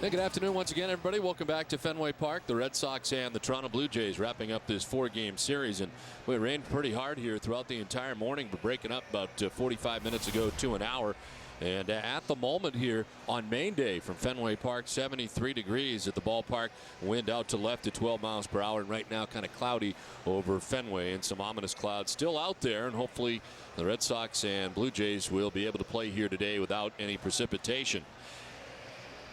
Hey, good afternoon once again, everybody. Welcome back to Fenway Park. The Red Sox and the Toronto Blue Jays wrapping up this 4-game series. And it rained pretty hard here throughout the entire morning, but breaking up about 45 minutes ago to an hour. And at the moment here on main day from Fenway Park, 73 degrees at the ballpark. Wind out to left at 12 miles per hour. And right now kind of cloudy over Fenway and some ominous clouds still out there. And hopefully the Red Sox and Blue Jays will be able to play here today without any precipitation.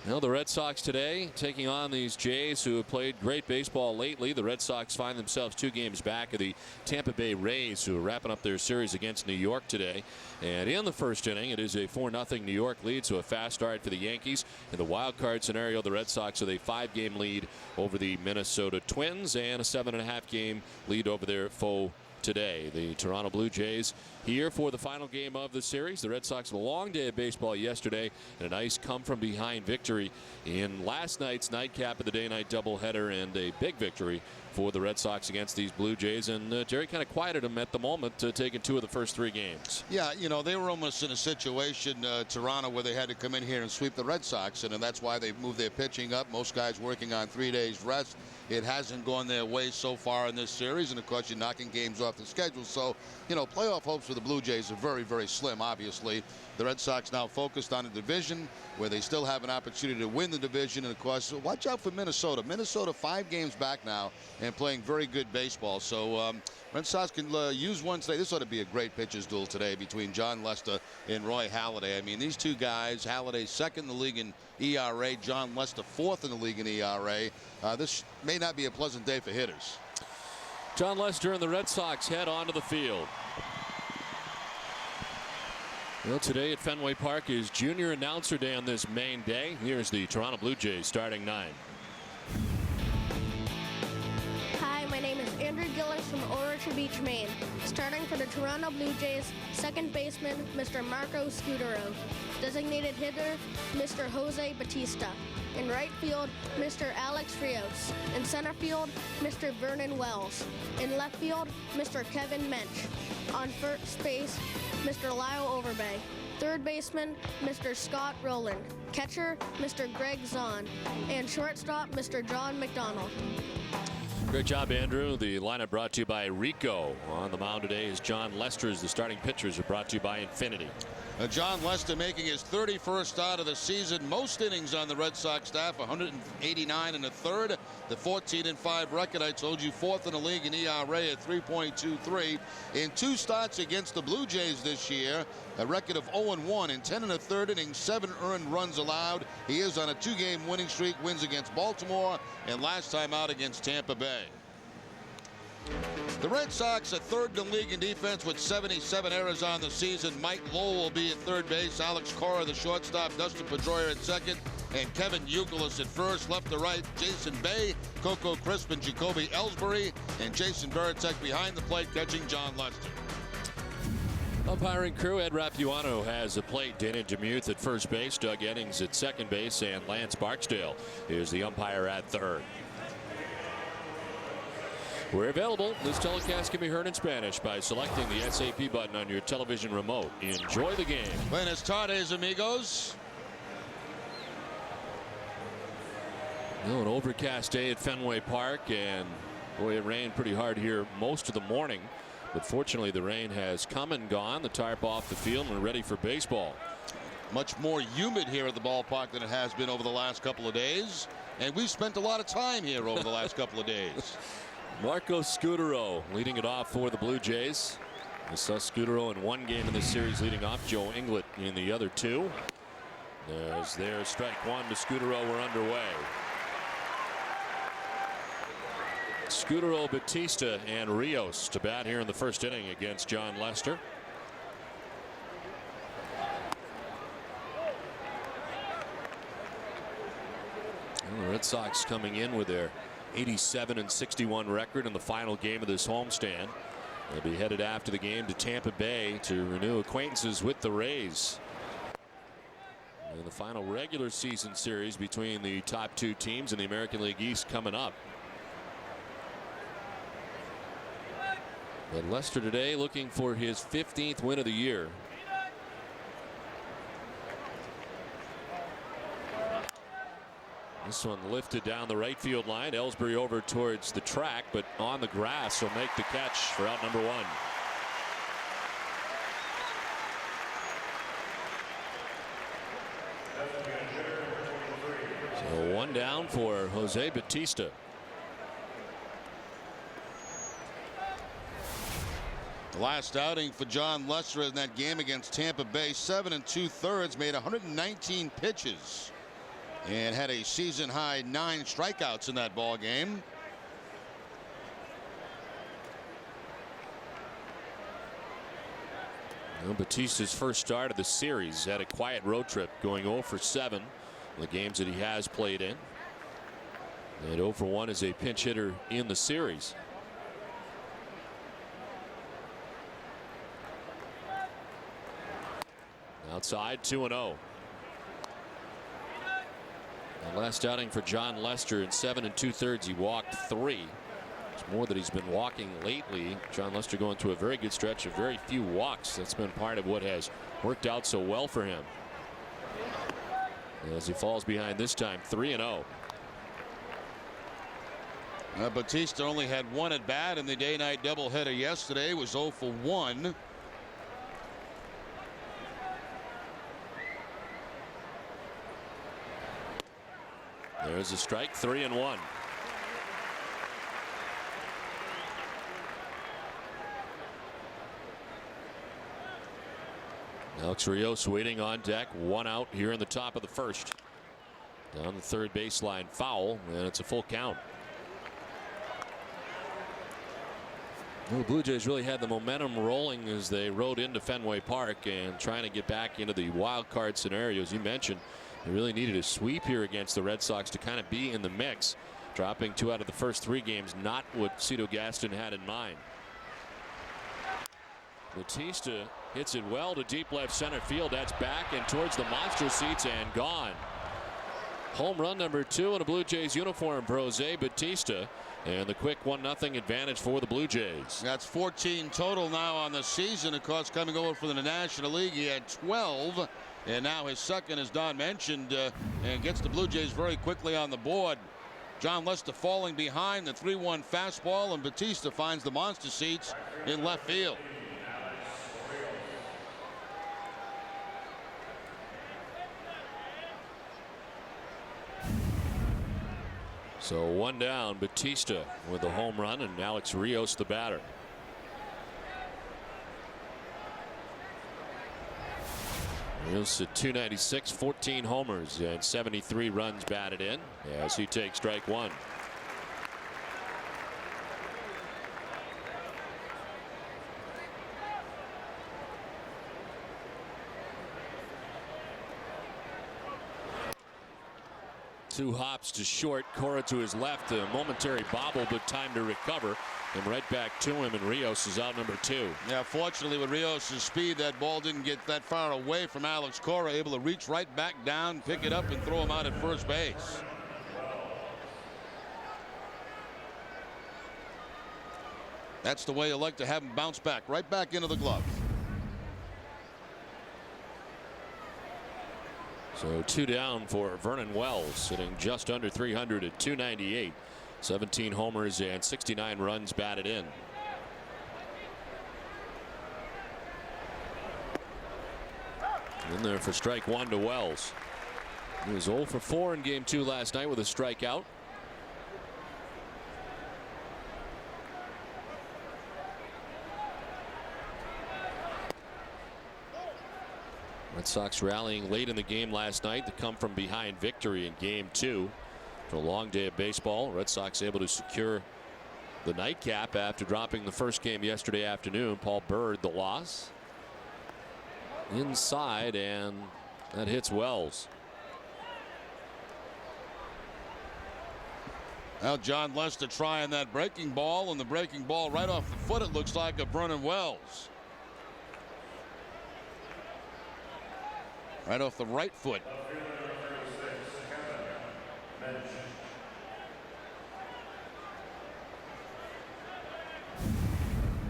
Well, the Red Sox today taking on these Jays who have played great baseball lately. The Red Sox find themselves 2 games back of the Tampa Bay Rays, who are wrapping up their series against New York today. And in the first inning, it is a 4-0 New York lead, so a fast start for the Yankees. In the wild card scenario, the Red Sox with a 5-game lead over the Minnesota Twins and a 7.5-game lead over their foe today. The Toronto Blue Jays here for the final game of the series. The Red Sox had a long day of baseball yesterday and a nice come-from-behind victory in last night's nightcap of the day-night doubleheader, and a big victory for the Red Sox against these Blue Jays. And Jerry kind of quieted them at the moment, taking 2 of the first 3 games. Yeah, you know, they were almost in a situation, Toronto, where they had to come in here and sweep the Red Sox, and that's why they've moved their pitching up. Most guys working on 3 days rest. It hasn't gone their way so far in this series, and of course you're knocking games off the schedule. So, you know, playoff hopes for the Blue Jays are very, very slim, obviously. The Red Sox now focused on the division, where they still have an opportunity to win the division. And of course, watch out for Minnesota. Minnesota 5 games back now and playing very good baseball. So Red Sox can use one today. This ought to be a great pitchers duel today between Jon Lester and Roy Halladay. I mean, these 2 guys, Halladay 2nd in the league in ERA, Jon Lester 4th in the league in ERA. This may not be a pleasant day for hitters. Jon Lester and the Red Sox head onto the field. Well, today at Fenway Park is Junior Announcer Day on this main day. Here's the Toronto Blue Jays starting 9. Hi, my name is Andrew Gillis from Orchard Beach, Maine. Starting for the Toronto Blue Jays, second baseman, Mr. Marco Scutero. Designated hitter, Mr. Jose Batista. In right field, Mr. Alex Rios. In center field, Mr. Vernon Wells. In left field, Mr. Kevin Mensch. On first base, Mr. Lyle Overbay. Third baseman, Mr. Scott Rowland. Catcher, Mr. Greg Zahn. And shortstop, Mr. John McDonald. Great job, Andrew. The lineup brought to you by Rico. On the mound today is Jon Lester. The starting pitchers are brought to you by Infinity. Jon Lester making his 31st start of the season. Most innings on the Red Sox staff, 189 and a third. The 14-5 record, I told you, 4th in the league in ERA at 3.23. In 2 starts against the Blue Jays this year, a record of 0-1 in 10 and a third innings, 7 earned runs allowed. He is on a 2-game winning streak, wins against Baltimore and last time out against Tampa Bay. The Red Sox are 3rd in the league in defense with 77 errors on the season. Mike Lowell will be at third base. Alex Cora, the shortstop. Dustin Pedroia at second. And Kevin Youkilis at first. Left to right, Jason Bay, Coco Crisp, and Jacoby Ellsbury. And Jason Varitek behind the plate catching Jon Lester. Umpiring crew, Ed Rapuano has a plate. Dana DeMuth at first base. Doug Eddings at second base. And Lance Barksdale is the umpire at third. We're available. This telecast can be heard in Spanish by selecting the SAP button on your television remote. Enjoy the game. Buenas tardes, amigos. Well, an overcast day at Fenway Park, and boy, it rained pretty hard here most of the morning. But fortunately, the rain has come and gone. The tarp off the field, and we're ready for baseball. Much more humid here at the ballpark than it has been over the last couple of days. And we've spent a lot of time here over the last couple of days. Marco Scutero leading it off for the Blue Jays. We saw Scutero in 1 game in this series leading off. Joe Inglet in the other 2. As there's strike 1 to Scutero, we're underway. Scutero, Batista, and Rios to bat here in the first inning against Jon Lester. Well, the Red Sox coming in with their 87-61 record in the final game of this homestand. They'll be headed after the game to Tampa Bay to renew acquaintances with the Rays. And the final regular season series between the top 2 teams in the American League East coming up. But Lester today looking for his 15th win of the year. This one lifted down the right field line. Ellsbury over towards the track, but on the grass will make the catch for out number one. So one down for Jose Batista. The last outing for Jon Lester in that game against Tampa Bay, 7 2/3, made 119 pitches and had a season high 9 strikeouts in that ball game. Well, Batista's first start of the series had a quiet road trip, going 0 for 7 in the games that he has played in. And 0 for 1 as a pinch hitter in the series. Outside 2-0. The last outing for Jon Lester in 7 2/3, he walked 3. It's more that he's been walking lately. Jon Lester going through a very good stretch of very few walks. That's been part of what has worked out so well for him. As he falls behind this time, 3-0. Batista only had 1 at bat in the day-night doubleheader yesterday. Was 0 for 1. There's a strike, 3-1. Alex Rios waiting on deck. 1 out here in the top of the first. Down the third baseline foul, and it's a full count. Well, the Blue Jays really had the momentum rolling as they rode into Fenway Park and trying to get back into the wild card scenario. As you mentioned, they really needed a sweep here against the Red Sox to kind of be in the mix. Dropping 2 out of the first 3 games, not what Cito Gaston had in mind. Batista hits it well to deep left center field. That's back and towards the monster seats and gone. Home run number 2 in a Blue Jays uniform for Jose Batista, and the quick 1-0 advantage for the Blue Jays. That's 14 total now on the season. Of course, coming over from the National League, he had 12, and now his second, as Don mentioned, and gets the Blue Jays very quickly on the board. Jon Lester falling behind the 3-1 fastball, and Batista finds the monster seats in left field. So 1 down, Batista with a home run, and Alex Rios the batter. Rios at .296, 14 homers and 73 runs batted in as he takes strike 1. Two hops to short. Cora to his left. A momentary bobble, but time to recover. And right back to him, and Rios is out number 2. Yeah, fortunately with Rios' speed, that ball didn't get that far away from Alex Cora. Able to reach right back down, pick it up, and throw him out at first base. That's the way you like to have him bounce back, right back into the glove. So 2 down for Vernon Wells, sitting just under 300 at .298. 17 homers and 69 runs batted in. In there for strike 1 to Wells. He was 0 for 4 in game 2 last night with a strikeout. Red Sox rallying late in the game last night to come from behind victory in game 2. For a long day of baseball, Red Sox able to secure the nightcap after dropping the first game yesterday afternoon. Paul Bird the loss. Inside, and that hits Wells. Now Jon Lester trying that breaking ball, and the breaking ball right off the foot, it looks like, of Vernon Wells. Right off the right foot.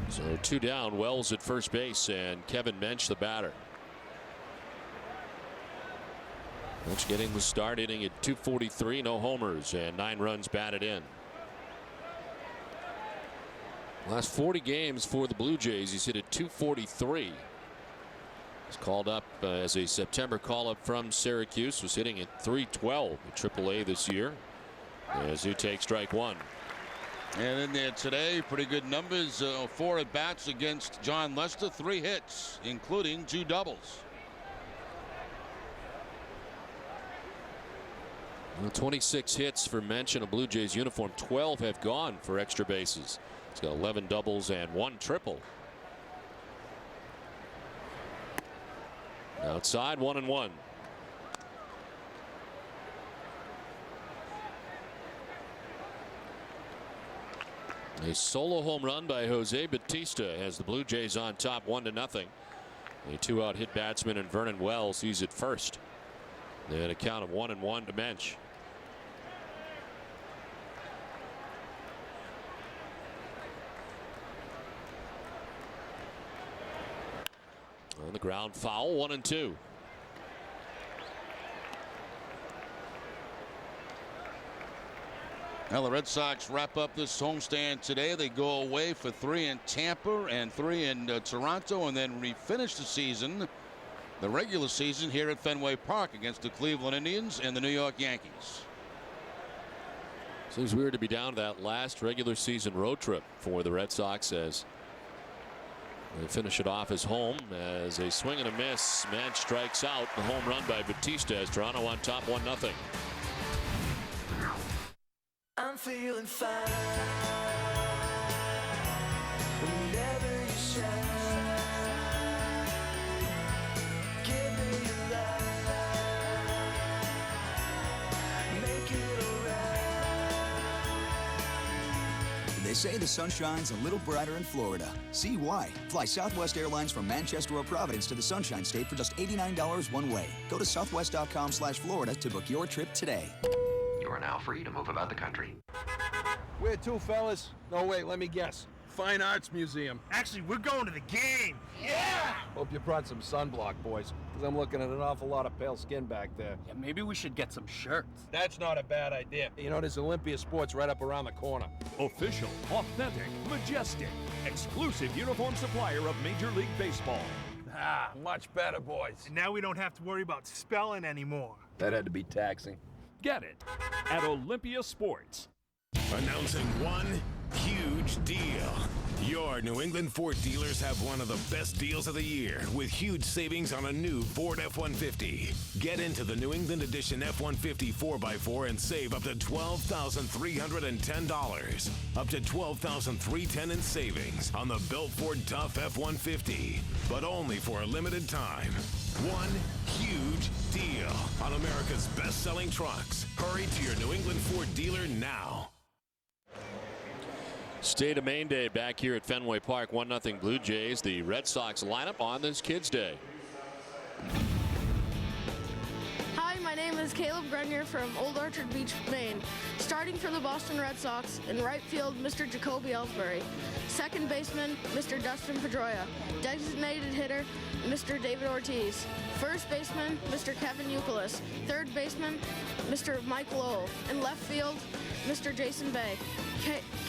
So 2 down, Wells at first base, and Kevin Mench the batter. Lynch getting the start, hitting at 243, no homers and 9 runs batted in. Last 40 games for the Blue Jays, he's hit at 243. He's called up as a September call-up from Syracuse. Was hitting at 312 at AAA this year. As he takes strike one. And in there today, pretty good numbers. 4 at-bats against Jon Lester. 3 hits, including 2 doubles. Well, 26 hits for Mensch in a Blue Jays uniform. 12 have gone for extra bases. He's got 11 doubles and 1 triple. Outside, 1-1. A solo home run by Jose Batista has the Blue Jays on top 1-0. A 2-out hit batsman and Vernon Wells. He's at first. Then a count of 1-1 to Mensch. On the ground foul, 1-2. Well, the Red Sox wrap up this homestand today. They go away for 3 in Tampa and 3 in Toronto, and then refinish the season, the regular season, here at Fenway Park against the Cleveland Indians and the New York Yankees. Seems weird to be down to that last regular season road trip for the Red Sox as they finish it off as home as a swing and a miss. Mensch strikes out. The home run by Batista as Toronto on top 1-0. I'm feeling fine whenever you shine. Give me your light, make it alright. They say the sun shines a little brighter in Florida. See why. Fly Southwest Airlines from Manchester or Providence to the Sunshine State for just $89 one way. Go to southwest.com/Florida to book your trip today. You are now free to move about the country. Where to, fellas? No, wait, let me guess. Fine Arts Museum. Actually, we're going to the game. Yeah! Hope you brought some sunblock, boys, because I'm looking at an awful lot of pale skin back there. Yeah, maybe we should get some shirts. That's not a bad idea. You know, there's Olympia Sports right up around the corner. Official, authentic, majestic, exclusive uniform supplier of Major League Baseball. Ah, much better, boys. And now we don't have to worry about spelling anymore. That had to be taxing. Get it at Olympia Sports. Announcing one huge deal. Your New England Ford dealers have one of the best deals of the year with huge savings on a new Ford F-150. Get into the New England Edition F-150 4x4 and save up to $12,310. Up to $12,310 in savings on the built Ford Tough F-150. But only for a limited time. One huge deal on America's best-selling trucks. Hurry to your New England Ford dealer now. State of Maine Day back here at Fenway Park. 1-0 Blue Jays. The Red Sox lineup on this Kids Day. Hi, my name is Caleb Grenier from Old Orchard Beach, Maine. Starting for the Boston Red Sox, in right field, Mr. Jacoby Ellsbury. Second baseman, Mr. Dustin Pedroia. Designated hitter, Mr. David Ortiz. First baseman, Mr. Kevin Youkilis. Third baseman, Mr. Mike Lowell. In left field, Mr. Jason Bay.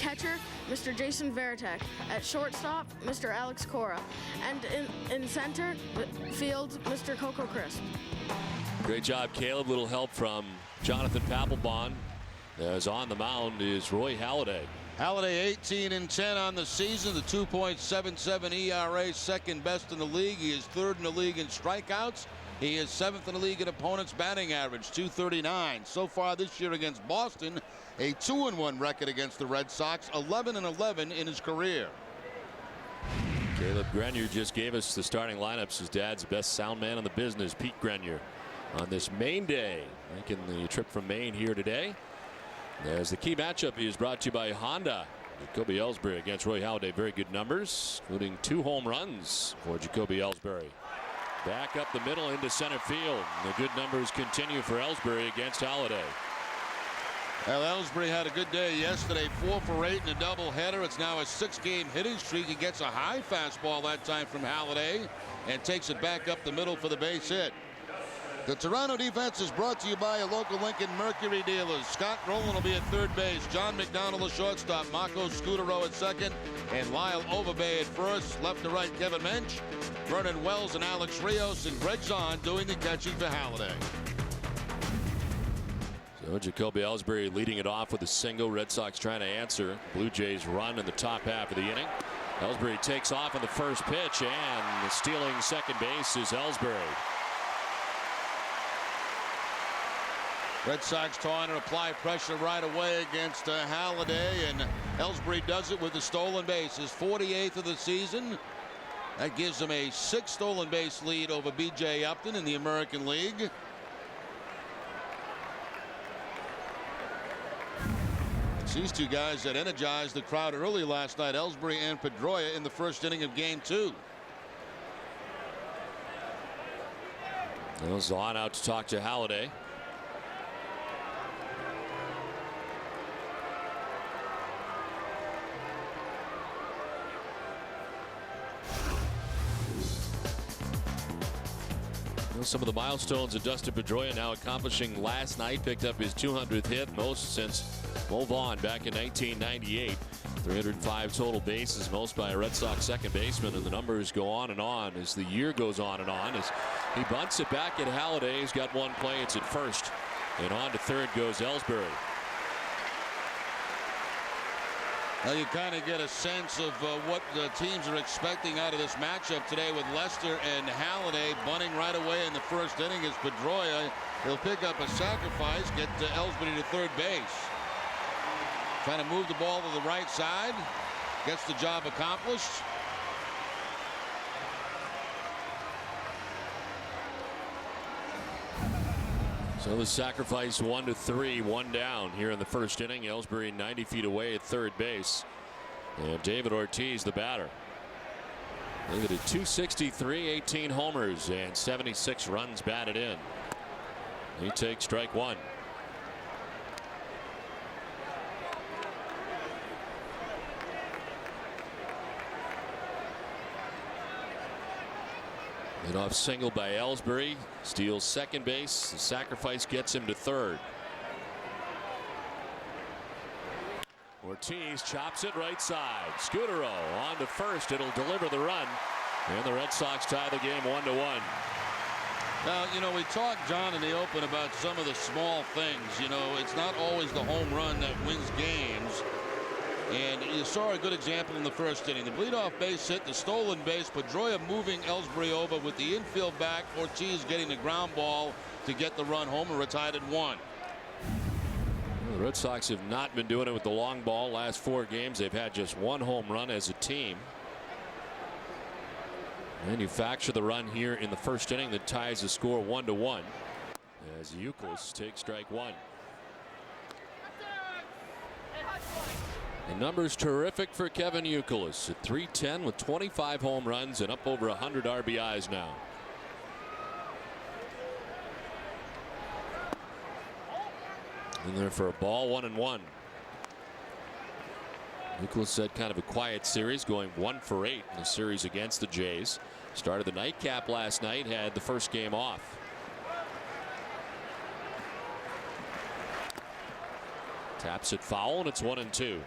Catcher, Mr. Jason Veritek. At shortstop, Mr. Alex Cora. And in center field, Mr. Coco Crisp. Great job, Caleb. Little help from Jonathan Papelbon. As on the mound is Roy Halladay. Halladay 18 and 10 on the season, the 2.77 ERA, second best in the league. He is third in the league in strikeouts. He is seventh in the league in opponents' batting average, 239. So far this year against Boston, a 2-1 record against the Red Sox, 11-11 in his career. Caleb Grenier just gave us the starting lineups. His dad's the best sound man in the business, Pete Grenier, on this Maine Day, making the trip from Maine here today. As the key matchup is brought to you by Honda. Jacoby Ellsbury against Roy Halladay. Very good numbers, including 2 home runs for Jacoby Ellsbury. Back up the middle into center field. The good numbers continue for Ellsbury against Halladay. Well, Ellsbury had a good day yesterday, 4 for 8 in a doubleheader. It's now a 6-game hitting streak. He gets a high fastball that time from Halladay and takes it back up the middle for the base hit. The Toronto defense is brought to you by your local Lincoln Mercury dealers. Scott Rowland will be at third base. John McDonald at shortstop. Marco Scudero at second. And Lyle Overbay at first. Left to right, Kevin Mensch. Vernon Wells and Alex Rios. And Greg Zahn doing the catching for Halladay. So Jacoby Ellsbury leading it off with a single. Red Sox trying to answer. Blue Jays run in the top half of the inning. Ellsbury takes off on the first pitch, and stealing second base is Ellsbury. Red Sox trying to apply pressure right away against Halladay, and Ellsbury does it with the stolen base. His 48th of the season. That gives him a 6 stolen base lead over B.J. Upton in the American League. It's these two guys that energized the crowd early last night, Ellsbury and Pedroia, in the first inning of Game 2. Well, Zahn out to talk to Halladay. Some of the milestones that Dustin Pedroia now accomplishing last night. Picked up his 200th hit, most since Mo Vaughn back in 1998. 305 total bases, most by a Red Sox second baseman, and the numbers go on as the year goes on as he bunts it back at Halladay. He's got one play. It's at first, and on to third goes Ellsbury. Now you kind of get a sense of what the teams are expecting out of this matchup today, with Lester and Halladay bunting right away in the first inning. As Pedroia, he'll pick up a sacrifice, get Ellsbury to third base. Trying to move the ball to the right side. Gets the job accomplished. So the sacrifice 1-3, 1 down here in the first inning. Ellsbury 90 feet away at third base. And David Ortiz, the batter. David at 263, 18 homers, and 76 runs batted in. He takes strike one. Leadoff single by Ellsbury. Steals second base. The sacrifice gets him to third. Ortiz chops it right side. Scudero on to first. It'll deliver the run. And the Red Sox tie the game 1-1. Now, you know, we talked, John, in the open about some of the small things. You know, it's not always the home run that wins games. And you saw a good example in the first inning. The leadoff base hit, the stolen base, Pedroia moving Ellsbury over with the infield back. Ortiz getting the ground ball to get the run home, and retired at 1. Well, the Red Sox have not been doing it with the long ball. Last 4 games, they've had just 1 home run as a team. Manufacture the run here in the first inning that ties the score 1-1 as Youkilis takes strike one. The numbers terrific for Kevin Youkilis at .310 with 25 home runs and up over 100 RBIs now. In there for a ball, 1-1. Youkilis had kind of a quiet series, going 1 for 8 in the series against the Jays. Started the nightcap last night, had the first game off. Taps it foul, and it's 1-2.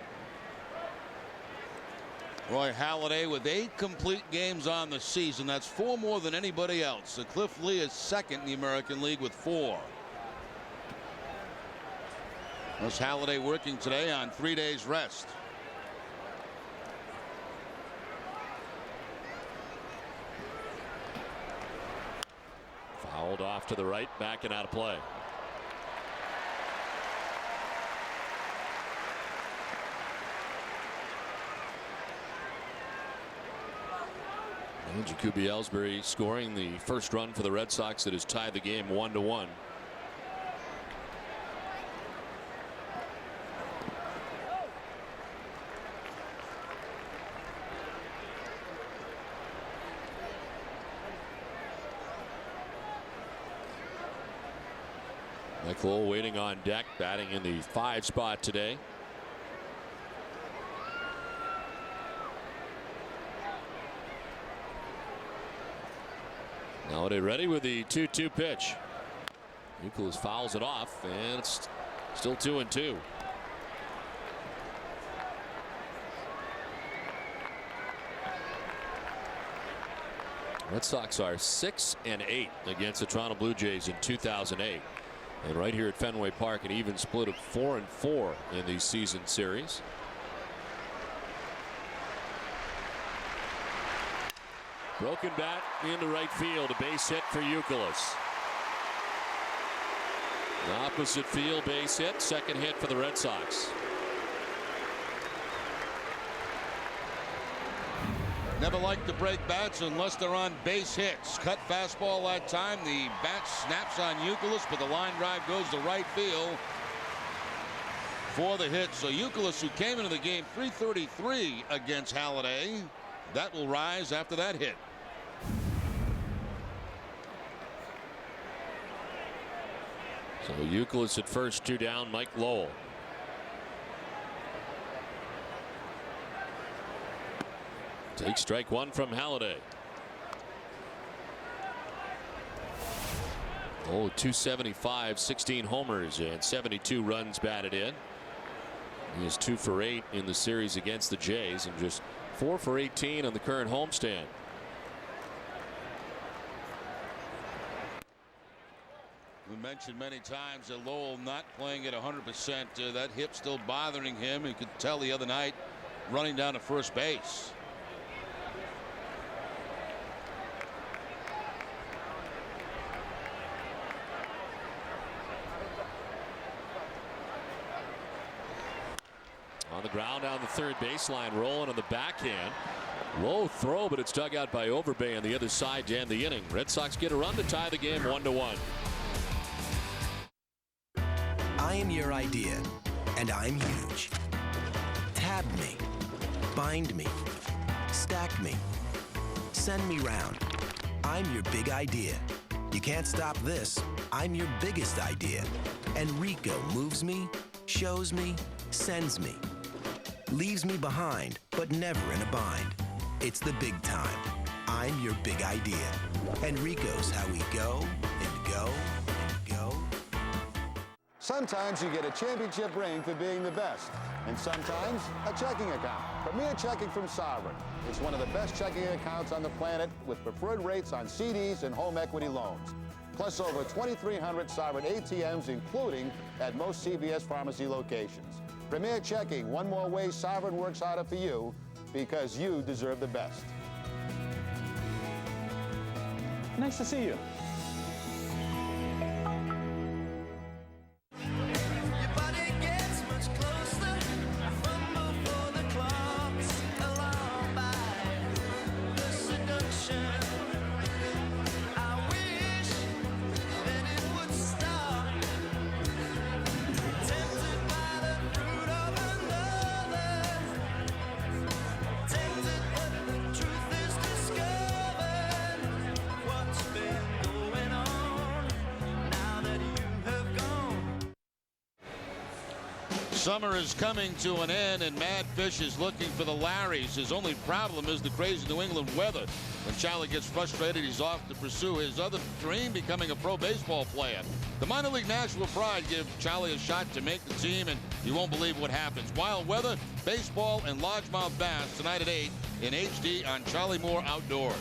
Roy Halladay with 8 complete games on the season. That's 4 more than anybody else. So Cliff Lee is second in the American League with 4. Was Halladay working today on 3 days rest. Fouled off to the right, back and out of play. And Jacoby Ellsbury scoring the first run for the Red Sox that has tied the game 1-1. Mike Lowell waiting on deck, batting in the 5 spot today. Halladay ready with the 2-2 pitch. Youkilis fouls it off, and it's still 2-2. Red Sox are 6-8 against the Toronto Blue Jays in 2008. And right here at Fenway Park, an even split of 4-4 in the season series. Broken bat into right field, a base hit for Youkilis. The opposite field base hit, second hit for the Red Sox. Never like to break bats unless they're on base hits. Cut fastball that time. The bat snaps on Youkilis, but the line drive goes to right field for the hit. So Youkilis, who came into the game .333 against Halladay, that will rise after that hit. So Youkilis at first, 2 down. Mike Lowell. Takes strike one from Halladay. Oh, 275, 16 homers, and 72 runs batted in. He is 2 for 8 in the series against the Jays, and just 4 for 18 on the current homestand. We mentioned many times that Lowell not playing at 100%. That hip still bothering him. You could tell the other night running down to first base. On the ground down the third baseline, rolling on the backhand. Low throw, but it's dug out by Overbay on the other side to end the inning. Red Sox get a run to tie the game 1-1. I am your idea, and I'm huge. Tab me, bind me, stack me, send me round. I'm your big idea. You can't stop this. I'm your biggest idea. And Rico moves me, shows me, sends me. Leaves me behind, but never in a bind. It's the big time. I'm your big idea. Enrico's how we go and go and go. Sometimes you get a championship ring for being the best, and sometimes a checking account. Premier Checking from Sovereign. It's one of the best checking accounts on the planet with preferred rates on CDs and home equity loans. Plus over 2,300 Sovereign ATMs, including at most CVS pharmacy locations. Premier Checking, one more way Sovereign works harder for you because you deserve the best. Nice to see you. Summer is coming to an end, and Mad Fish is looking for the Larrys. His only problem is the crazy New England weather. When Charlie gets frustrated, he's off to pursue his other dream, becoming a pro baseball player. The minor league Nashville Pride give Charlie a shot to make the team, and you won't believe what happens. Wild weather, baseball, and largemouth bass tonight at 8 in HD on Charlie Moore Outdoors.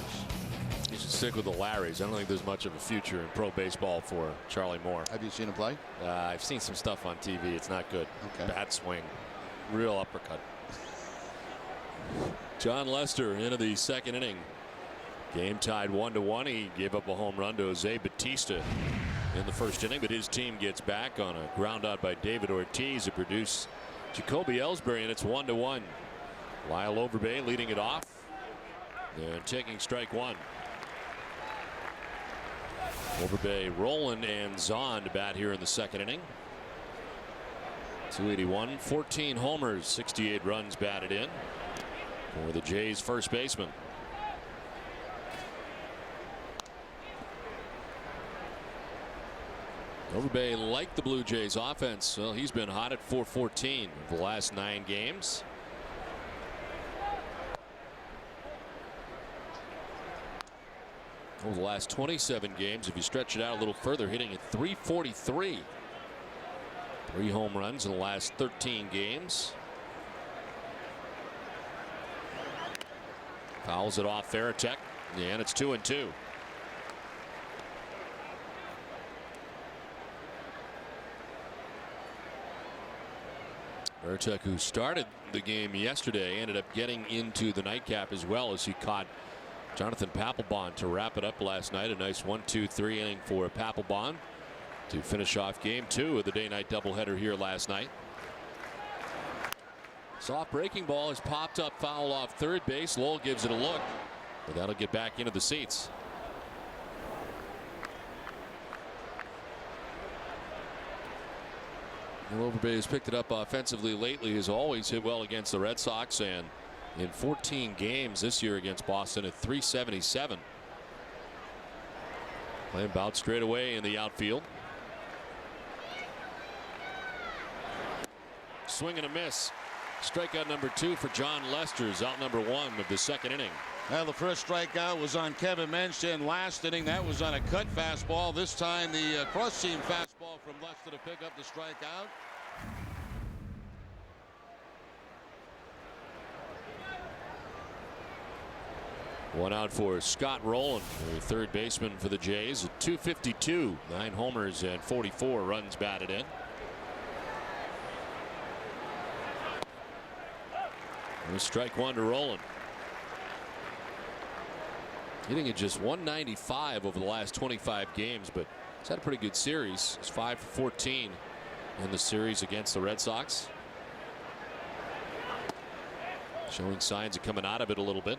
You should stick with the Larrys. I don't think there's much of a future in pro baseball for Charlie Moore. Have you seen him play? I've seen some stuff on TV. It's not good. Okay. Bad swing. Real uppercut. Jon Lester into the second inning. Game tied 1-1. He gave up a home run to Jose Batista in the first inning, but his team gets back on a ground out by David Ortiz to produce Jacoby Ellsbury, and it's 1-1. Lyle Overbay leading it off. They're taking strike one. Overbay, Roland, and Zahn to bat here in the second inning. 281, 14 homers, 68 runs batted in for the Jays first baseman. Overbay liked the Blue Jays offense. Well, he's been hot at .414 the last 9 games. over the last 27 games. If you stretch it out a little further, hitting at .343. 3 home runs in the last 13 games. Fouls it off Veritek, and it's 2-2. Veritek, who started the game yesterday, ended up getting into the nightcap as well as he caught Jonathan Papelbon to wrap it up last night. A nice 1-2-3 inning for Papelbon to finish off game 2 of the day-night doubleheader here last night. Soft breaking ball is popped up, foul off third base. Lowell gives it a look, but that'll get back into the seats. Overbay has picked it up offensively lately. Has always hit well against the Red Sox, and in 14 games this year against Boston at .377. Playing about straight away in the outfield. Swing and a miss. Strikeout number 2 for Jon Lester. Out number 1 of the second inning. Well, the first strikeout was on Kevin Mensch in last inning. That was on a cut fastball. This time the cross-seam fastball from Lester to pick up the strikeout. One out for Scott Rowland, the third baseman for the Jays, at .252. 9 homers and 44 runs batted in. There's strike 1 to Rowland. Hitting at just .195 over the last 25 games, but he's had a pretty good series. He's 5 for 14 in the series against the Red Sox. Showing signs of coming out of it a little bit.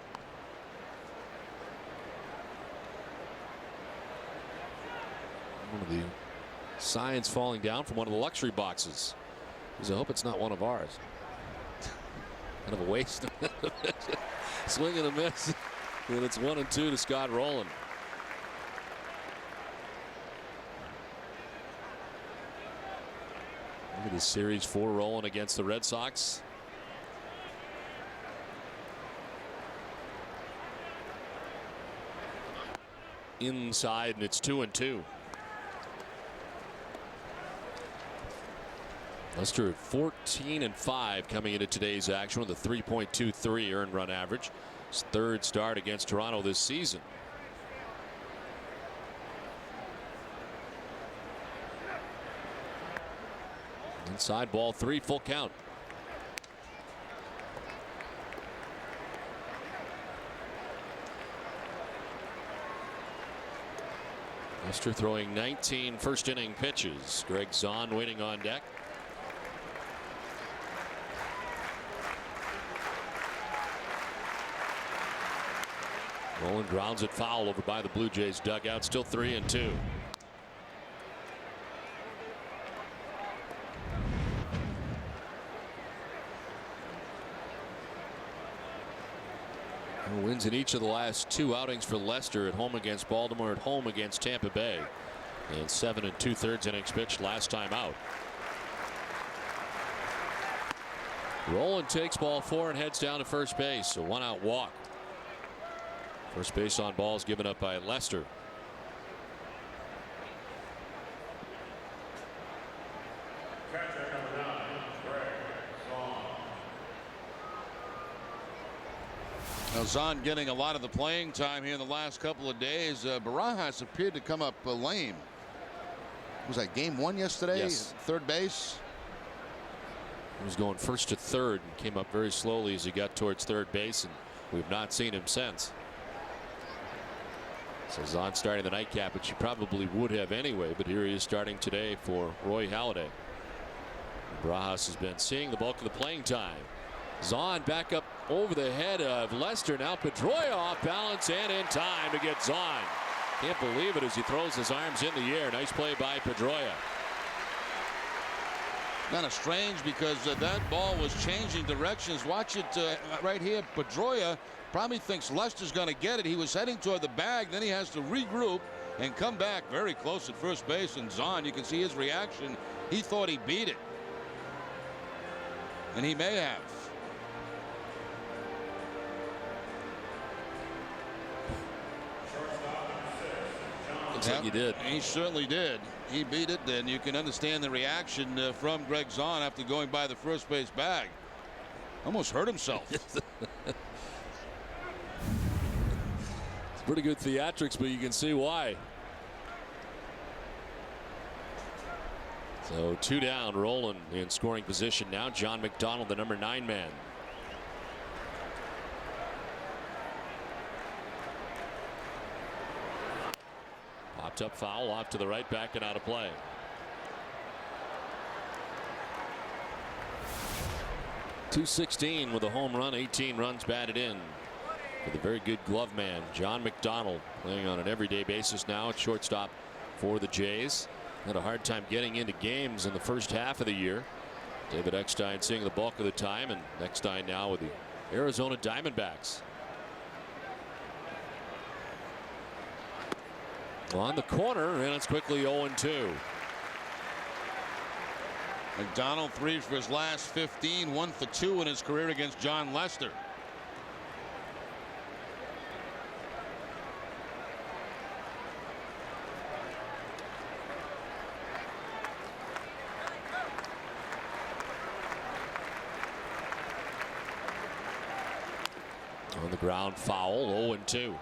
One of the signs falling down from one of the luxury boxes. I hope it's not one of ours. Kind of a waste. Swing and a miss. And it's 1-2 to Scott Rowland. Look at this series for Rowland against the Red Sox. Inside, and it's 2-2. Lester at 14-5 coming into today's action with a 3.23 earned run average. His third start against Toronto this season. Inside ball 3, full count. Lester throwing 19 first inning pitches. Greg Zahn waiting on deck. Rowland grounds it foul over by the Blue Jays dugout. Still 3-2. Wins in each of the last 2 outings for Lester, at home against Baltimore, at home against Tampa Bay. And 7 2/3 innings pitched last time out. Rowland takes ball 4 and heads down to first base. A 1-out walk. First base on balls given up by Lester. Now Zahn getting a lot of the playing time here in the last couple of days. Barajas appeared to come up lame. Was that game 1 yesterday? Yes. Third base. He was going first to third and came up very slowly as he got towards third base, and we've not seen him since. So Zahn starting the nightcap, which he probably would have anyway, but here he is starting today for Roy Halladay. Barajas has been seeing the bulk of the playing time. Zahn back up over the head of Lester. Now Pedroia off balance and in time to get Zahn. Can't believe it as he throws his arms in the air. Nice play by Pedroia. Kind of strange because that ball was changing directions. Watch it right here. Pedroia probably thinks Lester's going to get it. He was heading toward the bag. Then he has to regroup and come back very close at first base. And Zahn, you can see his reaction. He thought he beat it. And he may have. Looks like he did. He certainly did. He beat it, and you can understand the reaction from Greg Zahn after going by the first base bag. Almost hurt himself. It's pretty good theatrics, but you can see why. So 2 down, Roland in scoring position now. John McDonald, the number 9 man. Popped up foul off to the right, back and out of play. .216 with a home run, 18 runs batted in for the very good glove man John McDonald, playing on an everyday basis now at shortstop for the Jays. Had a hard time getting into games in the first half of the year. David Eckstein seeing the bulk of the time, and Eckstein now with the Arizona Diamondbacks. On the corner, and it's quickly 0-2. McDonald 3 for his last 15, 1 for 2 in his career against Jon Lester. On the ground, foul, 0-2.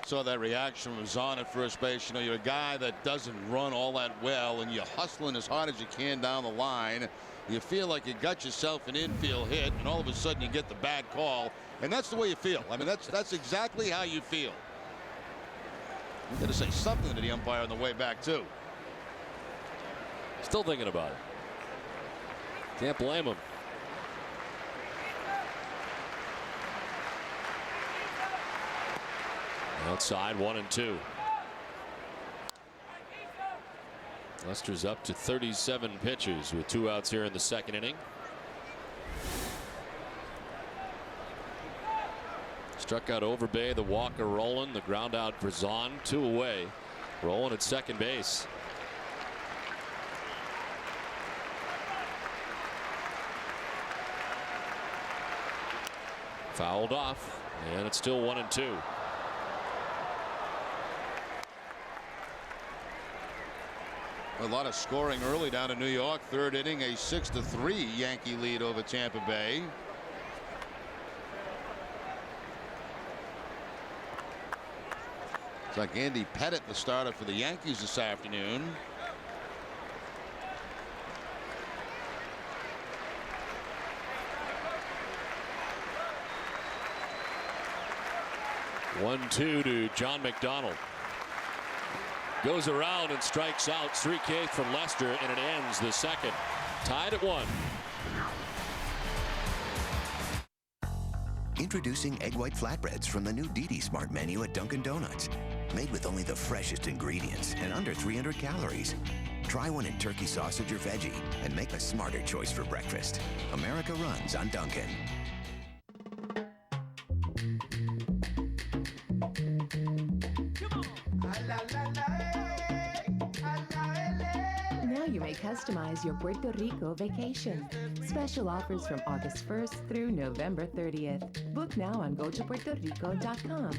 Saw that reaction from Zahn at first base. You know, you're a guy that doesn't run all that well, and you're hustling as hard as you can down the line. You feel like you got yourself an infield hit, and all of a sudden you get the bad call, and that's the way you feel. I mean, that's exactly how you feel. You got to say something to the umpire on the way back too. Still thinking about it. Can't blame him. Outside, 1-2. Lester's up to 37 pitches with 2 outs here in the second inning. Struck out Overbay, the walker Roland, the ground out for Zahn, 2 away. Roland at second base. Fouled off, and it's still 1-2. A lot of scoring early down in New York. Third inning, a 6-3 Yankee lead over Tampa Bay. It's like Andy Pettit, the starter for the Yankees this afternoon. One-two to John McDonald. Goes around and strikes out. 3K from Lester, and it ends the second. Tied at 1. Introducing egg white flatbreads from the new DD Smart menu at Dunkin' Donuts. Made with only the freshest ingredients and under 300 calories. Try one in turkey sausage or veggie and make a smarter choice for breakfast. America runs on Dunkin'. Now you may customize your Puerto Rico vacation. Special offers from August 1st through November 30th. Book now on gotopuertorico.com.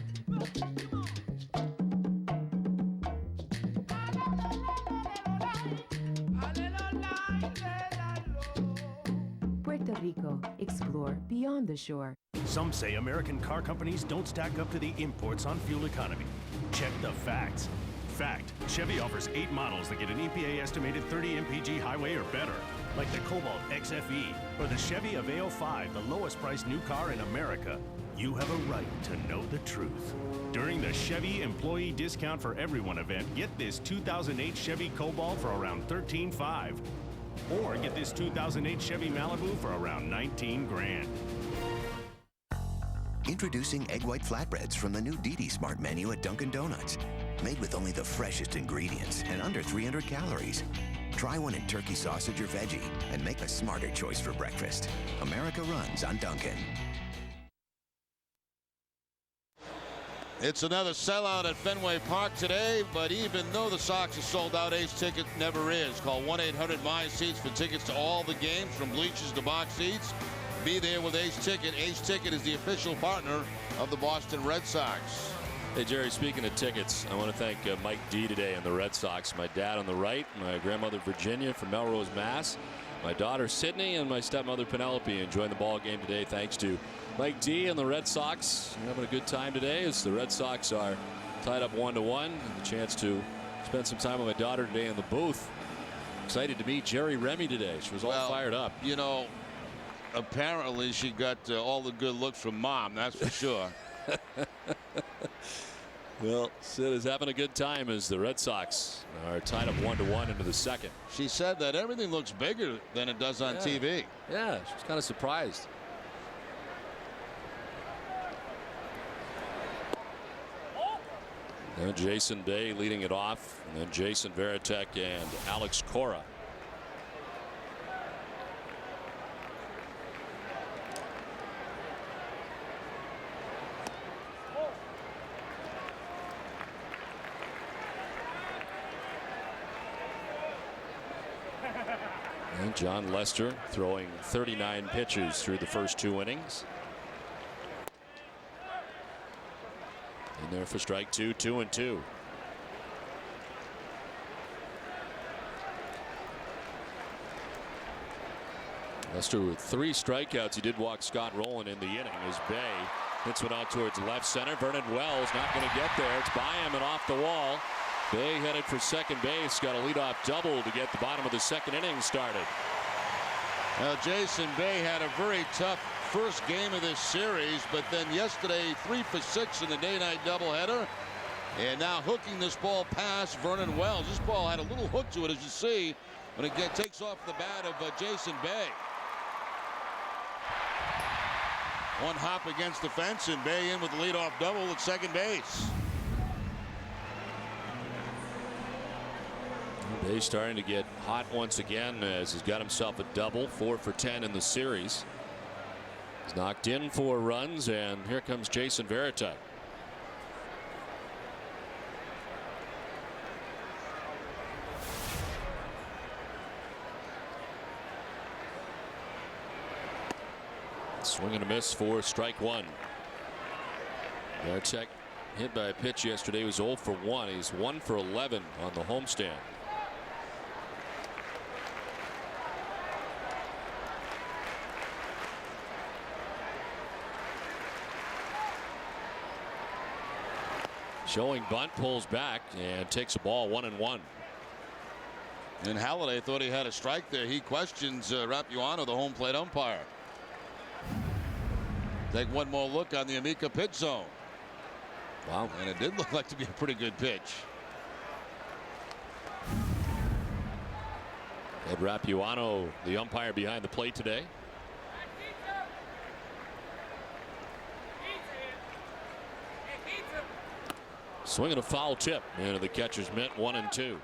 Puerto Rico. Explore beyond the shore. Some say American car companies don't stack up to the imports on fuel economy. Check the facts. Fact, Chevy offers 8 models that get an EPA estimated 30 mpg highway or better, like the Cobalt XFE or the Chevy Aveo 5, the lowest priced new car in America. You have a right to know the truth. During the Chevy Employee Discount for Everyone event, get this 2008 Chevy Cobalt for around $13,500. Or get this 2008 Chevy Malibu for around $19 grand. Introducing egg white flatbreads from the new DD Smart menu at Dunkin' Donuts. Made with only the freshest ingredients and under 300 calories. Try one in turkey sausage or veggie and make a smarter choice for breakfast. America runs on Dunkin'. It's another sellout at Fenway Park today, but even though the Sox are sold out, Ace Ticket never is. Call 1-800-MY-SEATS for tickets to all the games from bleachers to box seats. Be there with Ace Ticket. Ace Ticket is the official partner of the Boston Red Sox. Hey, Jerry, speaking of tickets, I want to thank Mike D today and the Red Sox. My dad on the right, my grandmother Virginia from Melrose, Mass. My daughter Sydney and my stepmother Penelope enjoying the ball game today thanks to Mike D and the Red Sox. We're having a good time today as the Red Sox are tied up 1-1. A chance to spend some time with my daughter today in the booth. Excited to meet Jerry Remy today. She was all fired up. You know, apparently she got all the good looks from Mom, that's for sure. Well, Sid is having a good time as the Red Sox are tied up 1-1 into the second. She said that everything looks bigger than it does on TV. Yeah, she's kind of surprised. And Jason Bay leading it off, and then Jason Varitek and Alex Cora. And Jon Lester throwing 39 pitches through the first 2 innings. In there for strike 2, 2-2. Lester with 3 strikeouts. He did walk Scott Rowland in the inning as Bay hits one out towards left center. Vernon Wells not going to get there. It's by him and off the wall. Bay headed for second base. Got a leadoff double to get the bottom of the second inning started. Now, Jason Bay had a very tough first game of this series, but then yesterday 3 for 6 in the day-night doubleheader, and now hooking this ball past Vernon Wells. This ball had a little hook to it, as you see, when it takes off the bat of Jason Bay. One hop against the fence, and Bay in with the leadoff double at second base. Bay starting to get hot once again as he's got himself a double, 4 for 10 in the series. He's knocked in 4 runs, and here comes Jason Varitek. Swing and a miss for strike 1. Varitek hit by a pitch yesterday. He was 0 for 1. He's 1 for 11 on the homestand. Showing bunt, pulls back and takes a ball 1-1. And Halladay thought he had a strike there. He questions Rapuano, the home plate umpire. Take one more look on the Amica pitch zone. Wow. And it did look like to be a pretty good pitch. Ed Rapuano, the umpire behind the plate today. Swinging a foul tip into the catcher's mitt, 1-2.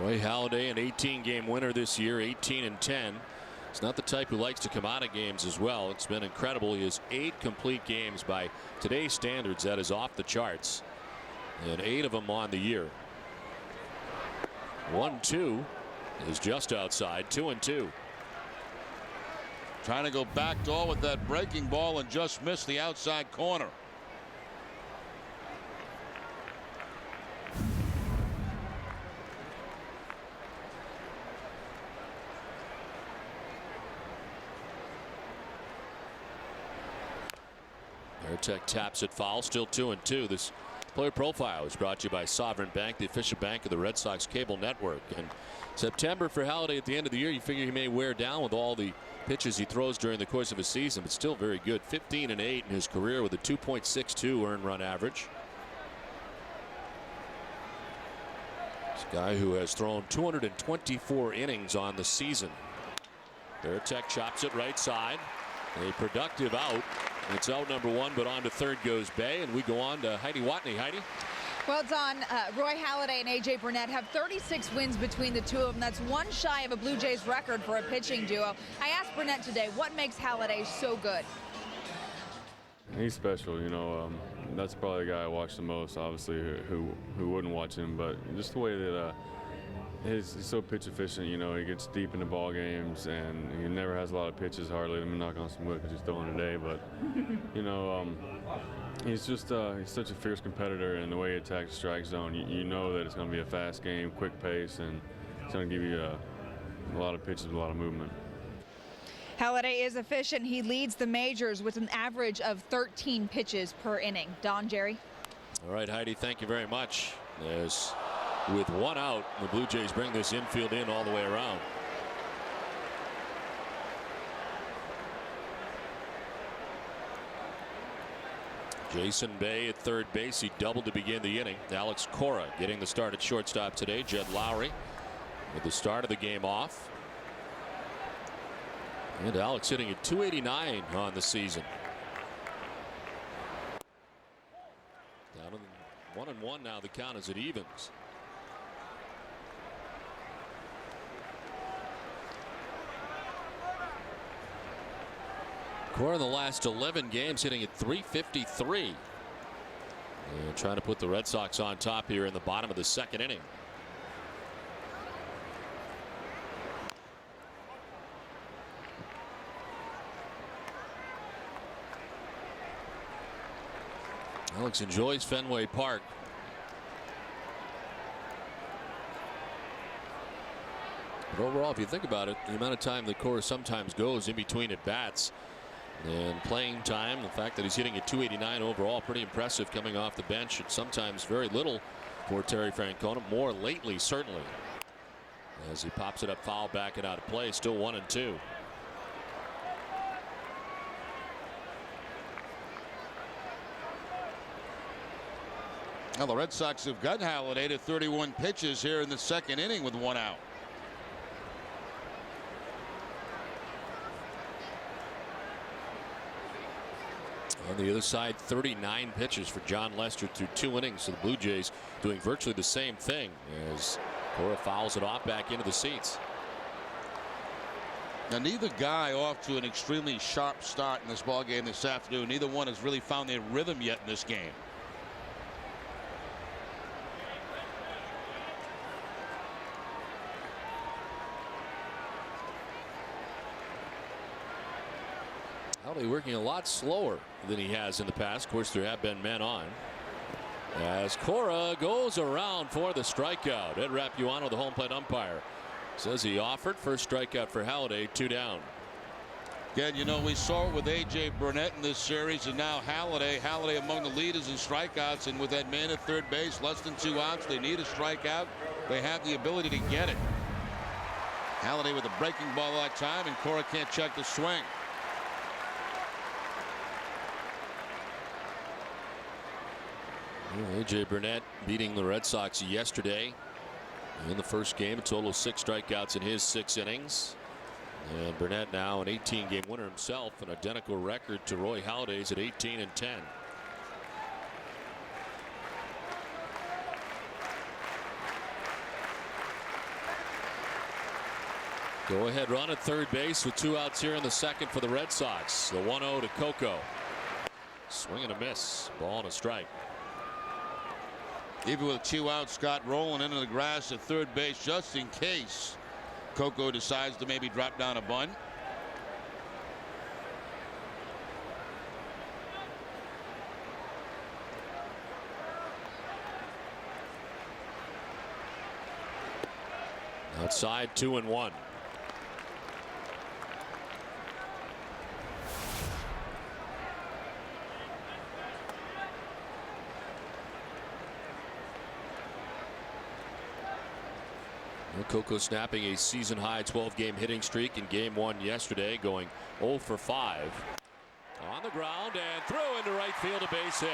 Roy Halladay, an 18-game winner this year, 18-10. He's not the type who likes to come out of games as well. It's been incredible. He has 8 complete games by today's standards. That is off the charts. And 8 of them on the year. 1-2 is just outside, 2-2. Trying to go back door with that breaking ball and just missed the outside corner. Varitek taps it foul, still 2-2. This player profile is brought to you by Sovereign Bank, the official bank of the Red Sox cable network. And September for Halladay at the end of the year, you figure he may wear down with all the pitches he throws during the course of a season, but still very good. 15-8 in his career with a 2.62 earned run average. This guy who has thrown 224 innings on the season. Varitek chops it right side. A productive out. It's out number 1, but on to third goes Bay, and we go on to Heidi Watney. Heidi? Well, Don, Roy Halladay and A.J. Burnett have 36 wins between the two of them. That's one shy of a Blue Jays record for a pitching duo. I asked Burnett today, what makes Halladay so good? He's special, you know. That's probably the guy I watch the most, obviously, who wouldn't watch him. But just the way that he's so pitch efficient. You know, he gets deep into ball games, and he never has a lot of pitches hardly. Let me knock on some wood because he's throwing today, but you know, he's just he's such a fierce competitor, and the way he attacks the strike zone, you know that it's going to be a fast game, quick pace, and it's going to give you a lot of pitches with a lot of movement. Halladay is efficient. He leads the majors with an average of 13 pitches per inning. Don, Jerry. All right, Heidi, thank you very much. As with one out, the Blue Jays bring this infield in all the way around. Jason Bay at third base. He doubled to begin the inning. Alex Cora getting the start at shortstop today. Jed Lowry with the start of the game off. And Alex hitting at 289 on the season. Down to 1-1 now. The count is at evens. Cora in the last 11 games hitting at 353. And trying to put the Red Sox on top here in the bottom of the second inning. Alex enjoys Fenway Park. But overall, if you think about it, the amount of time that Cora sometimes goes in between at bats and playing time, the fact that he's hitting at 289 overall, pretty impressive coming off the bench. It's sometimes very little for Terry Francona, more lately certainly. As he pops it up foul, backing out of play, still 1-2. Now the Red Sox have got Halladay to 31 pitches here in the second inning with one out. On the other side, 39 pitches for Jon Lester through 2 innings. So the Blue Jays doing virtually the same thing as Cora fouls it off back into the seats. Now neither guy off to an extremely sharp start in this ball game this afternoon. Neither one has really found their rhythm yet in this game. Halladay working a lot slower than he has in the past. Of course, there have been men on. As Cora goes around for the strikeout. Ed Rapuano, the home plate umpire, says he offered. First strikeout for Halladay, 2 down. Again, you know, we saw it with A.J. Burnett in this series, and now Halladay. Halladay among the leaders in strikeouts, and with that man at third base, less than 2 outs, they need a strikeout. They have the ability to get it. Halladay with a breaking ball that time, and Cora can't check the swing. A.J. Burnett beating the Red Sox yesterday in the first game. A total of 6 strikeouts in his 6 innings. And Burnett now an 18-game winner himself, an identical record to Roy Halladay's at 18-10. Go-ahead run at third base with 2 outs here in the second for the Red Sox. The 1-0 to Coco. Swing and a miss. Ball and a strike. Even with 2 outs, Scott rolling into the grass at third base just in case Coco decides to maybe drop down a bunt. Outside, 2-1. Coco snapping a season-high 12-game hitting streak in Game 1 yesterday, going 0 for 5. On the ground and through into right field, a base hit.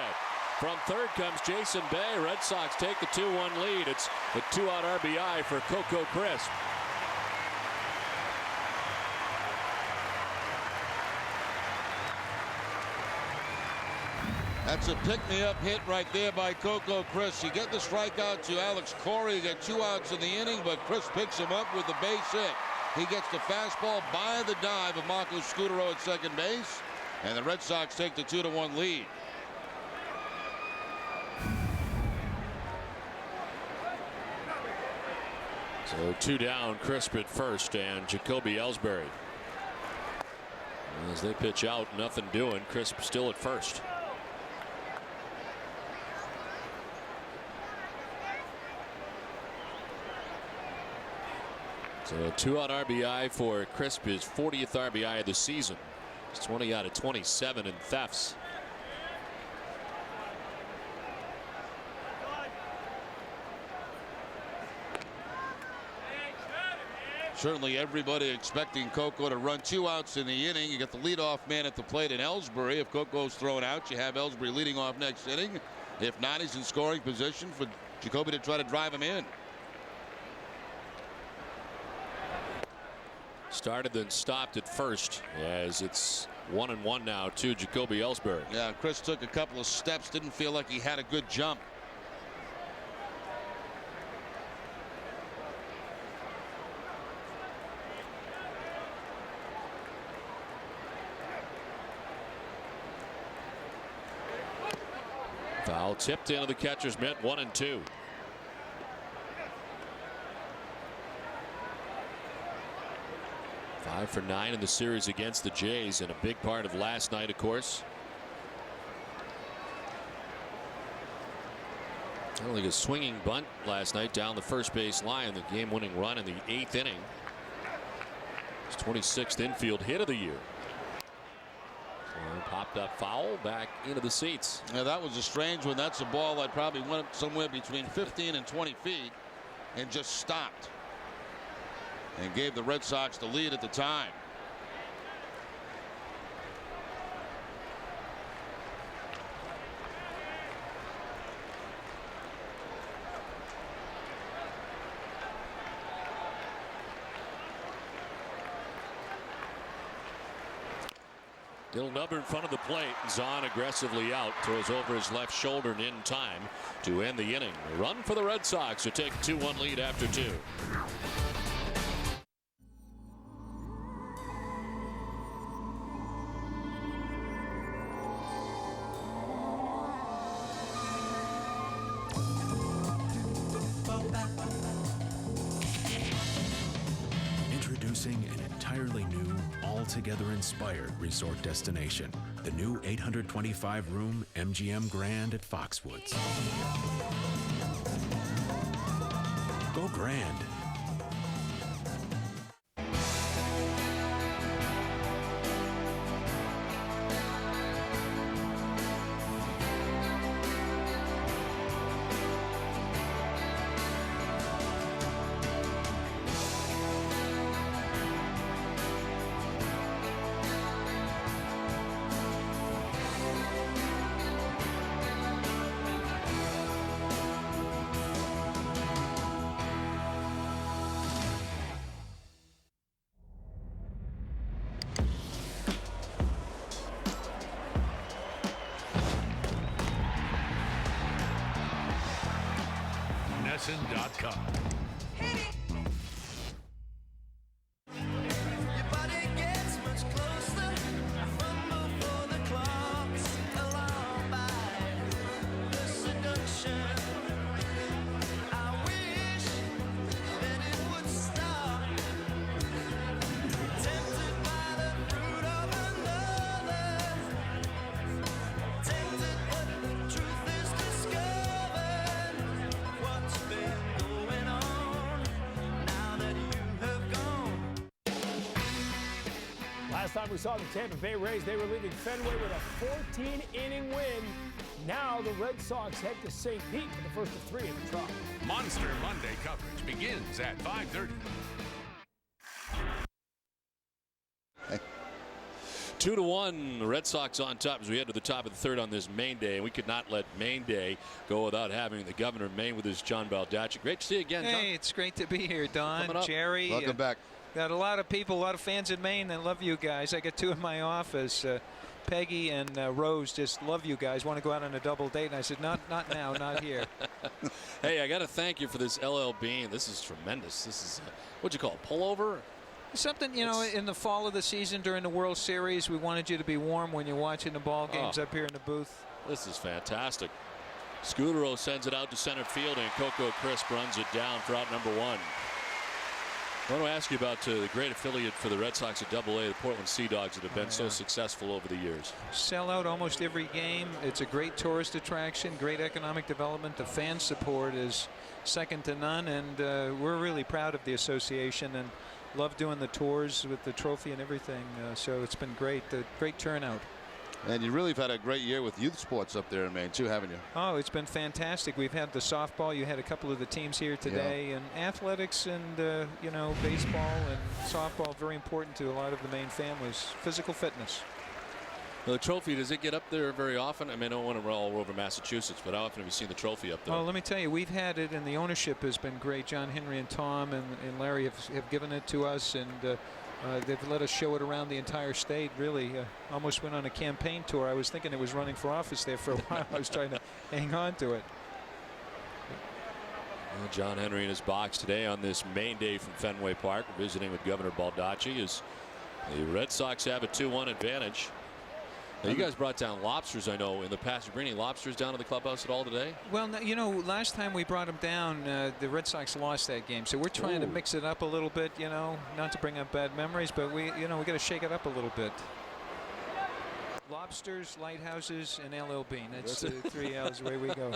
From third comes Jason Bay. Red Sox take the 2-1 lead. It's a 2-out RBI for Coco Crisp. That's a pick-me-up hit right there by Coco Crisp. You get the strikeout to Alex Cora. You get 2 outs in the inning, but Crisp picks him up with the base hit. He gets the fastball by the dive of Marco Scutaro at second base, and the Red Sox take the 2-1 lead. So 2 down, Crisp at first, and Jacoby Ellsbury. As they pitch out, nothing doing. Crisp still at first. So a 2-out RBI for Crisp, his 40th RBI of the season. It's 20 out of 27 in thefts. Certainly everybody expecting Coco to run 2 outs in the inning. You got the leadoff man at the plate in Ellsbury. If Coco's thrown out, you have Ellsbury leading off next inning. If not, he's in scoring position for Jacoby to try to drive him in. Started then stopped at first as it's 1-1 now to Jacoby Ellsbury. Yeah, Chris took a couple of steps, didn't feel like he had a good jump. Foul tipped into the catcher's mitt, 1-2. Five for 9 in the series against the Jays, and a big part of last night, of course. Like a swinging bunt last night down the first base line, the game-winning run in the 8th inning. His 26th infield hit of the year. Popped up foul back into the seats. Yeah, that was a strange one. That's a ball that probably went somewhere between 15 and 20 feet and just stopped and gave the Red Sox the lead at the time. Little number in front of the plate. Zahn aggressively out, throws over his left shoulder and in time to end the inning. A run for the Red Sox, who take a 2-1 lead after 2. Introducing an entirely new, altogether inspired resort destination. The new 825-room MGM Grand at Foxwoods. Go Grand. NESN.com. Last time we saw the Tampa Bay Rays, they were leaving Fenway with a 14-inning win. Now the Red Sox head to St. Pete for the first of 3 in the Trop. Monster Monday coverage begins at 5:30. 2-1, the Red Sox on top as we head to the top of the 3rd on this Maine Day. And we could not let Maine Day go without having the governor of Maine with us, Jon Baldacci. Great to see you again, Jon. Hey, it's great to be here, Don, Jerry. Welcome back. Got a lot of people, a lot of fans in Maine that love you guys. I got 2 in my office. Peggy and Rose just love you guys, want to go out on a double date. And I said, not now, not here. Hey, I got to thank you for this LL Bean. This is tremendous. This is, what'd you call it, pullover? Something, you know, in the fall of the season during the World Series, we wanted you to be warm when you're watching the ball games up here in the booth. This is fantastic. Scudero sends it out to center field, and Coco Crisp runs it down for out number 1. I want to ask you about the great affiliate for the Red Sox at AA, the Portland Sea Dogs, that have been so successful over the years. Sell out almost every game. It's a great tourist attraction, great economic development. The fan support is second to none, and we're really proud of the association and love doing the tours with the trophy and everything. So it's been great, great turnout. And you really have had a great year with youth sports up there in Maine, too, haven't you? Oh, it's been fantastic. We've had the softball. You had a couple of the teams here today, and athletics and, you know, baseball and softball, very important to a lot of the Maine families. Physical fitness. Well, the trophy, does it get up there very often? I mean, I don't want to roll all over Massachusetts, but how often have you seen the trophy up there? Well, let me tell you, we've had it, and the ownership has been great. John Henry and Tom and Larry have given it to us, and they've let us show it around the entire state. Really, almost went on a campaign tour. I was thinking it was running for office there for a while. I was trying to hang on to it. Well, John Henry in his box today on this Maine day from Fenway Park, visiting with Governor Baldacci, as the Red Sox have a 2-1 advantage. Now, you guys brought down lobsters, I know, in the past. You bring any lobsters down to the clubhouse at all today? Well, you know, last time we brought them down, the Red Sox lost that game. So we're trying to mix it up a little bit, you know, not to bring up bad memories, but we got to shake it up a little bit. Lobsters, lighthouses, and LL Bean. That's the 3 L's. Away we go.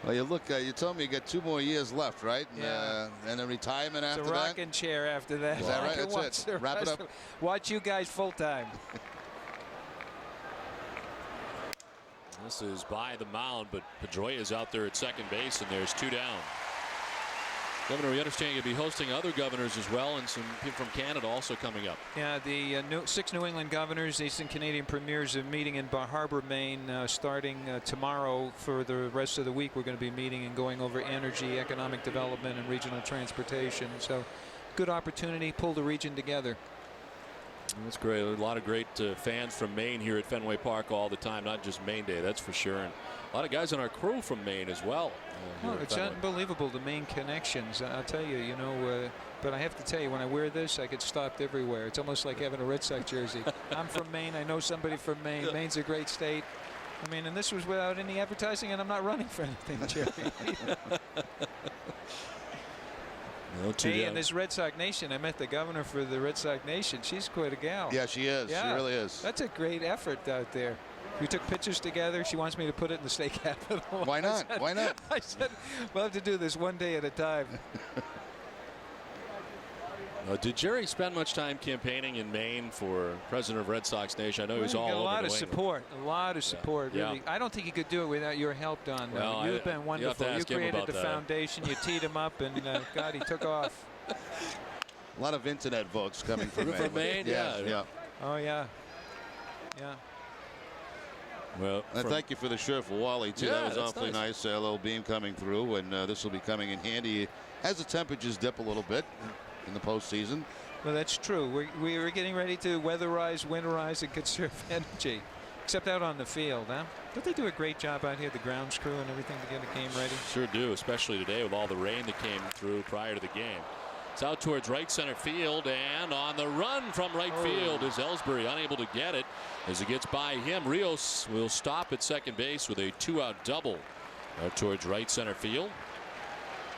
Well, you look. You told me you got 2 more years left, right? Yeah. And then retirement after it's a that. rocking chair after that. Is that right? That's it. Wrap it up. Watch you guys full time. This is by the mound, but Pedroia is out there at second base, and there's 2 down. Governor, we understand you'll be hosting other governors as well, and some people from Canada also coming up. Yeah, the 6 New England governors, Eastern Canadian premiers, are meeting in Bar Harbor, Maine, starting tomorrow. For the rest of the week, we're going to be meeting and going over energy, economic development, and regional transportation. So, good opportunity, pull the region together. That's great. A lot of great fans from Maine here at Fenway Park all the time, not just Maine Day, that's for sure. And a lot of guys on our crew from Maine as well. It's unbelievable, the Maine connections. I'll tell you, you know, but I have to tell you, when I wear this, I get stopped everywhere. It's almost like having a Red Sox jersey. I'm from Maine. I know somebody from Maine. Maine's a great state. I mean, and this was without any advertising, and I'm not running for anything, Jerry. Hey, in this Red Sox Nation, I met the governor for the Red Sox Nation. She's quite a gal. Yeah, she is. Yeah, she really is. That's a great effort out there. We took pictures together. She wants me to put it in the state capitol. Why not? Why not? I said, we'll have to do this one day at a time. Did Jerry spend much time campaigning in Maine for president of Red Sox Nation? I know he was all over a lot of support. A lot of support, really. Yeah. I don't think he could do it without your help, Don. Well, You've been wonderful. You created the that. foundation. You teed him up, and God, he took off. A lot of internet votes coming from Maine. From Maine, yeah. Oh, yeah. Yeah. Well, and thank you for the shirt for Wally, too. Yeah, that was awfully nice. A little beam coming through, and this will be coming in handy as the temperatures dip a little bit in the postseason. Well, that's true. We're getting ready to weatherize, winterize, and conserve energy. Except out on the field, huh? Don't they do a great job out here, the grounds crew and everything, to get the game ready? Sure do, especially today with all the rain that came through prior to the game. It's out towards right center field, and on the run from right field is Ellsbury, unable to get it. As it gets by him, Rios will stop at second base with a 2-out double out towards right center field.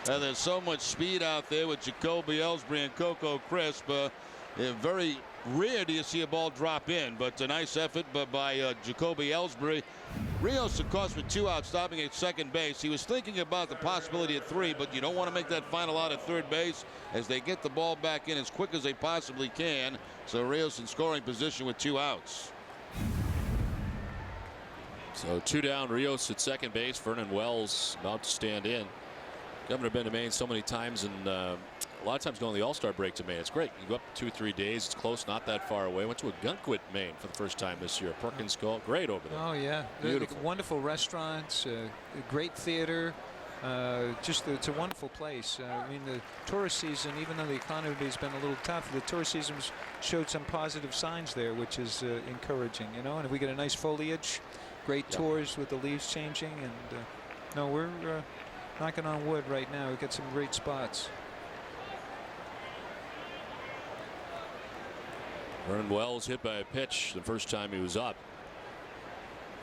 There's so much speed out there with Jacoby Ellsbury and Coco Crisp. Very rare do you see a ball drop in, but a nice effort by Jacoby Ellsbury. Rios, of course, with 2 outs, stopping at second base. He was thinking about the possibility of 3, but you don't want to make that final out at third base as they get the ball back in as quick as they possibly can. So Rios in scoring position with 2 outs. So 2 down, Rios at second base. Vernon Wells about to stand in. Governor been to Maine so many times, and a lot of times going to the All-Star break to Maine. It's great. You go up 2-3 days. It's close, not that far away. Went to Ogunquit, Maine for the first time this year. Perkins School, great over there. Oh yeah, Beautiful. Wonderful restaurants, great theater. It's a wonderful place. I mean, the tourist season, even though the economy has been a little tough, the tourist season showed some positive signs there, which is encouraging. You know, and if we get a nice foliage, great tours with the leaves changing, and no, we're knocking on wood right now. We get some great spots. Vernon Wells hit by a pitch the first time he was up.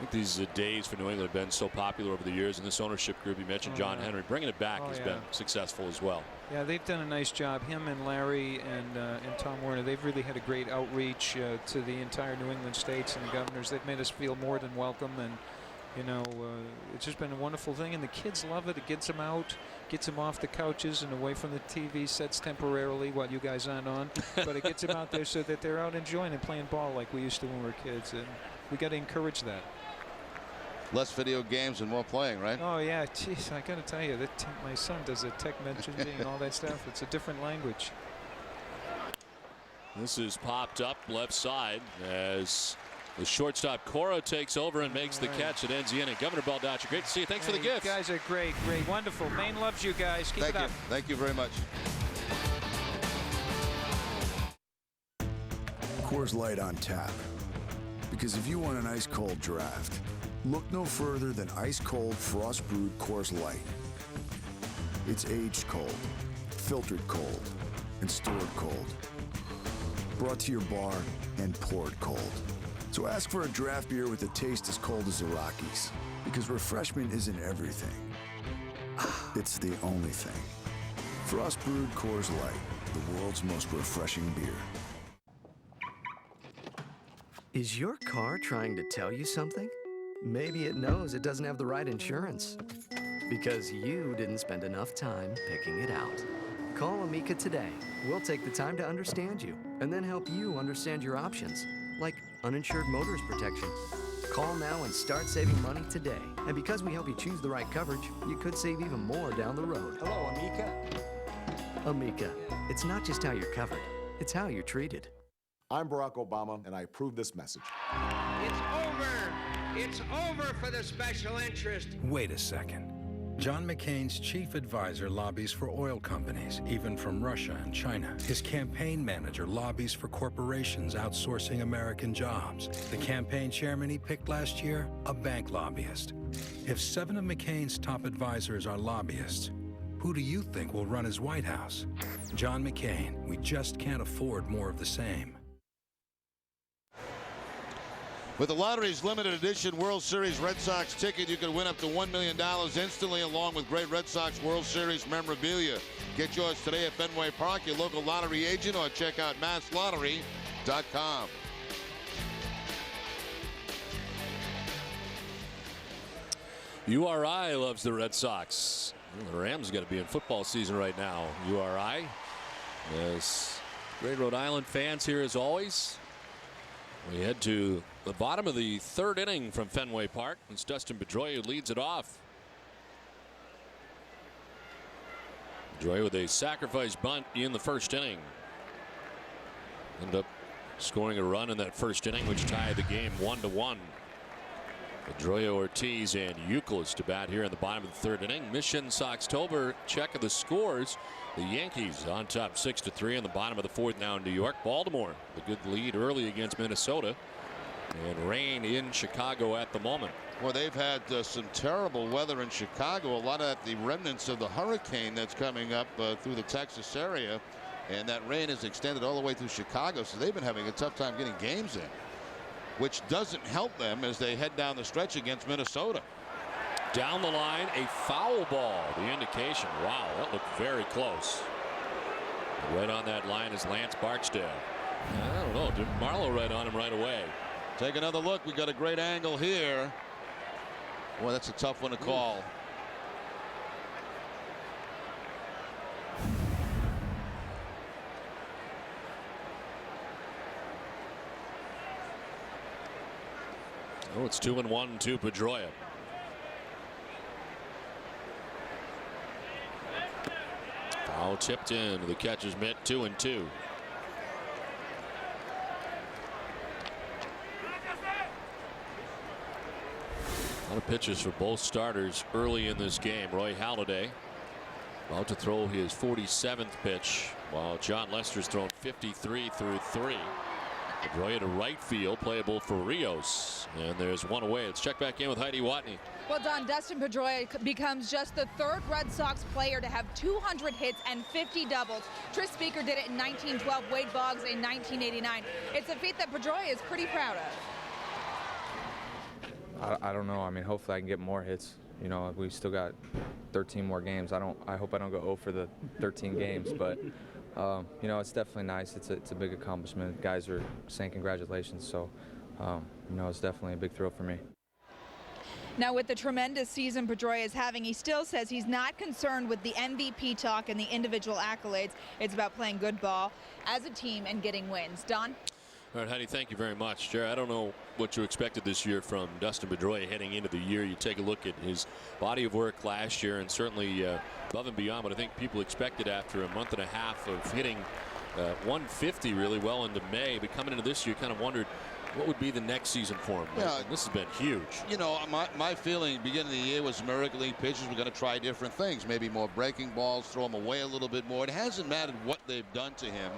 I think these days for New England have been so popular over the years, and this ownership group, you mentioned John Henry, bringing it back has been successful as well. Yeah, they've done a nice job. Him and Larry and Tom Werner, they've really had a great outreach to the entire New England states and the governors. They've made us feel more than welcome, and you know, it's just been a wonderful thing, and the kids love it. It gets them out, gets them off the couches and away from the TV sets temporarily while you guys aren't on. But it gets them out there so that they're out enjoying and playing ball like we used to when we were kids, and we got to encourage that. Less video games and more playing, right? Oh yeah, geez, I got to tell you, that my son does the tech mentioning and all that stuff. It's a different language. This is popped up left side as the shortstop Cora takes over and makes the catch. It ends the inning. Governor Baldacci, great to see you. Thanks for the gift. You guys are great, wonderful. Maine loves you guys. Keep it up. Thank you very much. Coors Light on tap. Because if you want an ice cold draft, look no further than ice cold frost brewed Coors Light. It's aged cold, filtered cold, and stored cold. Brought to your bar and poured cold. So ask for a draft beer with a taste as cold as the Rockies. Because refreshment isn't everything. It's the only thing. Frost brewed Coors Light, the world's most refreshing beer. Is your car trying to tell you something? Maybe it knows it doesn't have the right insurance. Because you didn't spend enough time picking it out. Call Amica today. We'll take the time to understand you and then help you understand your options, like uninsured motorist protection. Call now and start saving money today. And because we help you choose the right coverage, you could save even more down the road. Hello, Amica. Amica, it's not just how you're covered, it's how you're treated. I'm Barack Obama, and I approve this message. It's over. It's over for the special interest. Wait a second. John McCain's chief advisor lobbies for oil companies, even from Russia and China. His campaign manager lobbies for corporations outsourcing American jobs. The campaign chairman he picked last year, a bank lobbyist. If 7 of McCain's top advisors are lobbyists, who do you think will run his White House? John McCain. We just can't afford more of the same. With the lottery's limited edition World Series Red Sox ticket, you can win up to $1 million instantly, along with great Red Sox World Series memorabilia. Get yours today at Fenway Park, your local lottery agent, or check out masslottery.com. URI loves the Red Sox. Well, the Rams got to be in football season right now. URI. Yes. Great Rhode Island fans here as always. We head to the bottom of the third inning from Fenway Park. It's Dustin Pedroia who leads it off. Pedroia with a sacrifice bunt in the first inning. Ended up scoring a run in that first inning, which tied the game 1-1. Pedroia, Ortiz, and Euclid to bat here in the bottom of the third inning. Mission Soxtober check of the scores. The Yankees on top 6-3 in the bottom of the fourth now in New York. Baltimore, the good lead early against Minnesota. And rain in Chicago at the moment. Well, they've had some terrible weather in Chicago. A lot of the remnants of the hurricane that's coming up through the Texas area. And that rain has extended all the way through Chicago. So they've been having a tough time getting games in, which doesn't help them as they head down the stretch against Minnesota. Down the line, a foul ball. The indication. Wow, that looked very close. Right on that line is Lance Barksdale. I don't know. Did Marlowe right on him right away? Take another look. We got a great angle here. Boy, that's a tough one to call. Oh, it's 2-1 to Pedroia. Foul tipped in. The catcher's mitt. 2-2. A lot of pitches for both starters early in this game. Roy Halladay about to throw his 47th pitch, while Jon Lester's thrown 53 through 3. Pedroia to right field, playable for Rios, and there's one away. Let's check back in with Heidi Watney. Well, Don, Dustin Pedroia becomes just the third Red Sox player to have 200 hits and 50 doubles. Tris Speaker did it in 1912, Wade Boggs in 1989. It's a feat that Pedroia is pretty proud of. I don't know. I mean, hopefully I can get more hits. You know, we still got 13 more games. I hope I don't go 0 for the 13 games, but you know, it's definitely nice. It's a big accomplishment. Guys are saying congratulations, so you know, it's definitely a big thrill for me. Now, with the tremendous season Pedroia is having, he still says he's not concerned with the MVP talk and the individual accolades. It's about playing good ball as a team and getting wins. Don? All right, Heidi, thank you very much. Jared, I don't know what you expected this year from Dustin Pedroia heading into the year. You take a look at his body of work last year and certainly above and beyond what I think people expected after a month and a half of hitting 150 really well into May. But coming into this year, kind of wondered what would be the next season for him. Yeah, this has been huge. You know, my feeling beginning of the year was American League pitchers were going to try different things, maybe more breaking balls, throw him away a little bit more. It hasn't mattered what they've done to him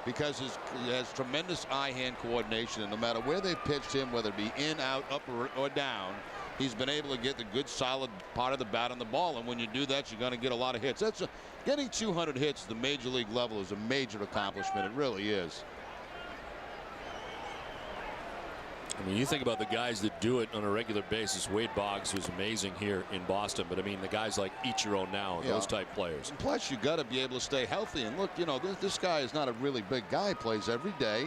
because he has tremendous eye-hand coordination, and no matter where they pitched him, whether it be in, out, up, or down, he's been able to get the good, solid part of the bat on the ball. And when you do that, you're going to get a lot of hits. Getting 200 hits at the major league level is a major accomplishment. It really is. I mean, you think about the guys that do it on a regular basis. Wade Boggs was amazing here in Boston, but I mean the guys like Ichiro now, those type players. And plus, you got to be able to stay healthy. And look, you know, this guy is not a really big guy. He plays every day.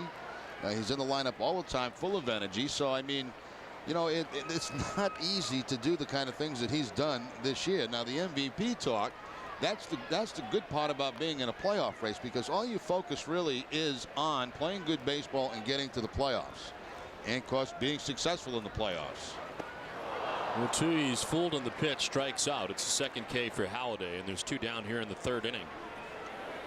He's in the lineup all the time, full of energy. So I mean, you know, it's not easy to do the kind of things that he's done this year. Now the MVP talk, that's the good part about being in a playoff race, because all you focus really is on playing good baseball and getting to the playoffs. And of course, being successful in the playoffs. Well, he's fooled on the pitch, strikes out. It's the second K for Halladay, and there's 2 down here in the 3rd inning.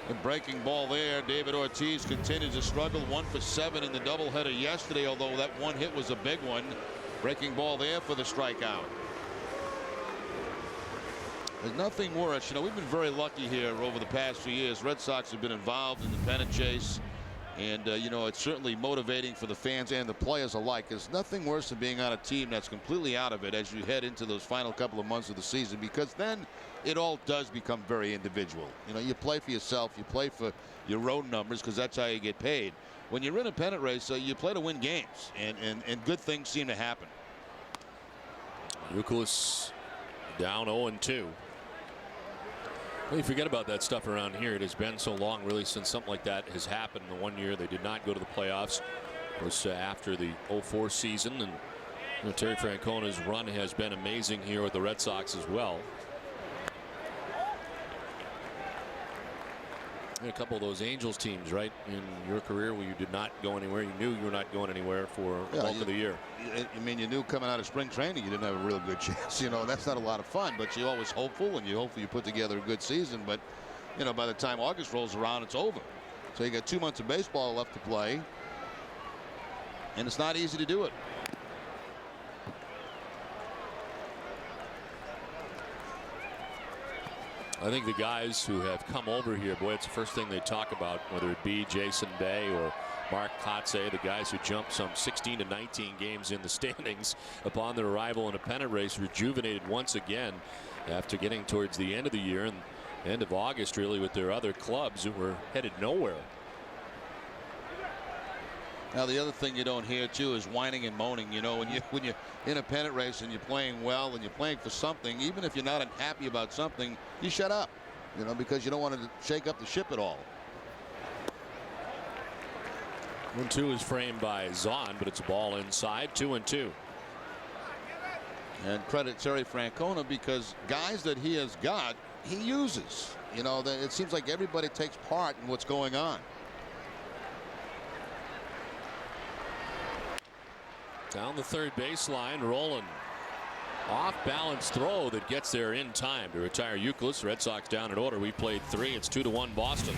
The breaking ball there. David Ortiz continues to struggle. 1 for 7 in the doubleheader yesterday, although that one hit was a big one. Breaking ball there for the strikeout. There's nothing worse. You know, we've been very lucky here over the past few years. Red Sox have been involved in the pennant chase. And, you know, it's certainly motivating for the fans and the players alike. There's nothing worse than being on a team that's completely out of it as you head into those final couple of months of the season, because then it all does become very individual. You know, you play for yourself, you play for your own numbers, because that's how you get paid. When you're in a pennant race, you play to win games, and good things seem to happen. Youkilis down 0-2. Well, you forget about that stuff around here. It has been so long, really, since something like that has happened. The one year they did not go to the playoffs was after the 04 season, and you know, Terry Francona's run has been amazing here with the Red Sox as well. And a couple of those Angels teams, right, in your career where you did not go anywhere. You knew you were not going anywhere for the bulk of the year. I mean, you knew coming out of spring training you didn't have a real good chance. You know, that's not a lot of fun, but you're always hopeful, and you put together a good season. But, you know, by the time August rolls around, it's over. So you got 2 months of baseball left to play, and it's not easy to do it. I think the guys who have come over here, boy, it's the first thing they talk about, whether it be Jason Bay or Mark Kotze, the guys who jumped some 16 to 19 games in the standings upon their arrival in a pennant race, rejuvenated once again after getting towards the end of the year and end of August, really, with their other clubs who were headed nowhere. Now the other thing you don't hear too is whining and moaning. You know, when you're in a pennant race and you're playing well and you're playing for something, even if you're not unhappy about something, you shut up. You know, because you don't want to shake up the ship at all. 1-2 is framed by Zahn, but it's a ball inside. 2-2. And credit Terry Francona, because guys that he has got, he uses. You know, it seems like everybody takes part in what's going on. Down the third baseline, rolling. Off balance throw that gets there in time to retire Youkilis. Red Sox down in order. We played 3. It's 2-1 Boston.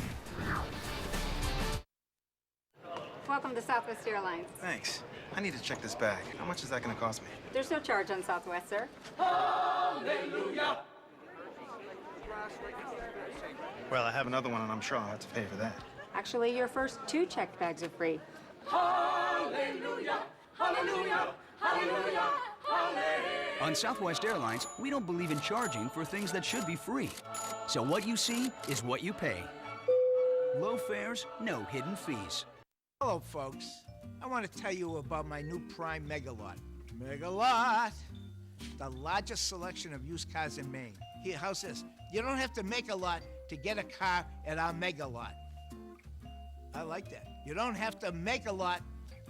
Welcome to Southwest Airlines. Thanks. I need to check this bag. How much is that going to cost me? There's no charge on Southwest, sir. Hallelujah! Well, I have another one, and I'm sure I'll have to pay for that. Actually, your first 2 checked bags are free. Hallelujah! Hallelujah! Hallelujah! Hallelujah! On Southwest Airlines, we don't believe in charging for things that should be free. So what you see is what you pay. Low fares, no hidden fees. Hello, folks. I want to tell you about my new Prime Megalot. Mega Lot. The largest selection of used cars in Maine. Here, how's this? You don't have to make a lot to get a car at our Mega Lot. I like that. You don't have to make a lot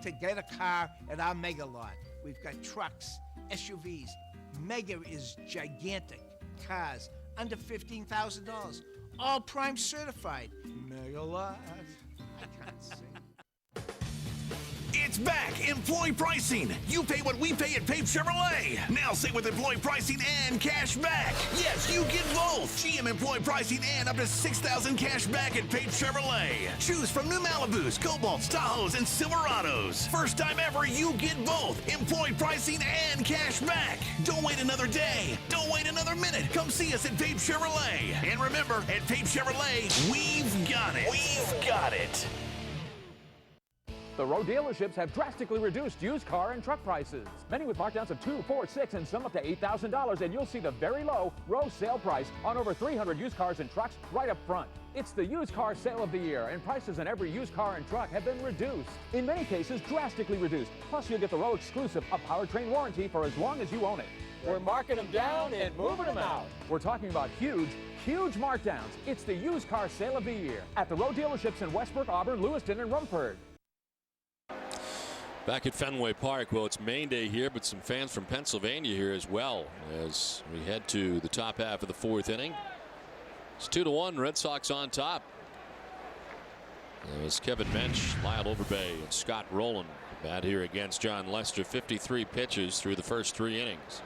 to get a car at our Mega Lot. We've got trucks, SUVs. Mega is gigantic. Cars under $15,000. All prime certified. Mega Lot. I can't sing. It's back, employee pricing. You pay what we pay at Pape Chevrolet. Now save with employee pricing and cash back. Yes, you get both. GM employee pricing and up to $6,000 cash back at Pape Chevrolet. Choose from new Malibus, Cobalts, Tahoes, and Silverados. First time ever, you get both employee pricing and cash back. Don't wait another day. Don't wait another minute. Come see us at Pape Chevrolet. And remember, at Pape Chevrolet, we've got it. We've got it. The Rowe dealerships have drastically reduced used car and truck prices. Many with markdowns of $2,000, $4,000, $6,000, and some up to $8,000. And you'll see the very low Rowe sale price on over 300 used cars and trucks right up front. It's the used car sale of the year, and prices on every used car and truck have been reduced. In many cases, drastically reduced. Plus, you'll get the Rowe exclusive a powertrain warranty for as long as you own it. We're marking them down and moving them out. We're talking about huge markdowns. It's the used car sale of the year at the Rowe dealerships in Westbrook, Auburn, Lewiston, and Rumford. Back at Fenway Park, well, it's Maine Day here, but some fans from Pennsylvania here as well as we head to the top half of the fourth inning. It's 2-1, Red Sox on top. As Kevin Mensch, Lyle Overbay, and Scott Rowland bat here against Jon Lester. 53 pitches through the first 3 innings.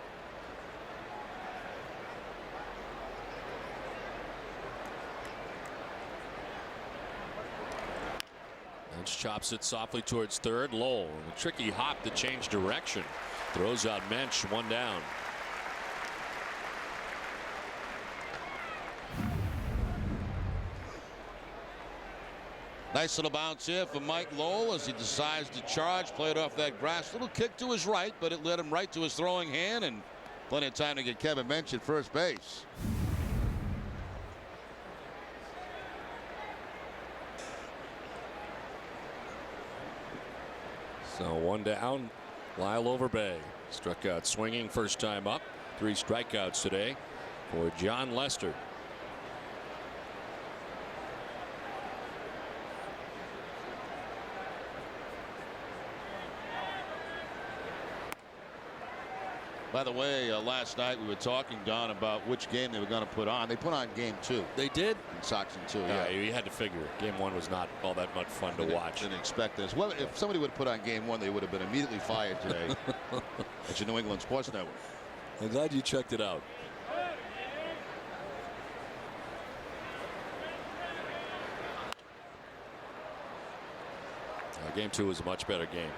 Mensch chops it softly towards third. Lowell, a tricky hop to change direction. Throws out Mensch, 1 down. Nice little bounce here for Mike Lowell as he decides to charge. Played off that grass. Little kick to his right, but it led him right to his throwing hand, and plenty of time to get Kevin Mensch at first base. So 1 down. Lyle Overbay struck out swinging first time up. 3 strikeouts today for Jon Lester. By the way, last night we were talking, Don, about which game they were going to put on. They put on game 2. They did? In Sox in 2, yeah. You had to figure it. Game 1 was not all that much fun to watch. Didn't expect this. Well, if somebody would have put on game 1, they would have been immediately fired today at your New England Sports Network. I'm glad you checked it out. Game 2 was a much better game.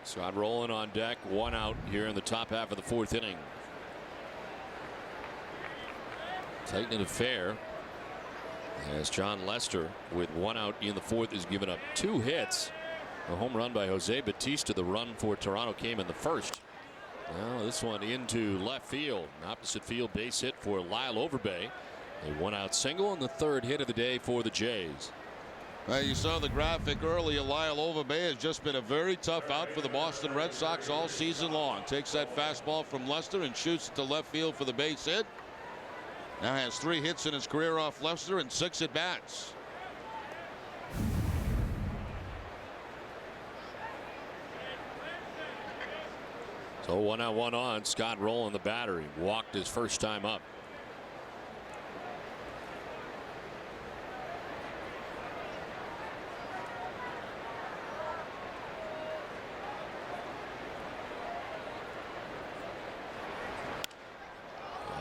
Scott Rowland on deck, 1 out here in the top half of the fourth inning. Tight and affair as Jon Lester with 1 out in the fourth has given up 2 hits. A home run by Jose Batista. The run for Toronto came in the first. Now this one into left field. An opposite field base hit for Lyle Overbay. A 1 out single and the 3rd hit of the day for the Jays. You saw the graphic earlier. Lyle Overbay has just been a very tough out for the Boston Red Sox all season long. Takes that fastball from Lester and shoots it to left field for the base hit. Now has 3 hits in his career off Lester and 6 at bats. So 1 out, 1 on. Scott Rowland, the battery, walked his first time up.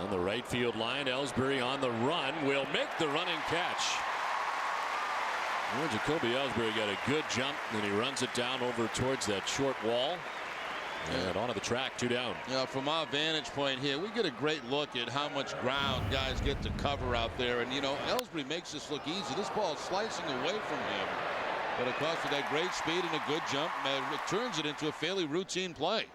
On the right field line, Ellsbury on the run will make the running catch. Jacoby Ellsbury got a good jump, and he runs it down over towards that short wall. And onto the track, 2 down. From our vantage point here, we get a great look at how much ground guys get to cover out there. And, Ellsbury makes this look easy. This ball is slicing away from him. But of course, with that great speed and a good jump, it turns it into a fairly routine play.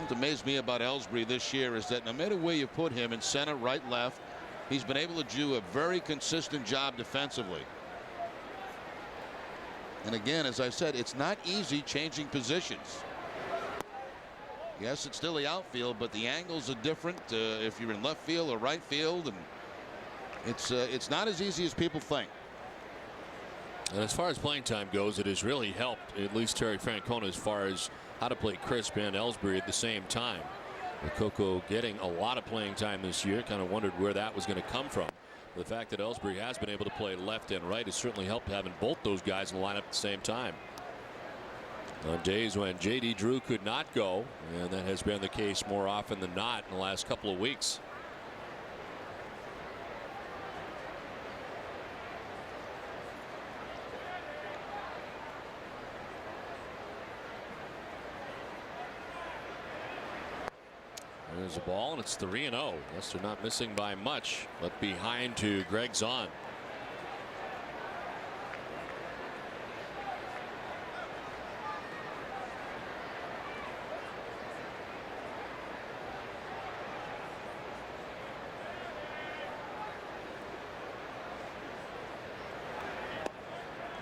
What's amazed me about Ellsbury this year is that no matter where you put him, in center, right, left, he's been able to do a very consistent job defensively. And again, as I said, it's not easy changing positions. Yes, it's still the outfield, but the angles are different if you're in left field or right field, and it's not as easy as people think. And as far as playing time goes, it has really helped at least Terry Francona as far as how to play Crisp and Ellsbury at the same time. With Coco getting a lot of playing time this year, kind of wondered where that was going to come from. The fact that Ellsbury has been able to play left and right has certainly helped having both those guys in the lineup at the same time. On days when J.D. Drew could not go, and that has been the case more often than not in the last couple of weeks. There's a ball, and it's 3-0. Lester not missing by much, but behind to Greg Zahn.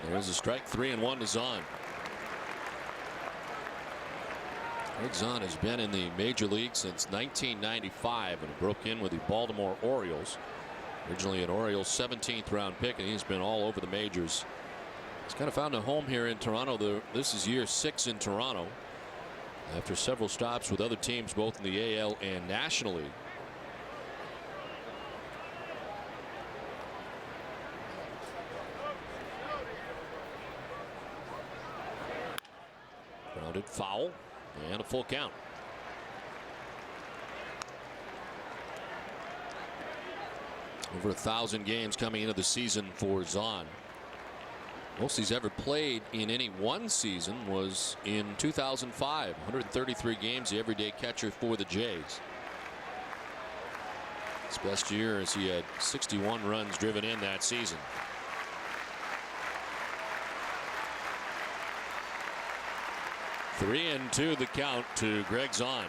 There's a strike, 3-1 to Zahn. Greg Zahn has been in the major league since 1995 and broke in with the Baltimore Orioles. Originally an Orioles 17th round pick, and he's been all over the majors. He's kind of found a home here in Toronto. This is year 6 in Toronto after several stops with other teams both in the AL and National League. Grounded foul. And a full count. Over 1,000 games coming into the season for Zahn. Most he's ever played in any one season was in 2005. 133 games, the everyday catcher for the Jays. His best year as he had 61 runs driven in that season. Three and two the count to Greg Zahn.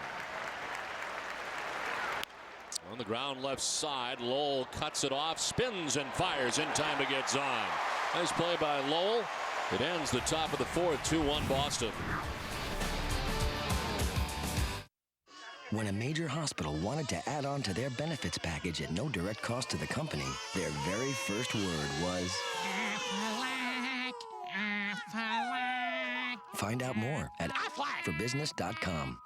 On the ground left side, Lowell cuts it off, spins and fires in time to get Zahn. Nice play by Lowell. It ends the top of the fourth, 2-1 Boston. When a major hospital wanted to add on to their benefits package at no direct cost to the company, their very first word was... Find out more at forbusiness.com.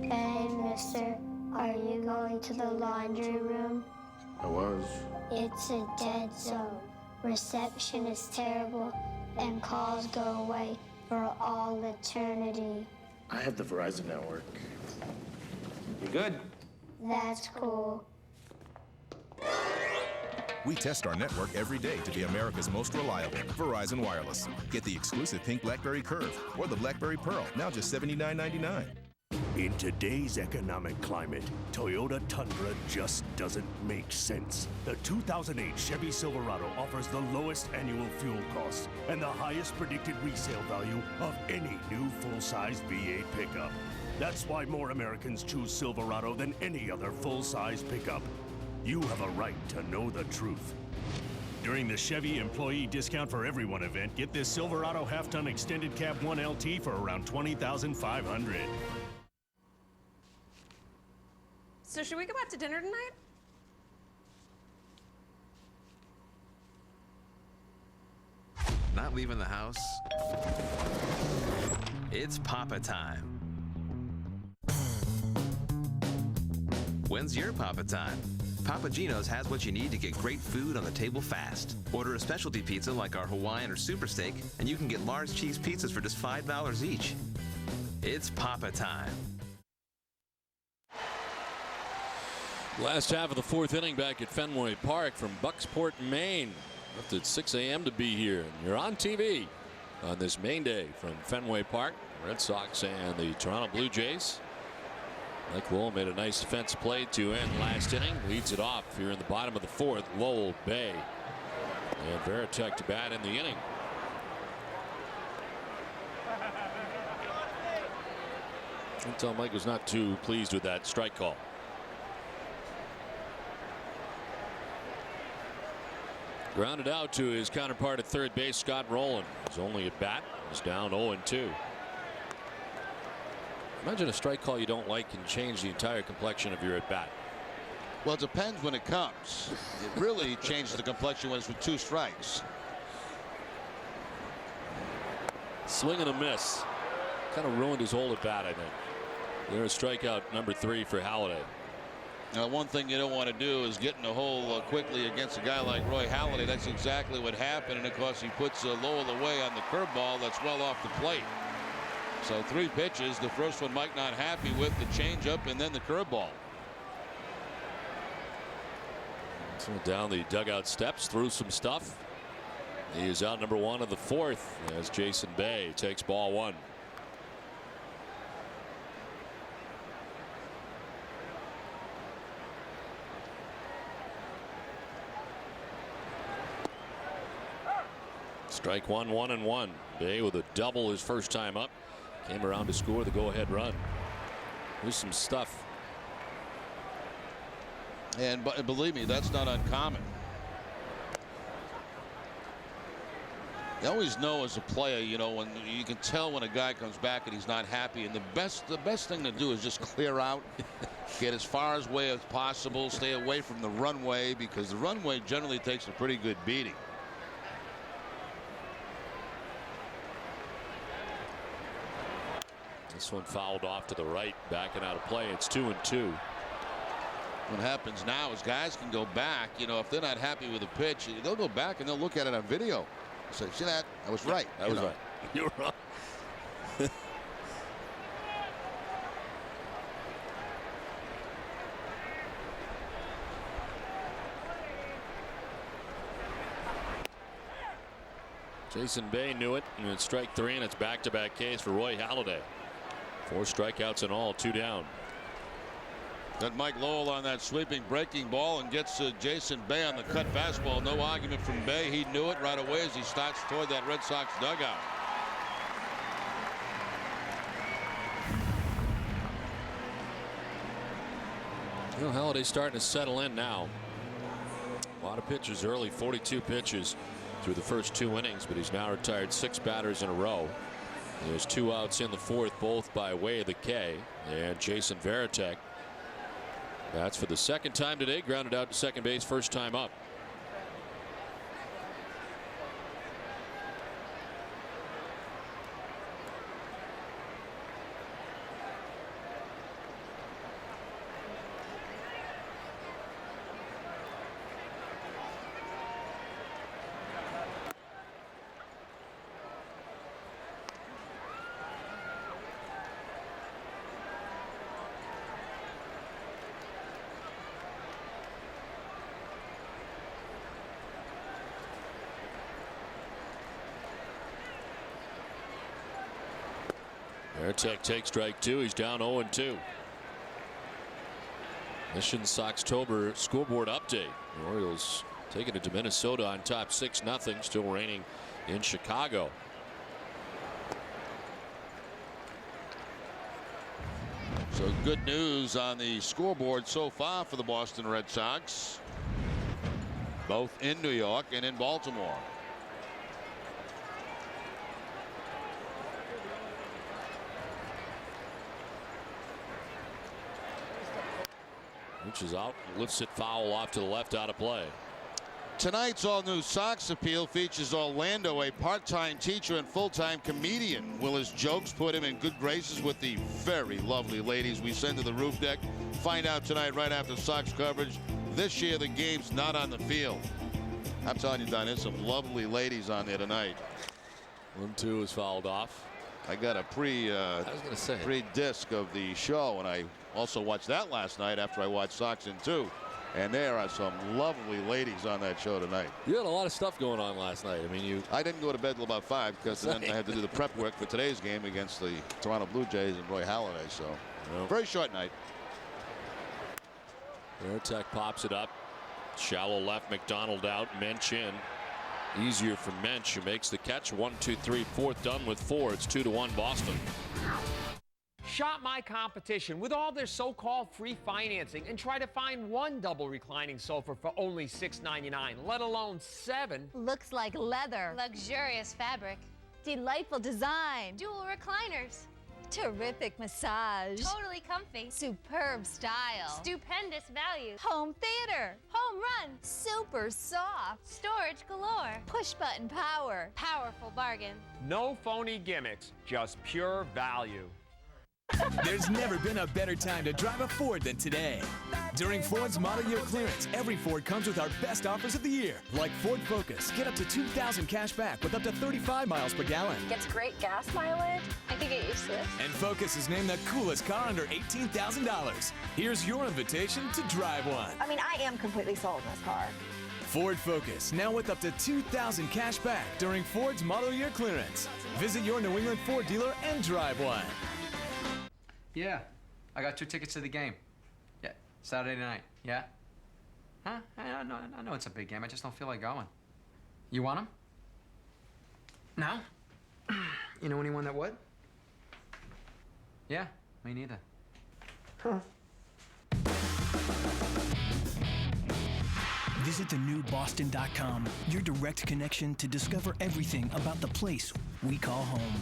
Hey, mister, are you going to the laundry room? I was. It's a dead zone. Reception is terrible, and calls go away for all eternity. I have the Verizon network. You good? That's cool. We test our network every day to be America's most reliable. Verizon Wireless. Get the exclusive pink BlackBerry Curve or the BlackBerry Pearl, now just $79.99. In today's economic climate, Toyota Tundra just doesn't make sense. The 2008 Chevy Silverado offers the lowest annual fuel costs and the highest predicted resale value of any new full-size V8 pickup. That's why more Americans choose Silverado than any other full-size pickup. You have a right to know the truth. During the Chevy Employee Discount for Everyone event, get this Silverado half-ton extended cab 1LT for around $20,500. So should we go out to dinner tonight? Not leaving the house? It's Papa time. When's your Papa time? Papa Gino's has what you need to get great food on the table fast. Order a specialty pizza like our Hawaiian or Super Steak, and you can get large cheese pizzas for just $5 each. It's Papa time. Last half of the fourth inning back at Fenway Park from Bucksport, Maine. Left at 6 a.m. to be here. And you're on TV on this Maine day from Fenway Park. Red Sox and the Toronto Blue Jays. Mike Lowell made a nice defense play to end last inning. Leads it off here in the bottom of the fourth. Lowell, Bay, and Varitek to bat in the inning. I can tell Mike was not too pleased with that strike call. Grounded out to his counterpart at third base, Scott Rowland. He's only at bat. He's down 0-2. Imagine a strike call you don't like can change the entire complexion of your at bat. Well, it depends when it comes. It really changes the complexion when it's with 2 strikes. Swing and a miss. Kind of ruined his whole at bat, I think. There's strikeout number 3 for Halladay. Now, one thing you don't want to do is get in a hole quickly against a guy like Roy Halladay. That's exactly what happened, and of course he puts Lowell away on the curveball that's well off the plate. So 3 pitches. The first one Mike not happy with, the changeup, and then the curveball. So down the dugout steps, through some stuff. He is out number 1 of the 4th as Jason Bay takes ball 1. Strike 1, 1-1. Bay with a double his first time up. Came around to score the go-ahead run. There's some stuff. And believe me, that's not uncommon. You always know as a player, you know, when you can tell when a guy comes back and he's not happy. And the best thing to do is just clear out, get as far away as possible, stay away from the runway, because the runway generally takes a pretty good beating. This one fouled off to the right, backing out of play. It's 2-2. What happens now is guys can go back. You know, if they're not happy with a pitch, they'll go back and they'll look at it on video. Say, see that? I was right. That was right. You were wrong. Jason Bay knew it, and it's strike 3, and it's back-to-back Ks for Roy Halladay. 4 strikeouts in all, 2 down. Got Mike Lowell on that sweeping breaking ball and gets Jason Bay on the cut fastball. No argument from Bay. He knew it right away as he starts toward that Red Sox dugout. You know, Halladay's starting to settle in now. A lot of pitches early, 42 pitches through the first 2 innings, but he's now retired 6 batters in a row. There's 2 outs in the 4th, both by way of the K. And Jason Varitek, that's for the 2nd time today, grounded out to second base, first time up. Varitek takes strike 2. He's down 0-2. Mission Soxtober scoreboard update. The Orioles taking it to Minnesota on top 6-0. Still raining in Chicago. So good news on the scoreboard so far for the Boston Red Sox, both in New York and in Baltimore. Reaches out, lifts it foul off to the left, out of play. Tonight's all-new Sox appeal features Orlando, a part-time teacher and full-time comedian. Will his jokes put him in good graces with the very lovely ladies we send to the roof deck? Find out tonight right after Sox coverage. This year the game's not on the field. I'm telling you, Don, there's some lovely ladies on there tonight. 1-2 is fouled off. I got a pre-disc of the show, and I also watched that last night after I watched Sox in 2. And there are some lovely ladies on that show tonight. You had a lot of stuff going on last night. I mean, I didn't go to bed till about 5 because then I had to do the prep work for today's game against the Toronto Blue Jays and Roy Halladay. So very short night. Varitek pops it up. Shallow left, McDonald out, Mensch in. Easier for Mensch, who makes the catch. 1, 2, 3, 4th done with 4. It's 2-1 Boston. Shop my competition with all their so-called free financing and try to find one double reclining sofa for only $6.99, let alone 7. Looks like leather. Luxurious fabric. Delightful design. Dual recliners. Terrific massage. Totally comfy. Superb style. Stupendous value. Home theater. Home run. Super soft. Storage galore. Push button power. Powerful bargain. No phony gimmicks, just pure value. There's never been a better time to drive a Ford than today. During Ford's model year clearance, every Ford comes with our best offers of the year. Like Ford Focus, get up to $2,000 cash back with up to 35 miles per gallon. Gets great gas mileage. I could get used to this. And Focus is named the coolest car under $18,000. Here's your invitation to drive one. I mean, I am completely sold on this car. Ford Focus, now with up to $2,000 cash back during Ford's model year clearance. Visit your New England Ford dealer and drive one. Yeah, I got 2 tickets to the game. Yeah, Saturday night. Yeah? Huh? I know it's a big game. I just don't feel like going. You want them? No? You know anyone that would? Yeah, me neither. Huh. Visit the new Boston.com, your direct connection to discover everything about the place we call home.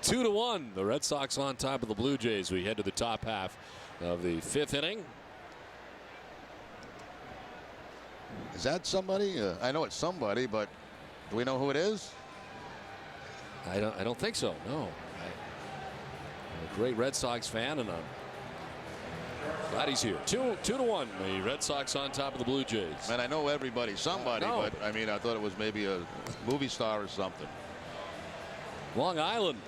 Two to 1. The Red Sox on top of the Blue Jays. We head to the top half of the 5th inning. Is that somebody? I know it's somebody, but do we know who it is? I don't think so. No. I'm a great Red Sox fan, and I'm glad he's here. 2-1. The Red Sox on top of the Blue Jays. And I know everybody, somebody, but I mean, I thought it was maybe a movie star or something. Long Island,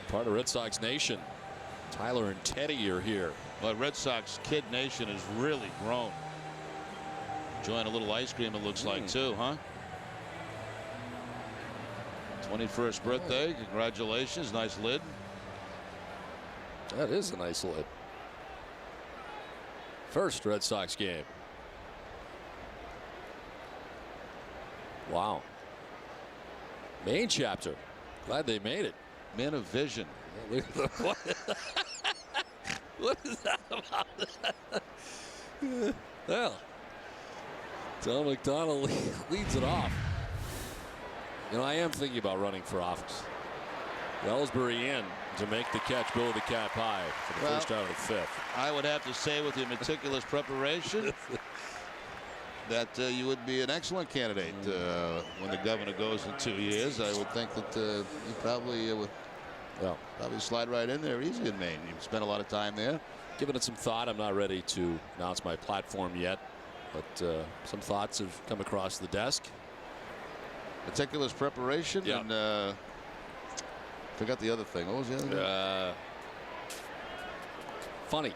part of Red Sox Nation. Tyler and Teddy are here. Well, Red Sox Kid Nation has really grown. Enjoying a little ice cream, it looks like, too, huh? 21st birthday. Congratulations. Nice lid. That is a nice lid. First Red Sox game. Wow. Main chapter. Glad they made it. Men of vision. What is that about? Well, Tom McDonald leads it off. You know, I am thinking about running for office. Ellsbury in to make the catch below the cap high for the first out of the 5th. I would have to say, with your meticulous preparation, that you would be an excellent candidate when the governor goes in 2 years. I would think that you probably would probably slide right in there easy in Maine. You've spent a lot of time there. Giving it some thought. I'm not ready to announce my platform yet, but some thoughts have come across the desk. Meticulous preparation and forgot the other thing. What was the other thing? Funny.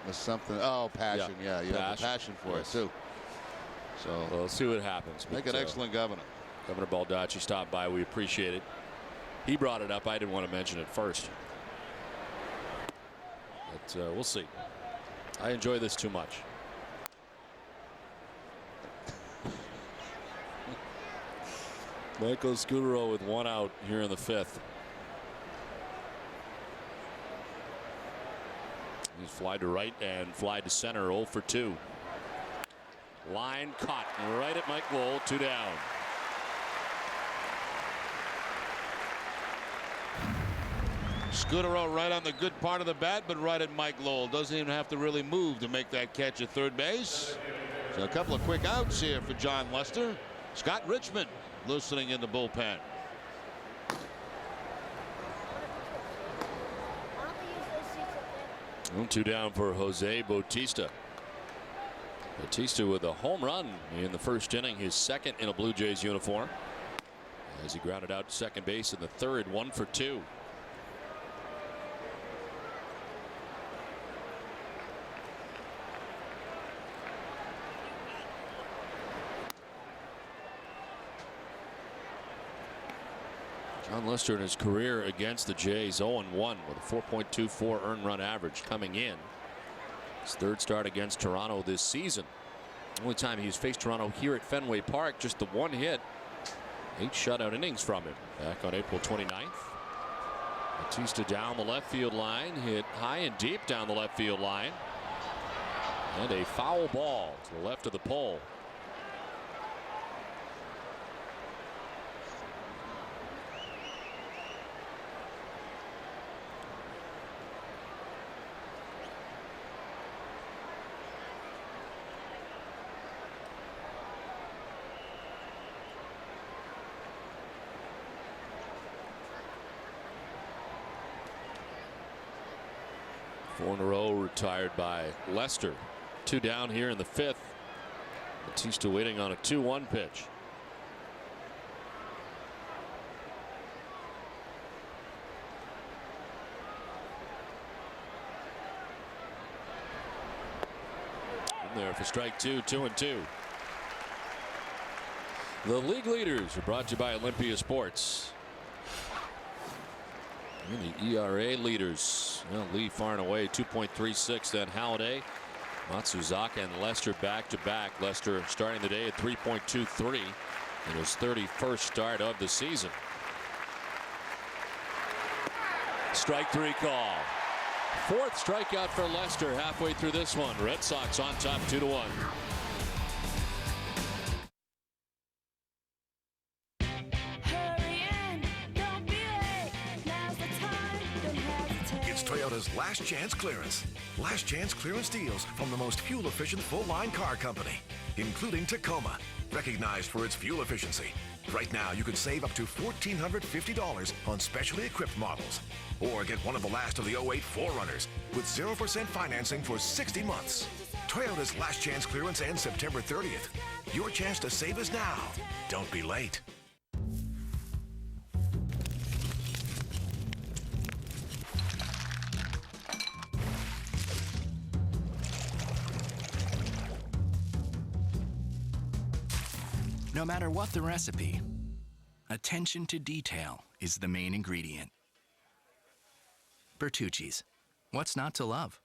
Was something. Oh, passion. Yeah, you have a passion for it too. So we'll see what happens. Make an excellent governor. Governor Baldacci stopped by. We appreciate it. He brought it up. I didn't want to mention it first. But we'll see. I enjoy this too much. Michael Scudero with 1 out here in the 5th. He's fly to right and fly to center. 0 for 2. Line caught right at Mike Lowell. 2 down. Scudero right on the good part of the bat, but right at Mike Lowell. Doesn't even have to really move to make that catch at third base. So a couple of quick outs here for Jon Lester. Scott Richmond loosening in the bullpen. And 2 down for Jose Batista. Batista with a home run in the first inning, his second in a Blue Jays uniform. as he grounded out to second base in the third. 1 for 2. Jon Lester in his career against the Jays 0-1 with a 4.24 earned run average coming in. His third start against Toronto this season. Only time he's faced Toronto here at Fenway Park, just the one hit. 8 shutout innings from him back on April 29th. Batista down the left field line, hit high and deep down the left field line. And a foul ball to the left of the pole. Four in a row retired by Lester. 2 down here in the 5th. Batista waiting on a 2-1 pitch. In there for strike 2, 2-2. The league leaders are brought to you by Olympia Sports. And the ERA leaders, well, Lee far and away 2.36, then Halladay, Matsuzaka, and Lester back to back. Lester starting the day at 3.23 in his 31st start of the season. Strike 3 call. 4th strikeout for Lester halfway through this one. Red Sox on top 2-1. Toyota's last chance clearance. Last chance clearance deals from the most fuel efficient full line car company, including Tacoma, recognized for its fuel efficiency. Right now you can save up to $1,450 on specially equipped models, or get one of the last of the 08 4Runners with 0% financing for 60 months. Toyota's last chance clearance ends September 30th. Your chance to save is now. Don't be late. No matter what the recipe, attention to detail is the main ingredient. Bertucci's. What's not to love?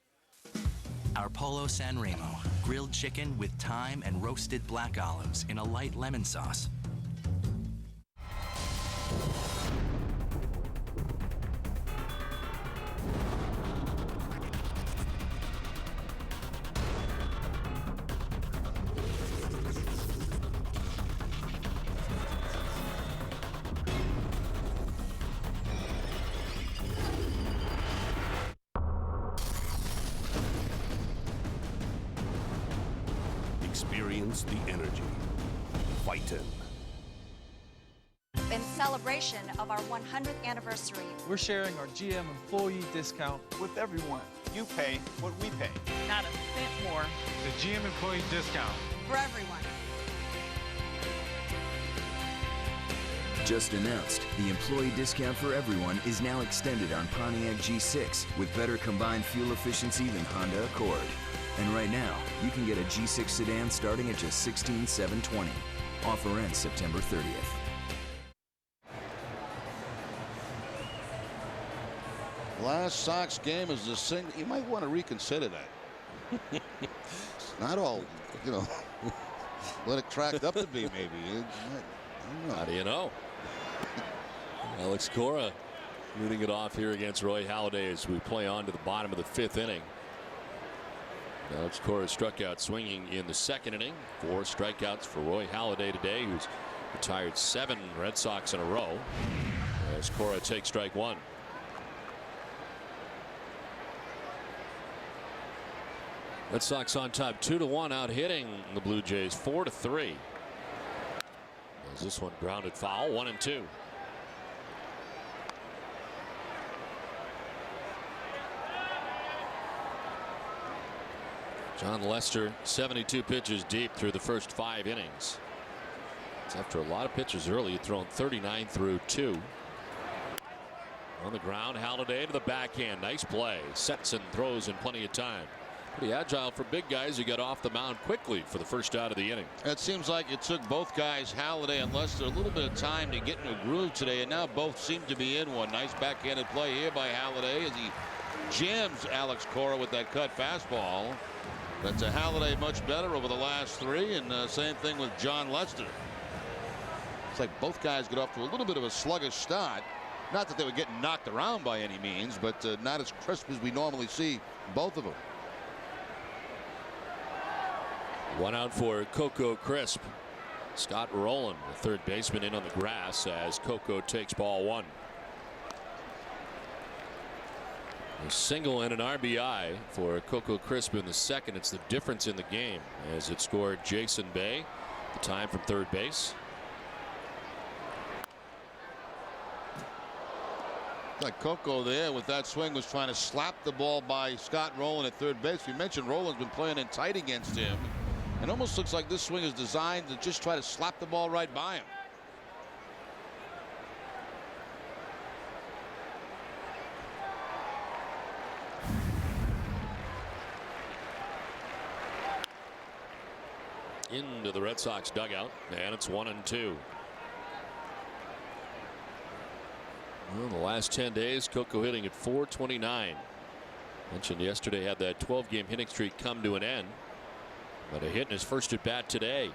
Our Polo San Remo, grilled chicken with thyme and roasted black olives in a light lemon sauce. Experience the energy. Fightin'. In celebration of our 100th anniversary, we're sharing our GM employee discount with everyone. You pay what we pay. Not a cent more. The GM employee discount. For everyone. Just announced, the employee discount for everyone is now extended on Pontiac G6 with better combined fuel efficiency than Honda Accord. And right now, you can get a G6 sedan starting at just $16,720. Offer ends September 30th. Last Sox game is the single. You might want to reconsider that. It's not all, you know, what it cracked up to be, maybe. I don't know. How do you know? Alex Cora leading it off here against Roy Halladay as we play on to the bottom of the 5th inning. Alex Cora struck out swinging in the 2nd inning. 4 strikeouts for Roy Halladay today, who's retired 7 Red Sox in a row. As Cora takes strike 1. Red Sox on top 2-1, out hitting the Blue Jays 4-3. As this one grounded foul, 1-2. Jon Lester 72 pitches deep through the first 5 innings. After a lot of pitches early, he'd thrown 39 through 2. On the ground, Halladay to the backhand. Nice play. Sets and throws in plenty of time. Pretty agile for big guys who got off the mound quickly for the first out of the inning. It seems like it took both guys, Halladay and Lester, a little bit of time to get in a groove today, and now both seem to be in one. Nice backhanded play here by Halladay as he jams Alex Cora with that cut fastball. But Halladay much better over the last 3, and same thing with Jon Lester. It's like both guys get off to a little bit of a sluggish start. Not that they were getting knocked around by any means, but not as crisp as we normally see both of them. 1 out for Coco Crisp. Scott Rowland, the third baseman, in on the grass as Coco takes ball 1. A single and an RBI for Coco Crisp in the second. It's the difference in the game as it scored Jason Bay, the time from third base. Like Coco there with that swing was trying to slap the ball by Scott Rowland at third base. We mentioned Rowland's been playing in tight against him. It almost looks like this swing is designed to just try to slap the ball right by him. Into the Red Sox dugout, and it's 1-2. Well, the last 10 days, Coco hitting at .429. Mentioned yesterday had that 12-game hitting streak come to an end, but a hit in his first at bat today.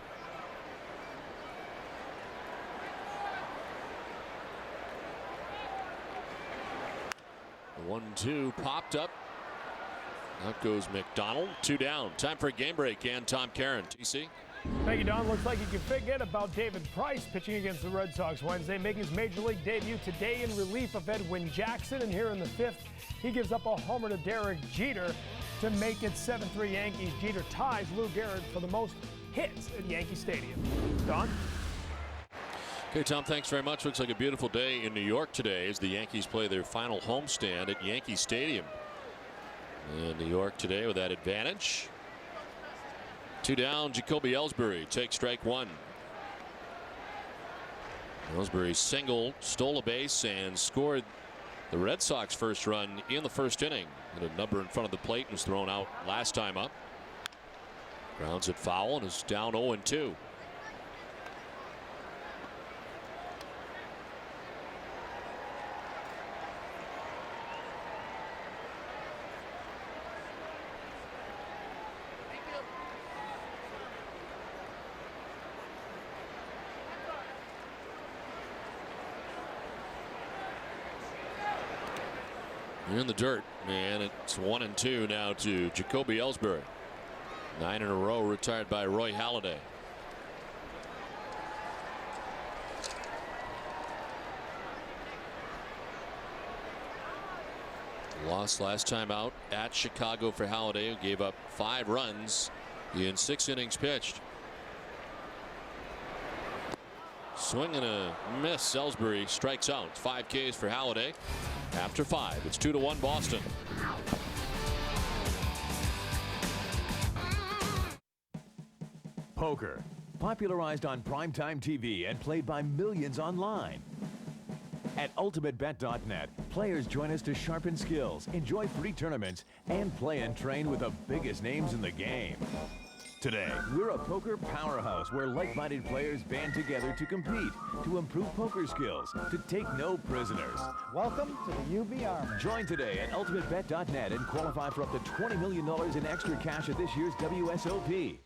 The 1-2 popped up. Out goes McDonald. 2 down. Time for a game break. And Tom Caron. TC. Thank you, Don. Looks like you can forget about David Price pitching against the Red Sox Wednesday, making his major league debut today in relief of Edwin Jackson. And here in the 5th, he gives up a homer to Derek Jeter to make it 7-3 Yankees. Jeter ties Lou Gehrig for the most hits at Yankee Stadium. Don? Okay, Tom, thanks very much. Looks like a beautiful day in New York today as the Yankees play their final homestand at Yankee Stadium. In New York today with that advantage. 2 down, Jacoby Ellsbury takes strike 1. Ellsbury singled, stole a base, and scored the Red Sox first run in the first inning. And a number in front of the plate and was thrown out last time up. Grounds it foul and is down 0-2. In the dirt, and it's 1-2 now to Jacoby Ellsbury. 9 in a row retired by Roy Halladay. Lost last time out at Chicago for Halladay, who gave up 5 runs in 6 innings pitched. Swing and a miss. Ellsbury strikes out. It's 5 Ks for Halladay. After 5, it's 2-1 Boston. Poker, popularized on primetime TV and played by millions online. At UltimateBet.net, players join us to sharpen skills, enjoy free tournaments, and play and train with the biggest names in the game. Today, we're a poker powerhouse where like-minded players band together to compete, to improve poker skills, to take no prisoners. Welcome to the UB Army. Join today at UltimateBet.net and qualify for up to $20 million in extra cash at this year's WSOP.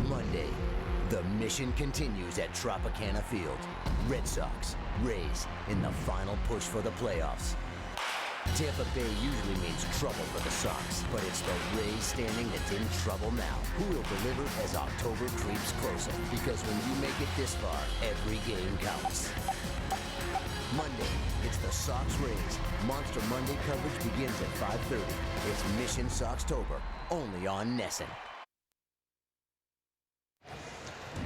Monday, the mission continues at Tropicana Field. Red Sox, Rays in the final push for the playoffs. Tampa Bay usually means trouble for the Sox, but it's the Rays standing that's in trouble now. Who will deliver as October creeps closer? Because when you make it this far, every game counts. Monday, it's the Sox Rays. Monster Monday coverage begins at 5:30. It's Mission Soxtober, only on NESN.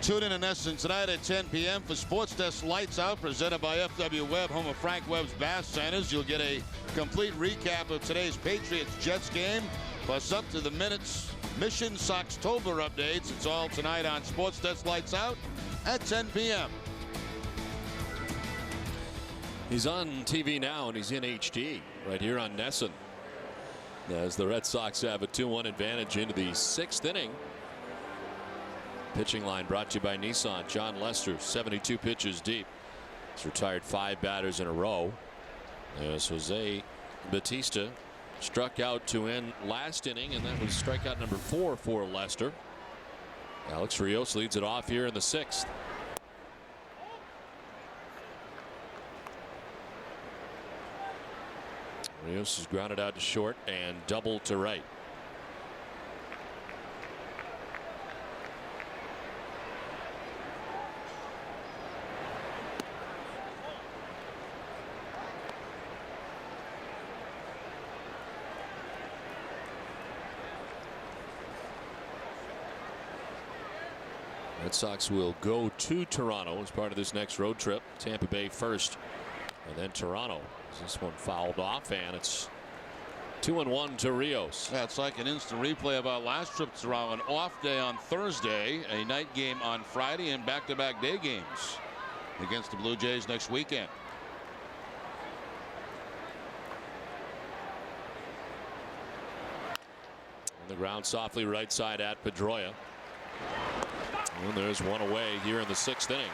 Tune in to NESN tonight at 10 p.m. for Sports Desk Lights Out, presented by FW Webb, home of Frank Webb's Bass Centers. You'll get a complete recap of today's Patriots-Jets game, plus up to the minutes Mission Soxtober updates. It's all tonight on Sports Desk Lights Out at 10 p.m. He's on TV now, and he's in HD right here on NESN, as the Red Sox have a 2-1 advantage into the 6th inning. Pitching line brought to you by Nissan. Jon Lester, 72 pitches deep. He's retired 5 batters in a row. As Jose Batista struck out to end last inning, and that was strikeout number 4 for Lester. Alex Rios leads it off here in the 6th. Rios is grounded out to short and doubled to right. Red Sox will go to Toronto as part of this next road trip. Tampa Bay first, and then Toronto. This one fouled off, and it's 2-1 to Rios. Yeah, it's like an instant replay of our last trip to Toronto. An off day on Thursday, a night game on Friday, and back-to-back day games against the Blue Jays next weekend. On the ground softly right side at Pedroia. And there's one away here in the 6th inning.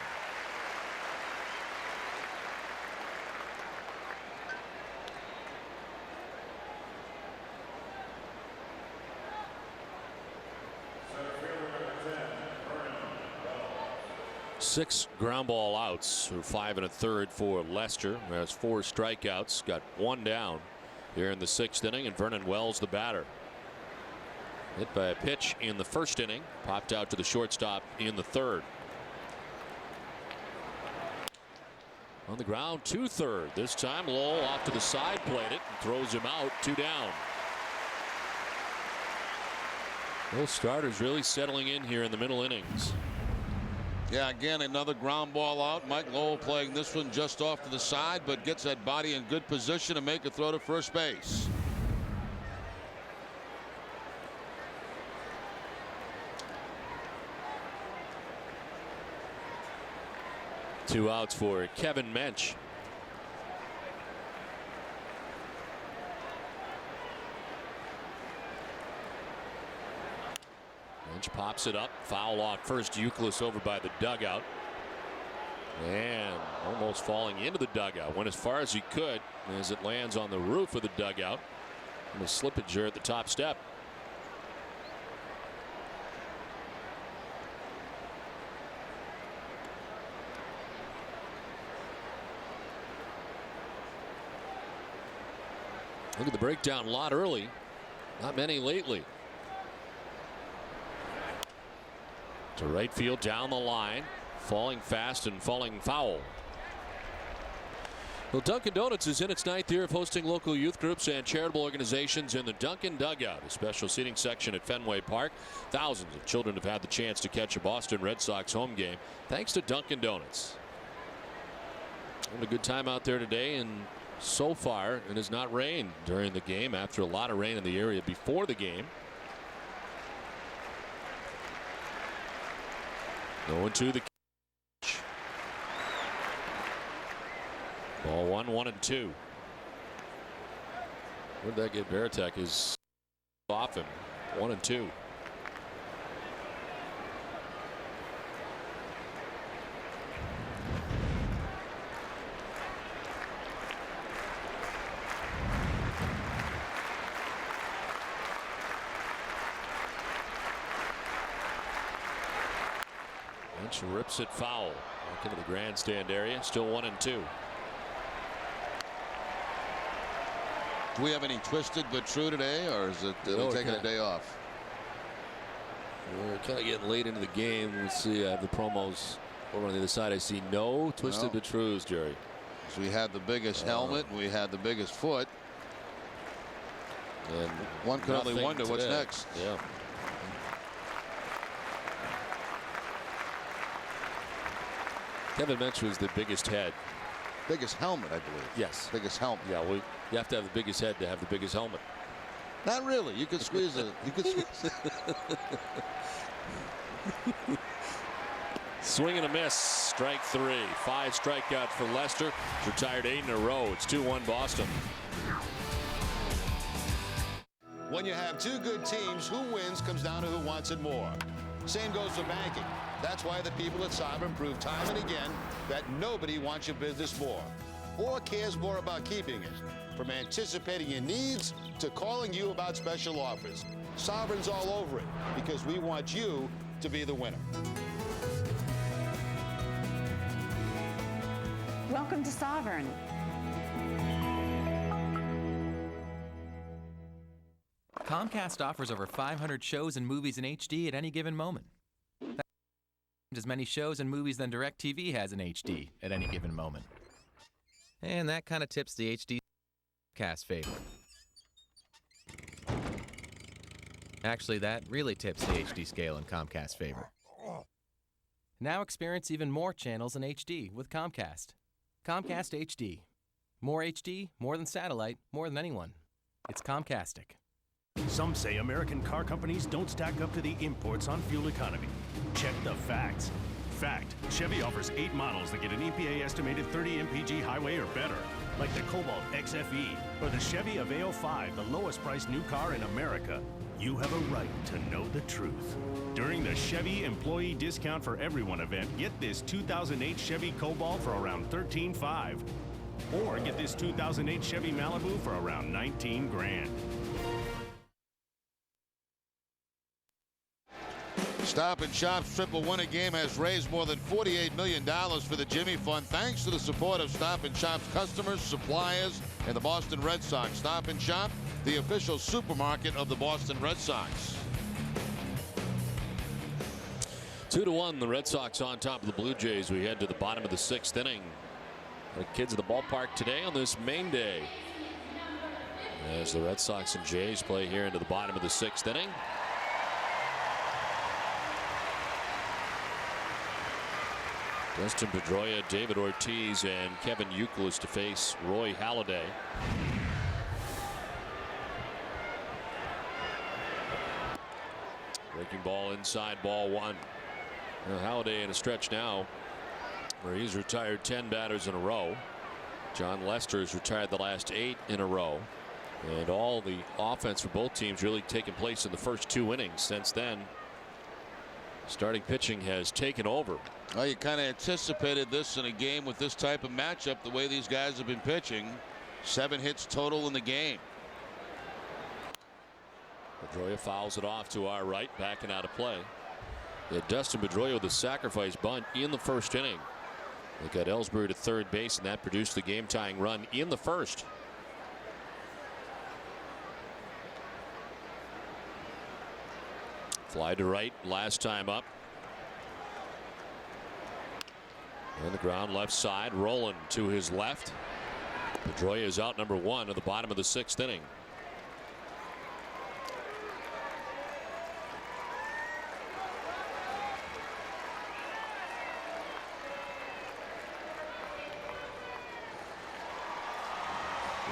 Six ground ball outs, or 5 1/3 for Lester. Has 4 strikeouts, got 1 down here in the 6th inning, and Vernon Wells the batter. Hit by a pitch in the 1st inning, popped out to the shortstop in the 3rd. On the ground to 3rd. This time Lowell off to the side, played it and throws him out. 2 down. Both starters really settling in here in the middle innings. Yeah, again, another ground ball out. Mike Lowell playing this one just off to the side, but gets that body in good position to make a throw to first base. Two outs for Kevin Mench. Mench pops it up, foul off first. Euclid over by the dugout, and almost falling into the dugout. Went as far as he could as it lands on the roof of the dugout, and a slippage here at the top step. Look at the breakdown, a lot early, not many lately. To right field, down the line, falling fast and falling foul. Well, Dunkin' Donuts is in its 9th year of hosting local youth groups and charitable organizations in the Dunkin' Dugout, a special seating section at Fenway Park. Thousands of children have had the chance to catch a Boston Red Sox home game thanks to Dunkin' Donuts. Had a good time out there today, and so far it has not rained during the game after a lot of rain in the area before the game. Going to the catch. Ball 1-1-2. Where did that get? Veritek is off him. 1-2. Lynch rips it foul back into the grandstand area. Still 1-2. Do we have any twisted but true today, or is it taking a day off? We're kind of getting late into the game. Let's see. I have the promos over on the other side. I see no twisted but trues, Jerry. So we had the biggest helmet. We had the biggest foot. And one could only wonder today. What's next. Yeah. Kevin mentions the biggest head. Biggest helmet, I believe. Yes. Biggest helmet. Yeah, well, you have to have the biggest head to have the biggest helmet. Not really. You could squeeze it. You could squeeze Swing and a miss. Strike 3. 5 strikeout for Lester. He's retired 8 in a row. It's 2-1 Boston. When you have two good teams, who wins comes down to who wants it more. Same goes for banking. That's why the people at Sovereign prove time and again that nobody wants your business more or cares more about keeping it. From anticipating your needs to calling you about special offers. Sovereign's all over it because we want you to be the winner. Welcome to Sovereign. Comcast offers over 500 shows and movies in HD at any given moment. That's as many shows and movies than DirecTV has in HD at any given moment. And that kind of tips the HD cast favor. Actually, that really tips the HD scale in Comcast favor. Now experience even more channels in HD with Comcast. Comcast HD. More HD, more than satellite, more than anyone. It's Comcastic. Some say American car companies don't stack up to the imports on fuel economy. Check the facts. Fact, Chevy offers 8 models that get an EPA estimated 30 mpg highway or better, like the Cobalt XFE or the Chevy Aveo 5, the lowest priced new car in America. You have a right to know the truth. During the Chevy Employee Discount for Everyone event, get this 2008 Chevy Cobalt for around $13,500. Or get this 2008 Chevy Malibu for around $19 grand. Stop and Shop's triple winner game has raised more than $48 million for the Jimmy Fund thanks to the support of Stop and Shop's customers, suppliers, and the Boston Red Sox. Stop and Shop, the official supermarket of the Boston Red Sox. 2-1, the Red Sox on top of the Blue Jays. We head to the bottom of the 6th inning. The kids at the ballpark today on this main day, as the Red Sox and Jays play here into the bottom of the 6th inning. Dustin Pedroia, David Ortiz, and Kevin Youkilis to face Roy Halladay. Breaking ball inside, ball 1. Now Halladay in a stretch now where he's retired 10 batters in a row. Jon Lester has retired the last 8 in a row. And all the offense for both teams really taken place in the first 2 innings. Since then, starting pitching has taken over. Well, you kind of anticipated this in a game with this type of matchup, the way these guys have been pitching. 7 hits total in the game. Pedroia fouls it off to our right, backing out of play. They had Dustin Pedroia with a sacrifice bunt in the first inning. They got Ellsbury to third base, and that produced the game-tying run in the first. Fly to right last time up. On the ground left side, Roland to his left. Pedroia is out number 1 at the bottom of the 6th inning.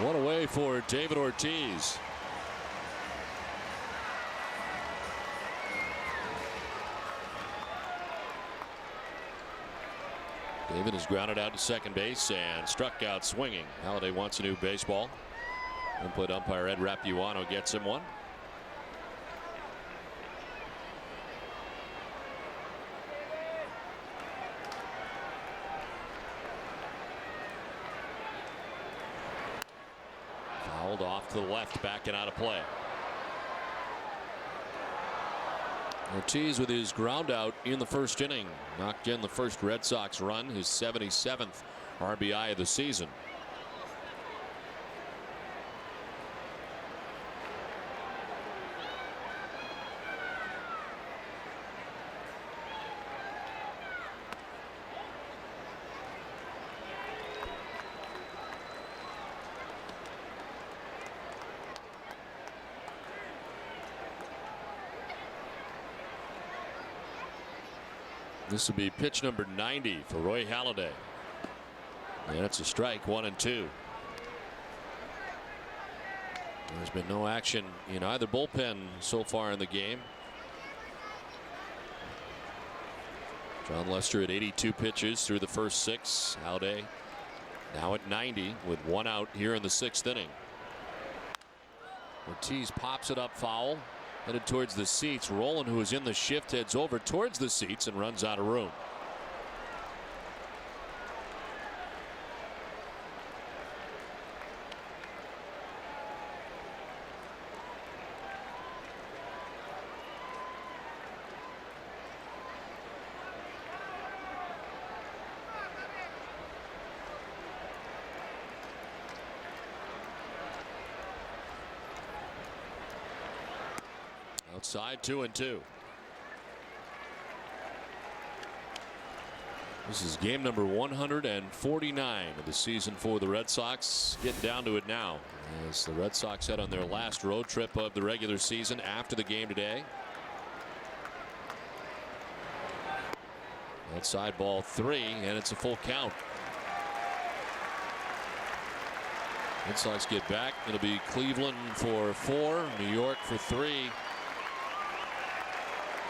One away for David Ortiz. David is grounded out to second base and struck out swinging. Halladay wants a new baseball. Input umpire Ed Rapuano gets him one. Fouled off to the left, backing out of play. Ortiz with his ground out in the first inning knocked in the first Red Sox run, his 77th RBI of the season. This will be pitch number 90 for Roy Halladay. And it's a strike, 1-2. There's been no action in either bullpen so far in the game. Jon Lester at 82 pitches through the first 6. Halladay now at 90 with 1 out here in the 6th inning. Ortiz pops it up foul, headed towards the seats. Rolen, who is in the shift, heads over towards the seats and runs out of room. Outside, 2-2. This is game number 149 of the season for the Red Sox. Getting down to it now as the Red Sox head on their last road trip of the regular season after the game today. Outside ball 3, and it's a full count. Red Sox get back. It'll be Cleveland for 4, New York for 3.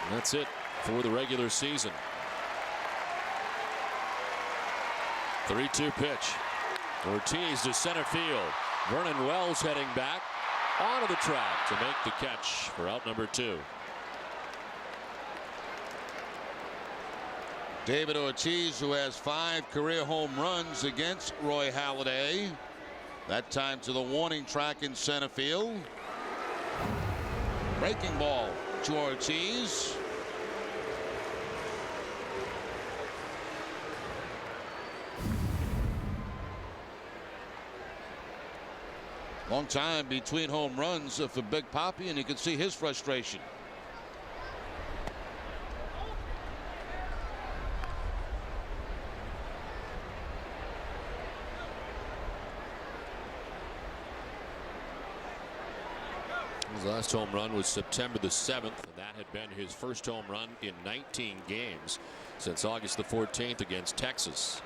And that's it for the regular season. 3-2 pitch. Ortiz to center field. Vernon Wells heading back onto the track to make the catch for out number 2. David Ortiz, who has 5 career home runs against Roy Halladay. That time to the warning track in center field. Breaking ball to Ortiz. Long time between home runs for Big Papi, and you can see his frustration. His last home run was September the 7th, and that had been his first home run in 19 games since August the 14th against Texas.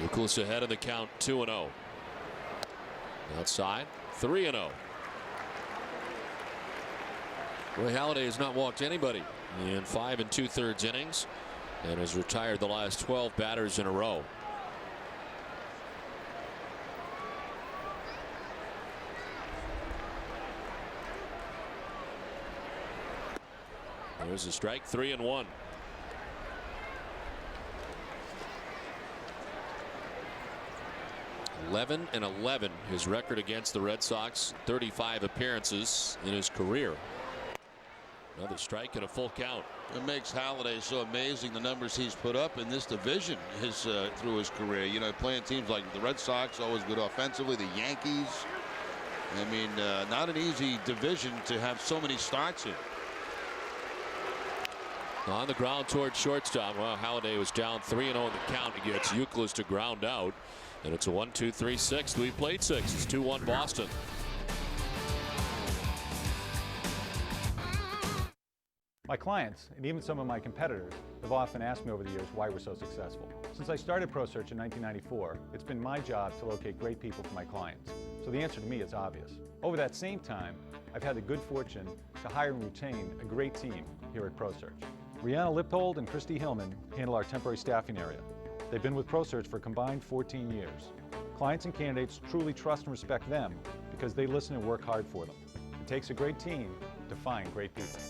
Youkilis ahead of the count, 2-0. Outside, 3-0. Roy Halladay has not walked anybody in 5 2/3 innings and has retired the last 12 batters in a row. There's a strike, 3-1. (11-11) his record against the Red Sox. 35 appearances in his career. Another strike and a full count. It makes Halladay so amazing, the numbers he's put up in this division through his career. You know, playing teams like the Red Sox, always good offensively, the Yankees. I mean, not an easy division to have so many starts in. On the ground towards shortstop. Well, Halladay was down 3-0 in the count. He gets Youkilis to ground out. And it's a 1-2-3-6. We played 6. It's 2-1 Boston. My clients, and even some of my competitors, have often asked me over the years why we're so successful. Since I started ProSearch in 1994, it's been my job to locate great people for my clients. So the answer to me is obvious. Over that same time, I've had the good fortune to hire and retain a great team here at ProSearch. Rihanna Lippold and Christy Hillman handle our temporary staffing area. They've been with ProSearch for a combined 14 years. Clients and candidates truly trust and respect them because they listen and work hard for them. It takes a great team to find great people.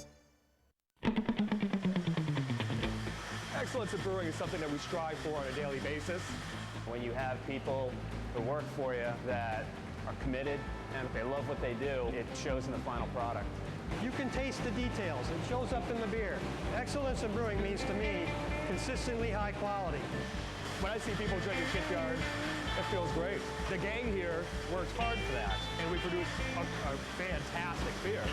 Excellence in brewing is something that we strive for on a daily basis. When you have people who work for you that are committed and they love what they do, it shows in the final product. You can taste the details. It shows up in the beer. Excellence in brewing means to me consistently high quality. When I see people drinking Shipyard, it feels great. The gang here works hard for that, and we produce a fantastic beer.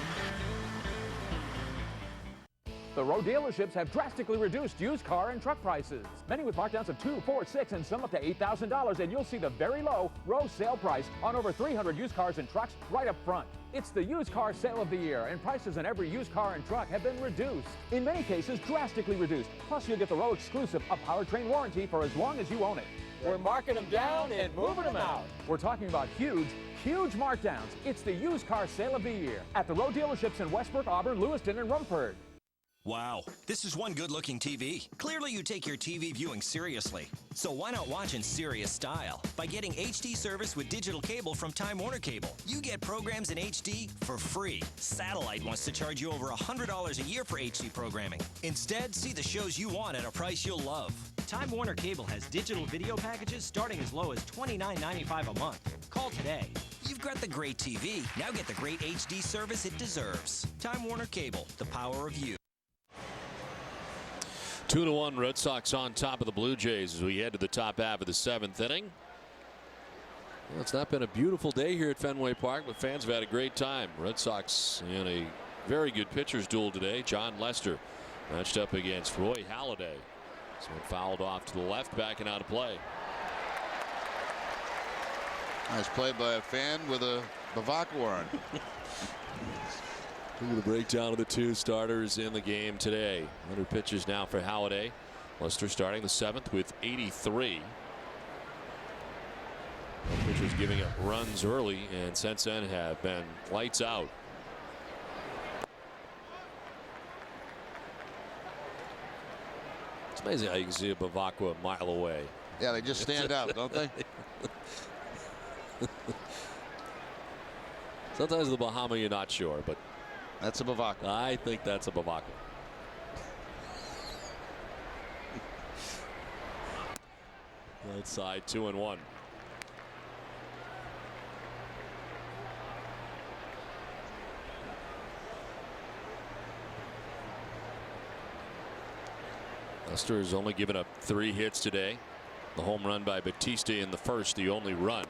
The Rowe dealerships have drastically reduced used car and truck prices. Many with markdowns of $2,000, $4,000, $6,000, and some up to $8,000. And you'll see the very low Rowe sale price on over 300 used cars and trucks right up front. It's the used car sale of the year, and prices on every used car and truck have been reduced. In many cases, drastically reduced. Plus, you'll get the Rowe exclusive A Powertrain warranty for as long as you own it. We're marking them down and moving them out. We're talking about huge markdowns. It's the used car sale of the year at the Rowe dealerships in Westbrook, Auburn, Lewiston, and Rumford. Wow, this is one good-looking TV. Clearly you take your TV viewing seriously. So why not watch in serious style? By getting HD service with digital cable from Time Warner Cable. You get programs in HD for free. Satellite wants to charge you over $100 a year for HD programming. Instead, see the shows you want at a price you'll love. Time Warner Cable has digital video packages starting as low as $29.95 a month. Call today. You've got the great TV. Now get the great HD service it deserves. Time Warner Cable, the power of you. 2-1 Red Sox on top of the Blue Jays as we head to the top half of the 7th inning. Well, it's not been a beautiful day here at Fenway Park, but fans have had a great time. Red Sox in a very good pitcher's duel today. Jon Lester matched up against Roy Halladay. So fouled off to the left, backing out of play. Nice play by a fan with a Bavaco on. Look at the breakdown of the two starters in the game today. 100 pitches now for Halladay. Lester starting the 7th with 83. Both pitchers giving up runs early, and since then have been lights out. It's amazing how you can see a Bavaco a mile away. Yeah, they just stand out, don't they? Sometimes the Bahama you're not sure, but that's a Bavaco. I think that's a Bavaco. Right side, 2-1. Lester has only given up 3 hits today. The home run by Batista in the first, the only run.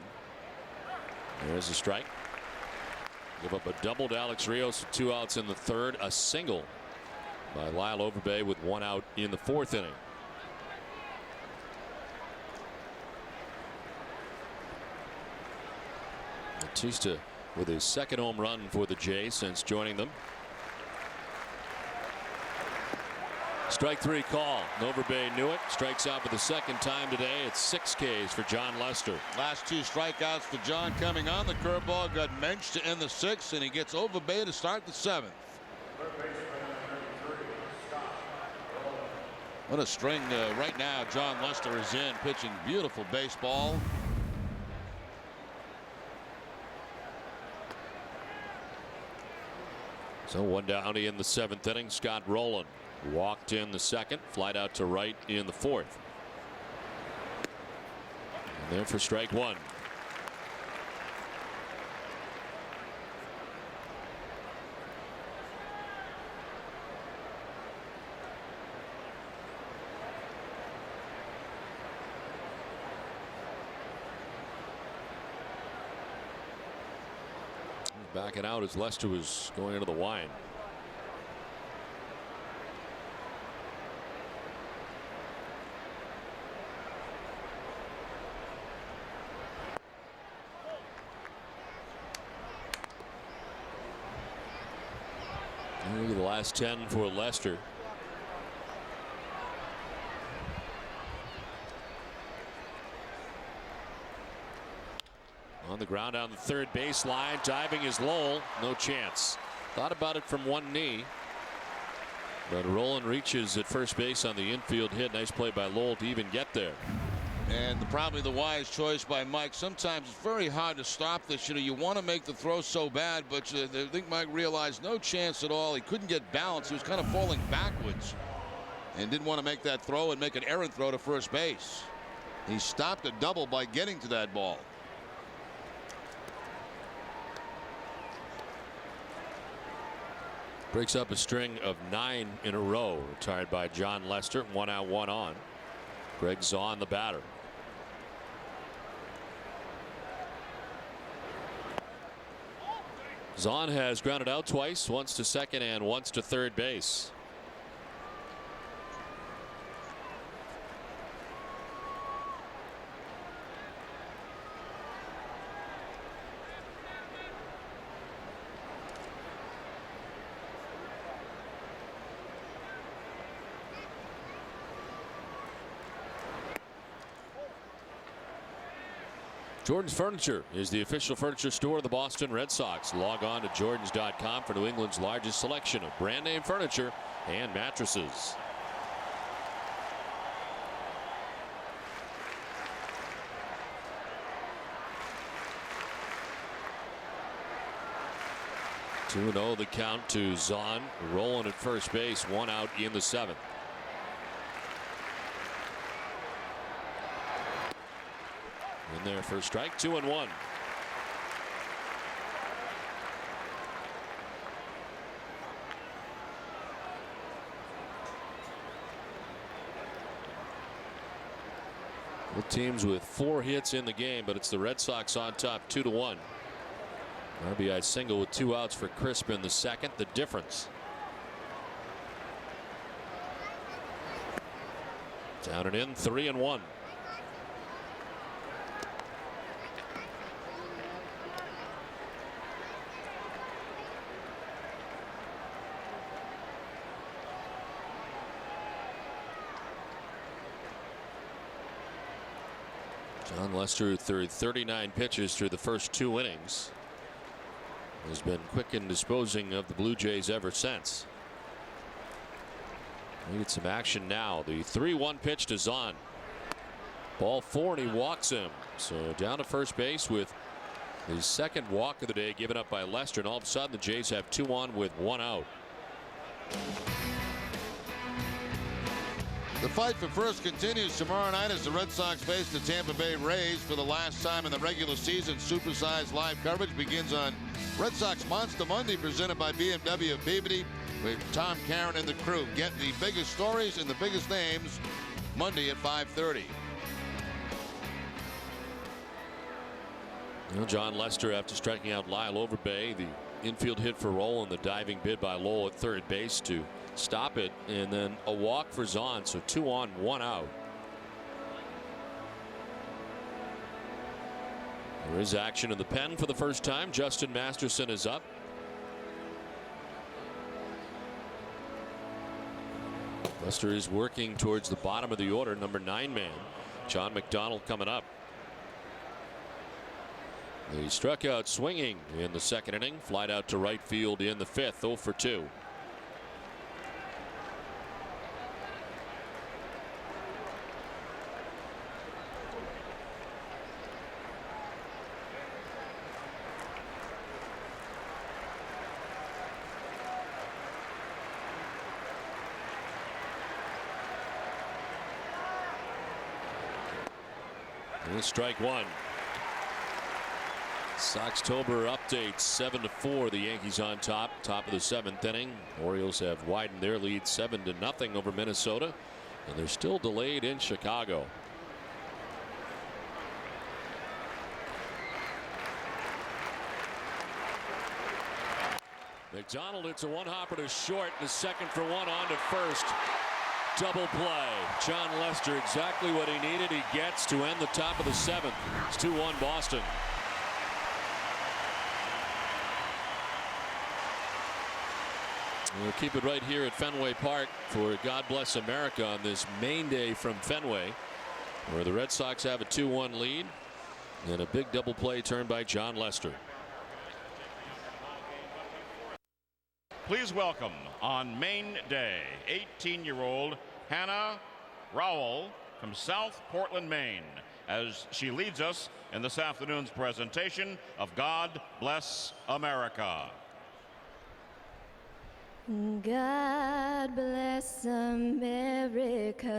There's a strike. Give up a double to Alex Rios with 2 outs in the 3rd. A single by Lyle Overbay with 1 out in the 4th inning. Batista with his 2nd home run for the Jays since joining them. Strike 3 call. Overbay knew it. Strikes out for the 2nd time today. It's 6 Ks for Jon Lester. Last 2 strikeouts for John coming on. The curveball got menched to end the 6th, and he gets Overbay to start the 7th. What a string right now Jon Lester is in, pitching beautiful baseball. So 1 down in the 7th inning. Scott Rowland walked in the 2nd, flied out to right in the 4th. And then for strike 1. Backing out as Lester was going into the wind. Look at the last 10 for Lester. On the ground on the 3rd baseline, diving is Lowell. No chance. Thought about it from one knee, but Rowland reaches at first base on the infield hit. Nice play by Lowell to even get there. And probably the wise choice by Mike. Sometimes it's very hard to stop this. You want to make the throw so bad, but I think Mike realized no chance at all. He couldn't get balance. He was kind of falling backwards and didn't want to make that throw and make an errant throw to first base. He stopped a double by getting to that ball. Breaks up a string of 9 in a row retired by Jon Lester. 1 out, 1 on. Greg Zaun the batter. Zaun has grounded out twice, once to 2nd and once to 3rd base. Jordan's Furniture is the official furniture store of the Boston Red Sox. Log on to jordans.com for New England's largest selection of brand name furniture and mattresses. Two 2-0 the count to Zahn. Rolling at first base, 1 out in the 7th. In there for a strike, 2-1. Both teams with 4 hits in the game, but it's the Red Sox on top 2-1. RBI single with 2 outs for Crisp in the 2nd. The difference. Down and in, 3-1. Jon Lester threw 39 pitches through the first 2 innings. Has been quick in disposing of the Blue Jays ever since. We get some action now. The 3-1 pitch to Zahn. Ball 4 and he walks him. So down to first base with his 2nd walk of the day given up by Lester, and all of a sudden the Jays have 2 on with 1 out. The fight for first continues tomorrow night as the Red Sox face the Tampa Bay Rays for the last time in the regular season. Supersized live coverage begins on Red Sox Monster Monday, presented by BMW of Peabody, with Tom Caron and the crew. Get the biggest stories and the biggest names Monday at 5:30. Well, Jon Lester, after striking out Lyle Overbay, the infield hit for Roll and the diving bid by Lowell at third base to stop it, and then a walk for Zahn. So 2 on, 1 out. There is action in the pen for the first time. Justin Masterson is up. Lester is working towards the bottom of the order, number 9 man. John McDonald coming up. He struck out swinging in the 2nd inning. Flied out to right field in the 5th. 0 for 2. Strike 1. Soxtober update, 7-4. The Yankees on top of the 7th inning. Orioles have widened their lead 7-0 over Minnesota, and they're still delayed in Chicago. McDonald hits a 1-hopper to short, the 2nd for 1 on to first. Double play. Jon Lester, exactly what he needed. He gets to end the top of the 7th. It's 2-1 Boston. We'll keep it right here at Fenway Park for God Bless America on this main day from Fenway, where the Red Sox have a 2-1 lead and a big double play turned by Jon Lester. Please welcome on main day 18-year-old Hannah Rowell from South Portland, Maine, as she leads us in this afternoon's presentation of God Bless America. God bless America,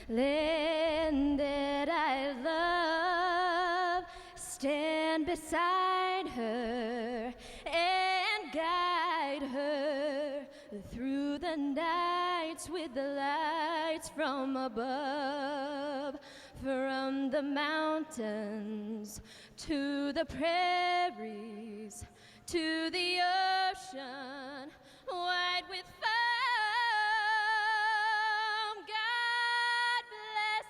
land that I love. Stand beside her and guide her through the nights with the lights from above. From the mountains to the prairies to the ocean wide with foam. God bless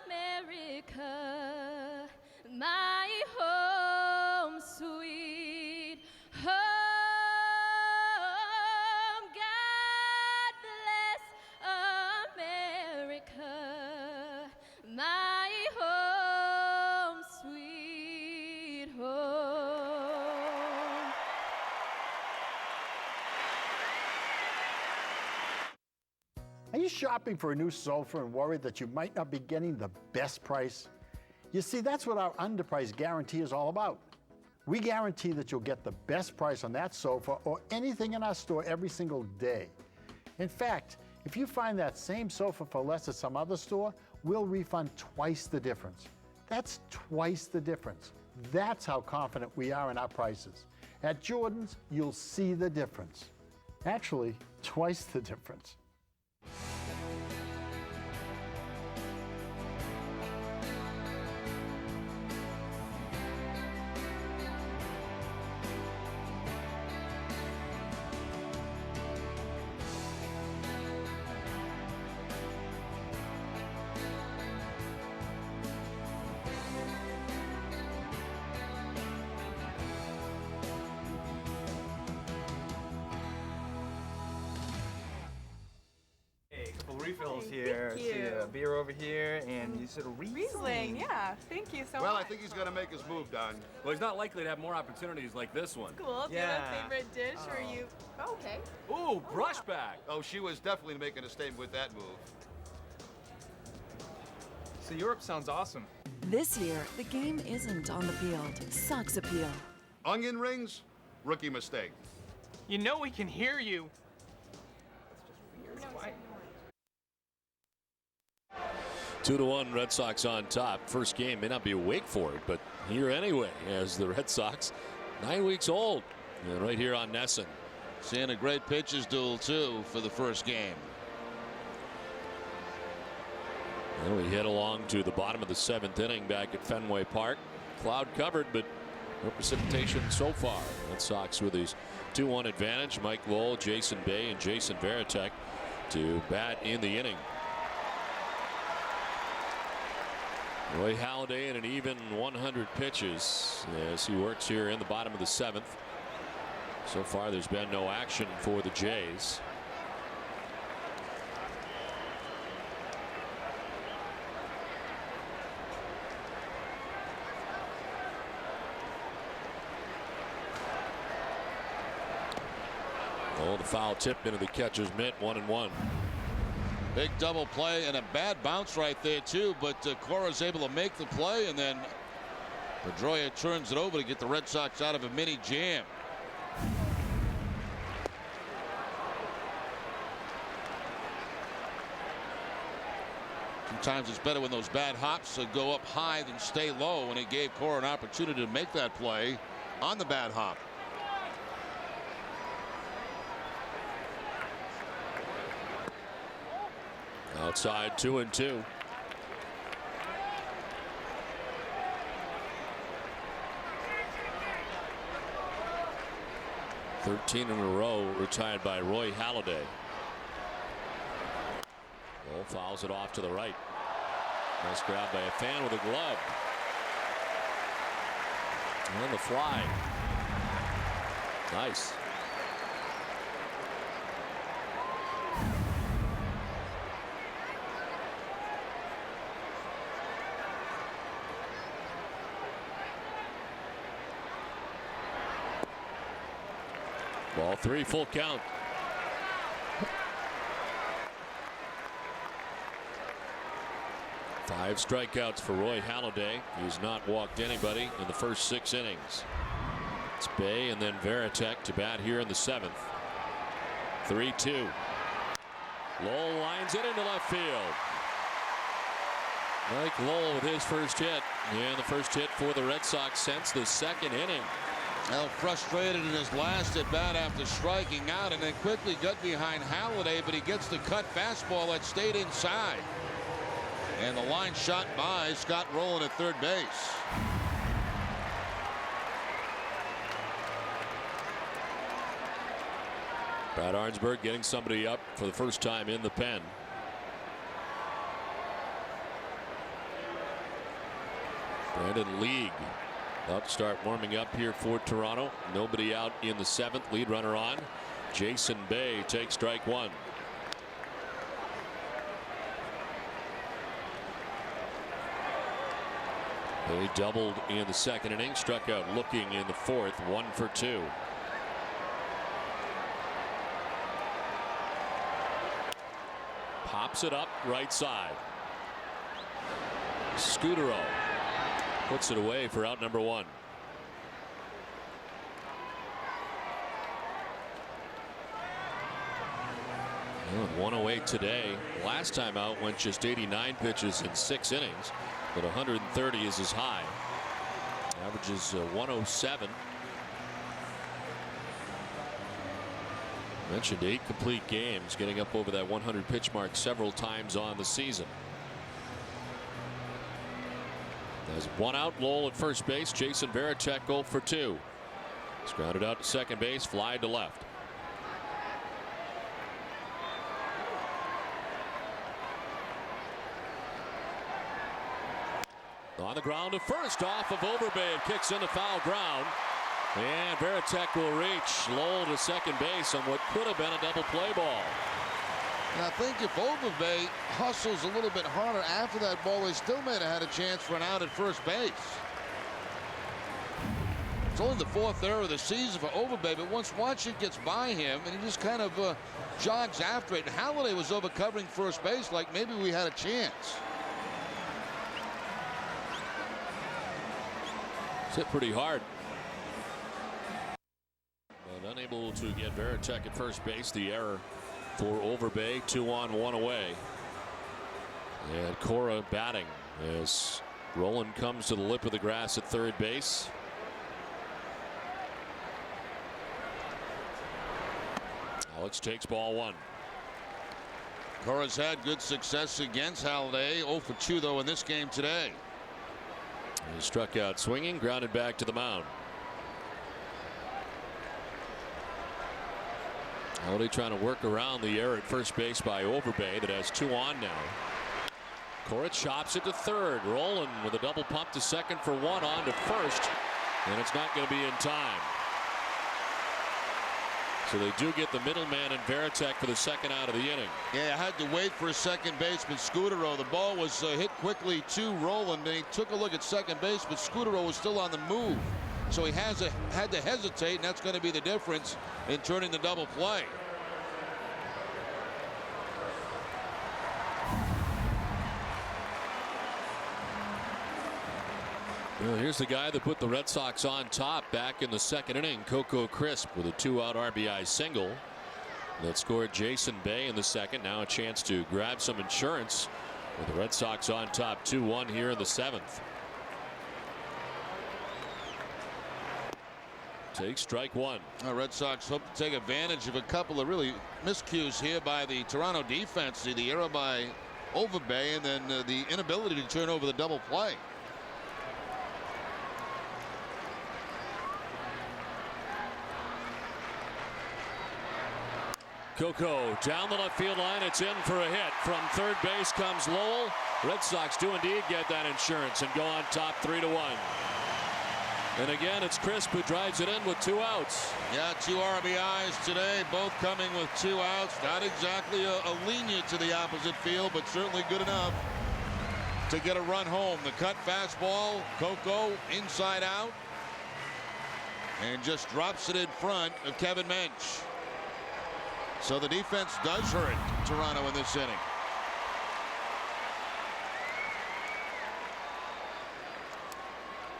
America, my home sweet home. God bless America, my home Are you shopping for a new sofa and worried that you might not be getting the best price? You see, that's what our underprice guarantee is all about. We guarantee that you'll get the best price on that sofa or anything in our store every single day. In fact, if you find that same sofa for less at some other store, we'll refund twice the difference. That's twice the difference. That's how confident we are in our prices. At Jordan's, you'll see the difference. Actually, twice the difference. Refills here. Thank you. See a beer over here, and you said Riesling, yeah. Thank you so much. Well, I think he's going to make his move, Don. Well, he's not likely to have more opportunities like this one. Cool. Do you have a favorite dish, or you? Oh, okay. Ooh, brushback. Oh, she was definitely making a statement with that move. So Europe sounds awesome. This year, the game isn't on the field. Sox appeal. Onion rings? Rookie mistake. You know we can hear you. 2-1 Red Sox on top. First game may not be awake for it, but here anyway as the Red Sox 9 weeks old. And right here on Nesson. Seeing a great pitches duel too for the first game. And we head along to the bottom of the 7th inning back at Fenway Park. Cloud covered, but no precipitation so far. Red Sox with his 2-1 advantage. Mike Lowell, Jason Bay, and Jason Varitek to bat in the inning. Roy Halladay in an even 100 pitches as he works here in the bottom of the 7th. So far there's been no action for the Jays. Oh, the foul tip into the catcher's mitt, 1-1. Big double play and a bad bounce right there too, but Cora's able to make the play, and then Pedroia turns it over to get the Red Sox out of a mini jam. Sometimes it's better when those bad hops go up high than stay low, and it gave Cora an opportunity to make that play on the bad hop. Outside 2-2. "13 in a row retired by Roy Halladay." Lowell fouls it off to the right. Nice grab by a fan with a glove. And the fly. Nice. Ball 3, full count. Five strikeouts for Roy Halladay. He's not walked anybody in the first 6 innings. It's Bay and then Varitek to bat here in the 7th. 3-2. Lowell lines it into left field. Mike Lowell with his first hit. And the first hit for the Red Sox since the 2nd inning. Well, frustrated in his last at bat after striking out, and then quickly got behind Halladay, but he gets the cut fastball that stayed inside. And the line shot by Scott Rowland at third base. Brad Arnsberg getting somebody up for the first time in the pen. Brandon League about to start warming up here for Toronto. Nobody out in the 7th. Lead runner on. Jason Bay takes strike 1. Bay doubled in the 2nd inning, struck out looking in the 4th, 1 for 2. Pops it up right side. Scudero puts it away for out number 1. Well, 108 today. Last time out went just 89 pitches in 6 innings, but 130 is his high. Averages 107. Mentioned 8 complete games, getting up over that 100 pitch mark several times on the season. There's 1 out. Lowell at first base. Jason Varitek 0 for 2. He's grounded out to second base, fly to left. On the ground to first off of Overbay. It kicks into foul ground. And Varitek will reach Lowell to second base on what could have been a double play ball. And I think if Overbay hustles a little bit harder after that ball, he still may have had a chance for an out at first base. It's only the 4th error of the season for Overbay, but once Watchett gets by him and he just kind of jogs after it. And Halladay was over covering first base like maybe we had a chance. Hit pretty hard. But unable to get Varitek at first base. The error for Overbay. 2 on, 1 away. And Cora batting as Roland comes to the lip of the grass at third base. Alex takes ball 1. Cora's had good success against Halladay. 0 for 2 though in this game today. He struck out swinging, grounded back to the mound. Halladay trying to work around the error at first base by Overbay that has 2 on now. Cora chops it to third. Roland with a double pump to second for 1 on to first. And it's not going to be in time. So they do get the middleman in Varitek for the second out of the inning. Yeah, I had to wait for a second baseman, Scudero. The ball was hit quickly to Roland, and he took a look at second base, but Scudero was still on the move. So he had to hesitate, and that's going to be the difference in turning the double play. Well, here's the guy that put the Red Sox on top back in the second inning, Coco Crisp, with a 2-out RBI single that scored Jason Bay in the second. Now a chance to grab some insurance with the Red Sox on top 2-1 here in the 7th. Take strike 1. The Red Sox hope to take advantage of a couple of really miscues here by the Toronto defense. The error by Overbay and then the inability to turn over the double play. Coco down the left field line. It's in for a hit. From third base comes Lowell. Red Sox do indeed get that insurance and go on top 3-1. And again, it's Crisp who drives it in with 2 outs. Yeah, 2 RBIs today, both coming with 2 outs. Not exactly a lenient to the opposite field, but certainly good enough to get a run home. The cut fastball, Coco inside out, and just drops it in front of Kevin Mensch. So the defense does hurt Toronto in this inning.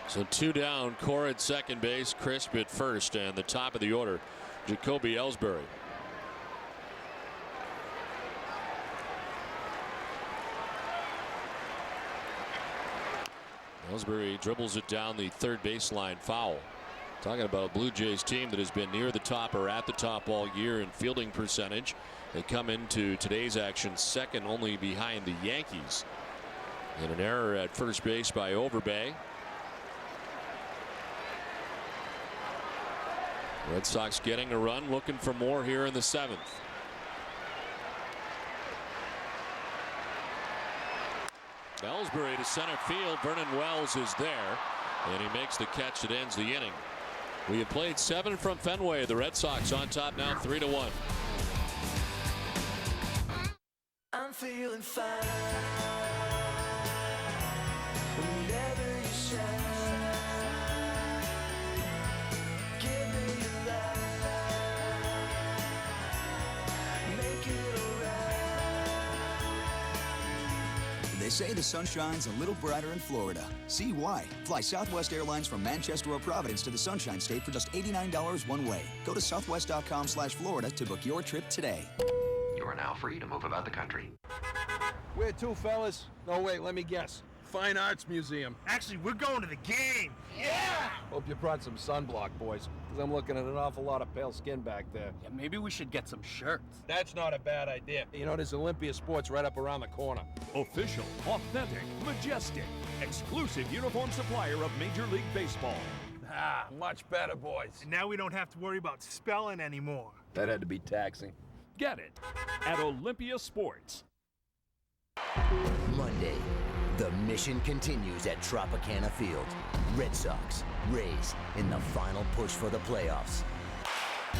So 2 down, Cora at second base, Crisp at first, and the top of the order, Jacoby Ellsbury. Ellsbury dribbles it down the third baseline foul. Talking about a Blue Jays team that has been near the top or at the top all year in fielding percentage. They come into today's action second only behind the Yankees. And an error at first base by Overbay. Red Sox getting a run, looking for more here in the 7th. Ellsbury to center field. Vernon Wells is there, and he makes the catch that ends the inning. We have played 7 from Fenway. The Red Sox on top now 3-1. I'm feeling fine. Whenever you shine, give me your light, make it alright. They say the sun shines a little brighter in Florida. See why. Fly Southwest Airlines from Manchester or Providence to the Sunshine State for just $89 one way. Go to southwest.com/Florida to book your trip today. You are now free to move about the country. Where to, fellas? No, wait, let me guess. Fine Arts Museum. Actually, we're going to the game. Yeah! Hope you brought some sunblock, boys, because I'm looking at an awful lot of pale skin back there. Yeah, maybe we should get some shirts. That's not a bad idea. You know, there's Olympia Sports right up around the corner. Official, authentic, majestic, exclusive uniform supplier of Major League Baseball. Ah, much better, boys. And now we don't have to worry about spelling anymore. That had to be taxing. Get it at Olympia Sports. Monday, the mission continues at Tropicana Field. Red Sox, Rays in the final push for the playoffs.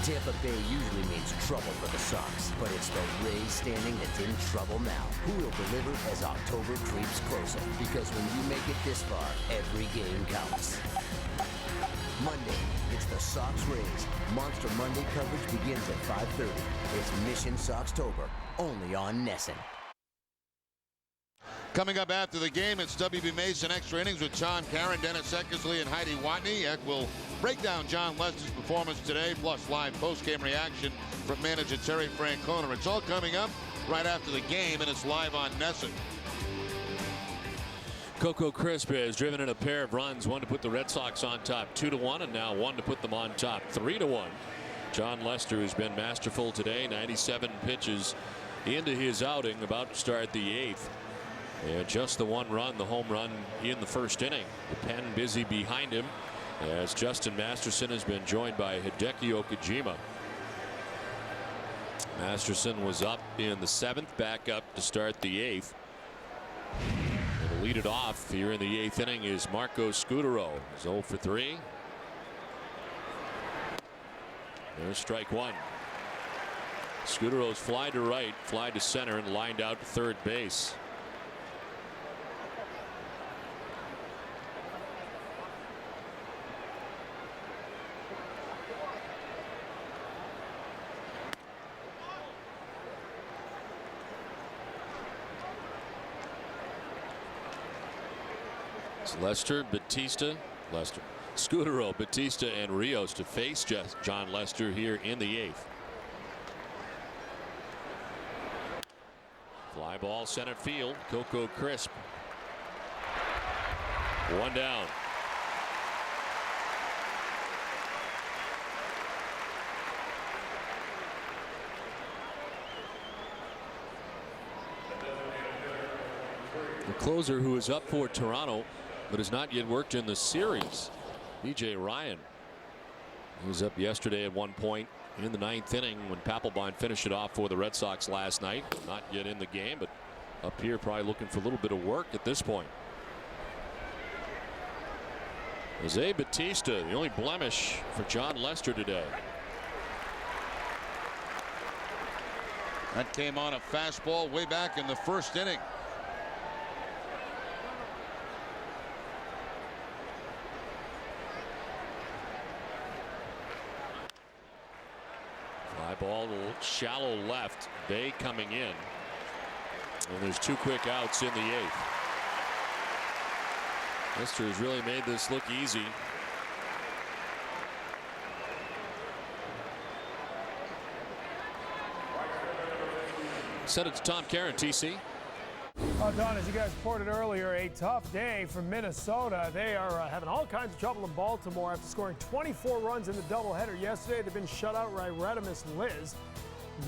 Tampa Bay usually means trouble for the Sox, but it's the Rays standing that's in trouble now. Who will deliver as October creeps closer? Because when you make it this far, every game counts. Monday, it's the Sox Rays. Monster Monday coverage begins at 5:30. It's Mission Soxtober, only on Nesson. Coming up after the game, it's WB Mason Extra Innings with Tom Karen, Dennis Eckersley, and Heidi Watney. Eck will break down Jon Lester's performance today, plus live post-game reaction from manager Terry Francona. It's all coming up right after the game, and it's live on Nesson. Coco Crisp has driven in a pair of runs, one to put the Red Sox on top 2-1, and now one to put them on top 3-1. Jon Lester has been masterful today, 97 pitches into his outing, about to start the 8th. And just the one run, the home run in the first inning. The pen busy behind him as Justin Masterson has been joined by Hideki Okajima. Masterson was up in the 7th, back up to start the 8th. And to lead it off here in the 8th inning is Marco Scutaro. He's 0 for 3. There's strike one. Scutaro's fly to right, fly to center, and lined out to third base. Lester, Scutaro, Batista, and Rios to face Jon Lester here in the 8th. Fly ball center field. Coco Crisp. One down. The closer who is up for Toronto but has not yet worked in the series, B.J. Ryan. He was up yesterday at one point in the 9th inning when Papelbon finished it off for the Red Sox last night. Not yet in the game, but up here probably looking for a little bit of work at this point. Jose Batista, the only blemish for Jon Lester today. That came on a fastball way back in the first inning. Fly ball, shallow left. Bay coming in. And there's 2 quick outs in the 8th. Lester has really made this look easy. Send it to Tom Karen, TC. Don, as you guys reported earlier, a tough day for Minnesota. They are having all kinds of trouble in Baltimore after scoring 24 runs in the doubleheader yesterday. They've been shut out by Redimus Liz.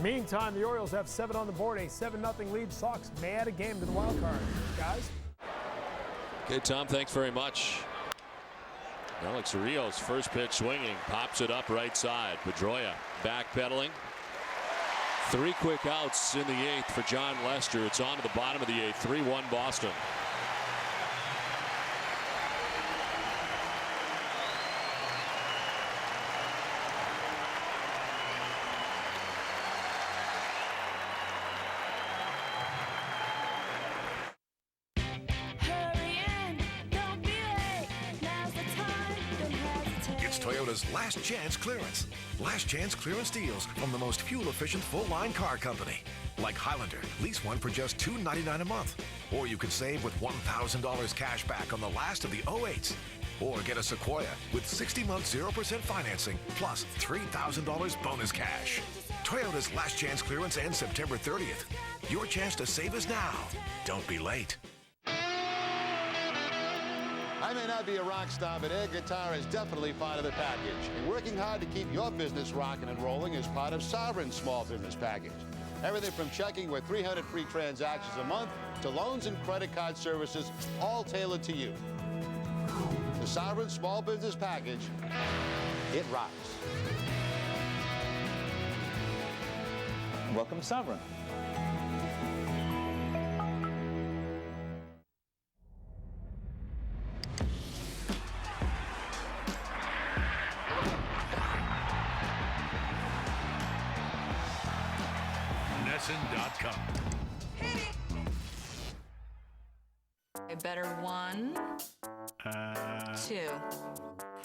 Meantime, the Orioles have 7 on the board, a 7-0 lead. Sox may add a game to the wild card. Guys? Okay, Tom, thanks very much. Alex Rios, first pitch swinging, pops it up right side. Pedroia backpedaling. 3 quick outs in the 8th for Jon Lester. It's on to the bottom of the 8th. 3-1 Boston. It's Toyota's last chance clearance. Last chance clearance deals from the most fuel-efficient full-line car company. like Highlander. Lease one for just $299 a month. Or you could save with $1,000 cash back on the last of the 08s. Or get a Sequoia with 60-month 0% financing plus $3,000 bonus cash. Toyota's last chance clearance ends September 30th. Your chance to save is now. Don't be late. I may not be a rock star, but air guitar is definitely part of the package. And working hard to keep your business rocking and rolling is part of Sovereign's small business package. Everything from checking with 300 free transactions a month to loans and credit card services, all tailored to you. The Sovereign Small Business Package, it rocks. Welcome to Sovereign. NESN.com. A better one. Two.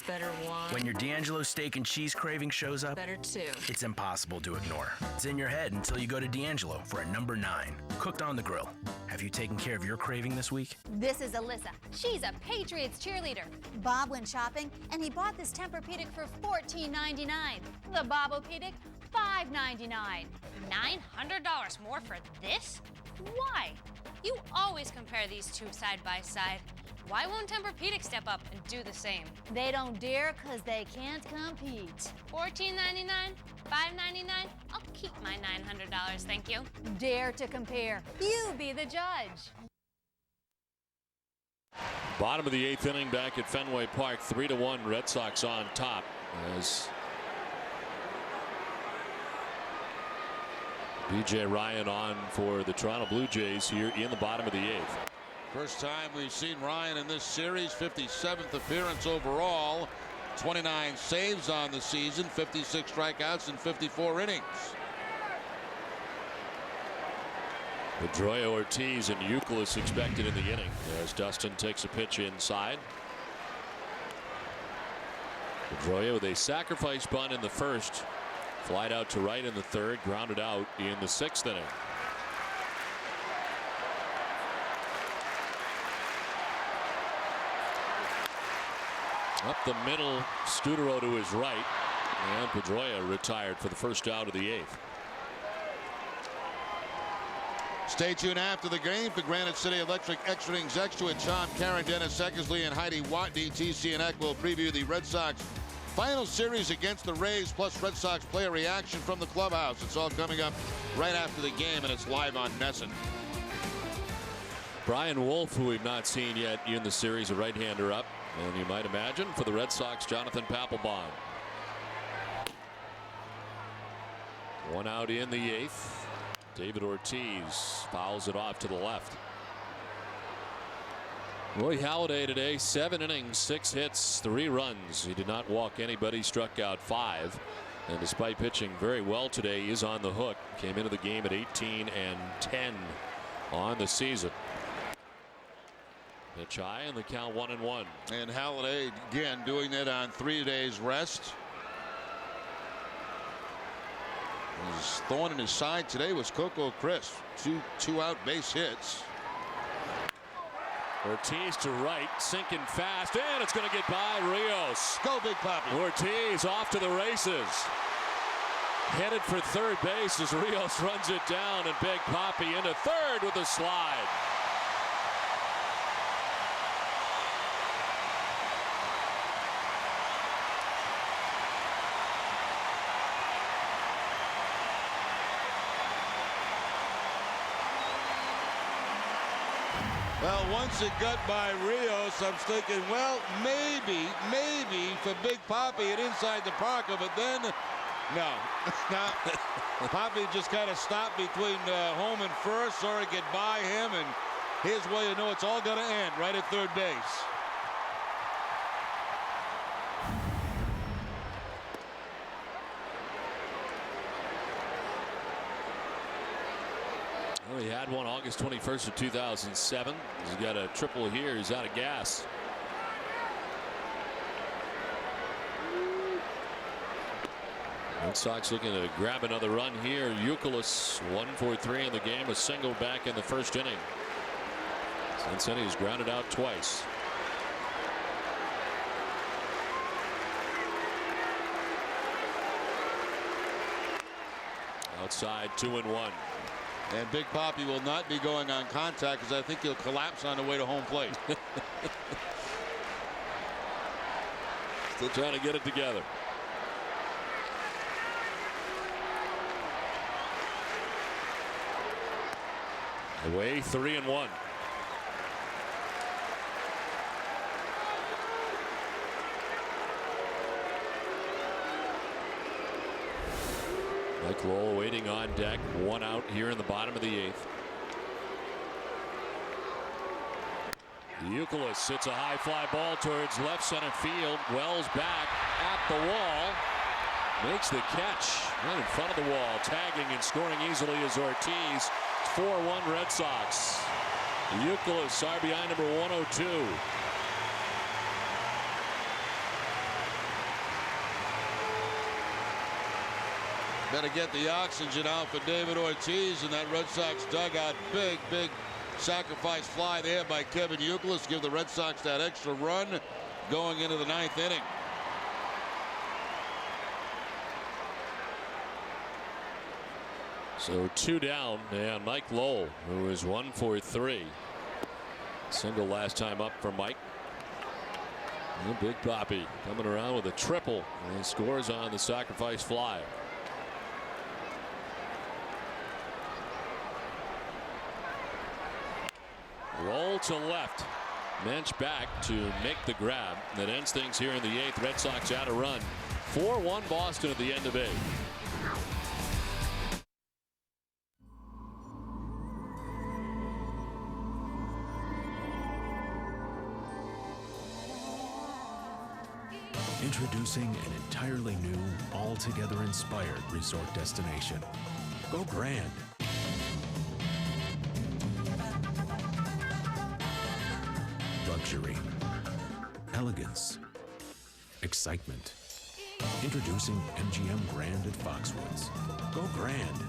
Better one. When your D'Angelo steak and cheese craving shows up, Better two. it's impossible to ignore. It's in your head until you go to D'Angelo for a number 9, cooked on the grill. Have you taken care of your craving this week? This is Alyssa. She's a Patriots cheerleader. Bob went shopping and he bought this Tempur-Pedic for $14.99. The Bob-O-Pedic, $5.99. $900 more for this? Why? You always compare these two side by side. Why won't Tempur-Pedic step up and do the same? They don't dare because they can't compete. $14.99? $5.99? I'll keep my $900, thank you. Dare to compare. You be the judge. Bottom of the 8th inning back at Fenway Park, 3-1 Red Sox on top as B.J. Ryan on for the Toronto Blue Jays here in the bottom of the 8th. First time we've seen Ryan in this series, 57th appearance overall, 29 saves on the season, 56 strikeouts in 54 innings. Pedroia, Ortiz, and Youkilis expected in the inning as Dustin takes a pitch inside. Pedroia with a sacrifice bunt in the first, flied out to right in the third, grounded out in the 6th inning. Up the middle, Studero to his right, and Pedroia retired for the first out of the 8th. Stay tuned after the game for Granite City Electric Extra Innings Extra with Tom, Karen, Dennis Eckersley, and Heidi Watney. TC and Eck will preview the Red Sox final series against the Rays, plus Red Sox player reaction from the clubhouse. It's all coming up right after the game, and it's live on NESN. Brian Wolf, who we've not seen yet in the series, a right-hander up. And you might imagine for the Red Sox, Jonathan Papelbon. One out in the 8th. David Ortiz fouls it off to the left. Roy Halladay today, 7 innings, 6 hits, 3 runs. He did not walk anybody, struck out 5. And despite pitching very well today, he is on the hook. Came into the game at 18-10 on the season. Pitch high and the count 1-1. And Halladay again doing that on 3 days rest. His thorn in his side today was Coco Crisp. Two out base hits. Ortiz to right, sinking fast, and it's going to get by Rios. Go Big Papi. Ortiz off to the races. Headed for third base as Rios runs it down, and Big Papi into third with a slide. Well, once it got by Rios, I'm thinking, well, maybe for Big Papi it inside the Parker, but then, no. Papi just kind of stopped between home and first, saw it get by him, and here's where you know it's all going to end, right at third base. Well, he had one August 21st of 2007. He's got a triple here. He's out of gas. Red Sox looking to grab another run here. Youkilis 1 for 3 in the game, a single back in the first inning. Cincinnati's grounded out twice. Outside 2-1. And Big Papi will not be going on contact because I think he'll collapse on the way to home plate. Still trying to get it together. Away 3-1. Mike Lowell waiting on deck. 1 out here in the bottom of the 8th. Youkilis hits a high fly ball towards left center field. Wells back at the wall. Makes the catch right in front of the wall. Tagging and scoring easily is Ortiz. 4-1 Red Sox. Youkilis RBI number 102. Better get the oxygen out for David Ortiz in that Red Sox dugout. Big sacrifice fly there by Kevin Youkilis. Give the Red Sox that extra run going into the 9th inning. So 2 down, and Mike Lowell, who is 1 for 3. Single last time up for Mike. And Big Papi coming around with a triple, and he scores on the sacrifice fly. Roll to left. Mensch back to make the grab. That ends things here in the 8th. Red Sox out a run. 4-1 Boston at the end of 8. Introducing an entirely new, altogether inspired resort destination. Go grand. Luxury, elegance, excitement. Introducing MGM Grand at Foxwoods. Go grand.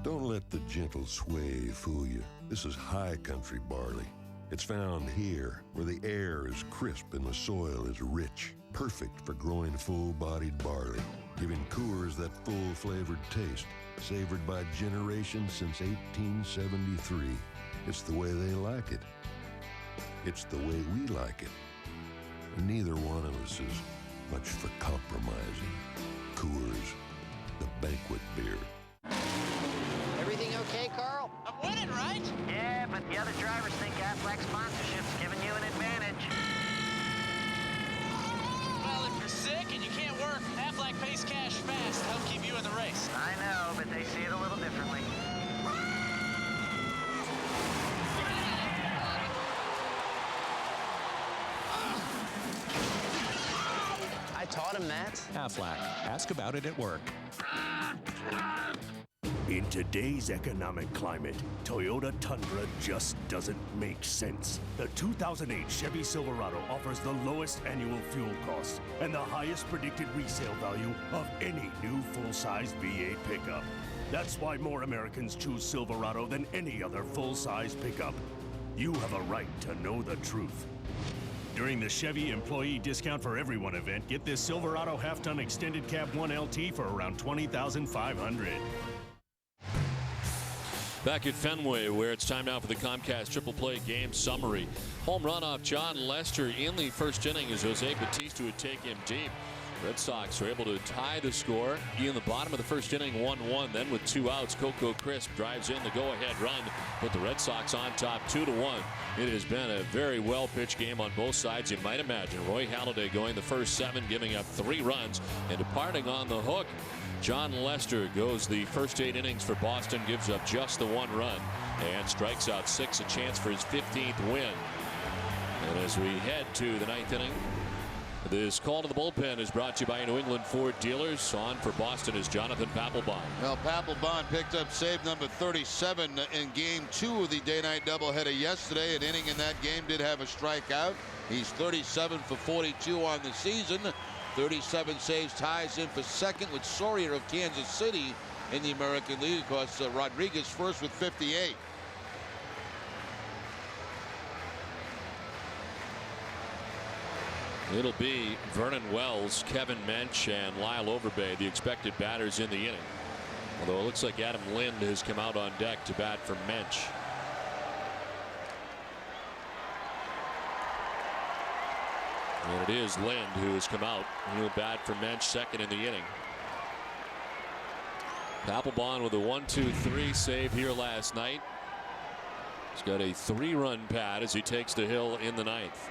Don't let the gentle sway fool you. This is high country barley. It's found here, where the air is crisp and the soil is rich. Perfect for growing full-bodied barley, giving Coors that full-flavored taste, savored by generations since 1873. It's the way they like it. It's the way we like it. And neither one of us is much for compromising. Coors, the banquet beer. Everything okay, Carl? I'm winning, right? Yeah, but the other drivers think Aflac sponsorship's giving you an advantage. Well, if you're sick and you can't work, Aflac pays cash fast to help keep you in the race. I know, but they see it a little differently. I taught him that. Aflac. Ask about it at work. In today's economic climate, Toyota Tundra just doesn't make sense. The 2008 Chevy Silverado offers the lowest annual fuel costs and the highest predicted resale value of any new full-size V8 pickup. That's why more Americans choose Silverado than any other full-size pickup. You have a right to know the truth. During the Chevy Employee Discount for Everyone event, get this Silverado half-ton extended cab 1LT for around $20,500. Back at Fenway, where it's time now for the Comcast Triple Play game summary. Home run off Jon Lester in the first inning as Jose Batista would take him deep. Red Sox are able to tie the score in the bottom of the first inning, 1-1. Then with 2 outs, Coco Crisp drives in the go-ahead run, put the Red Sox on top 2-1. It has been a very well-pitched game on both sides. You might imagine Roy Halladay going the first 7, giving up 3 runs and departing on the hook. Jon Lester goes the first 8 innings for Boston, gives up just the 1 run and strikes out 6, a chance for his 15th win. And as we head to the 9th inning, this call to the bullpen is brought to you by New England Ford Dealers. On for Boston is Jonathan Papelbon. Well, Papelbon picked up save number 37 in game 2 of the day-night doubleheader yesterday. An inning in that game did have a strikeout. He's 37 for 42 on the season. 37 saves, ties in for second with Sawyer of Kansas City in the American League. Of course, Rodriguez first with 58. It'll be Vernon Wells, Kevin Mensch, and Lyle Overbay, the expected batters in the inning. Although it looks like Adam Lind has come out on deck to bat for Mensch. And it is Lind who has come out. He'll bat for Mensch, second in the inning. Papelbon with a 1-2-3 save here last night. He's got a 3-run pad as he takes the hill in the ninth.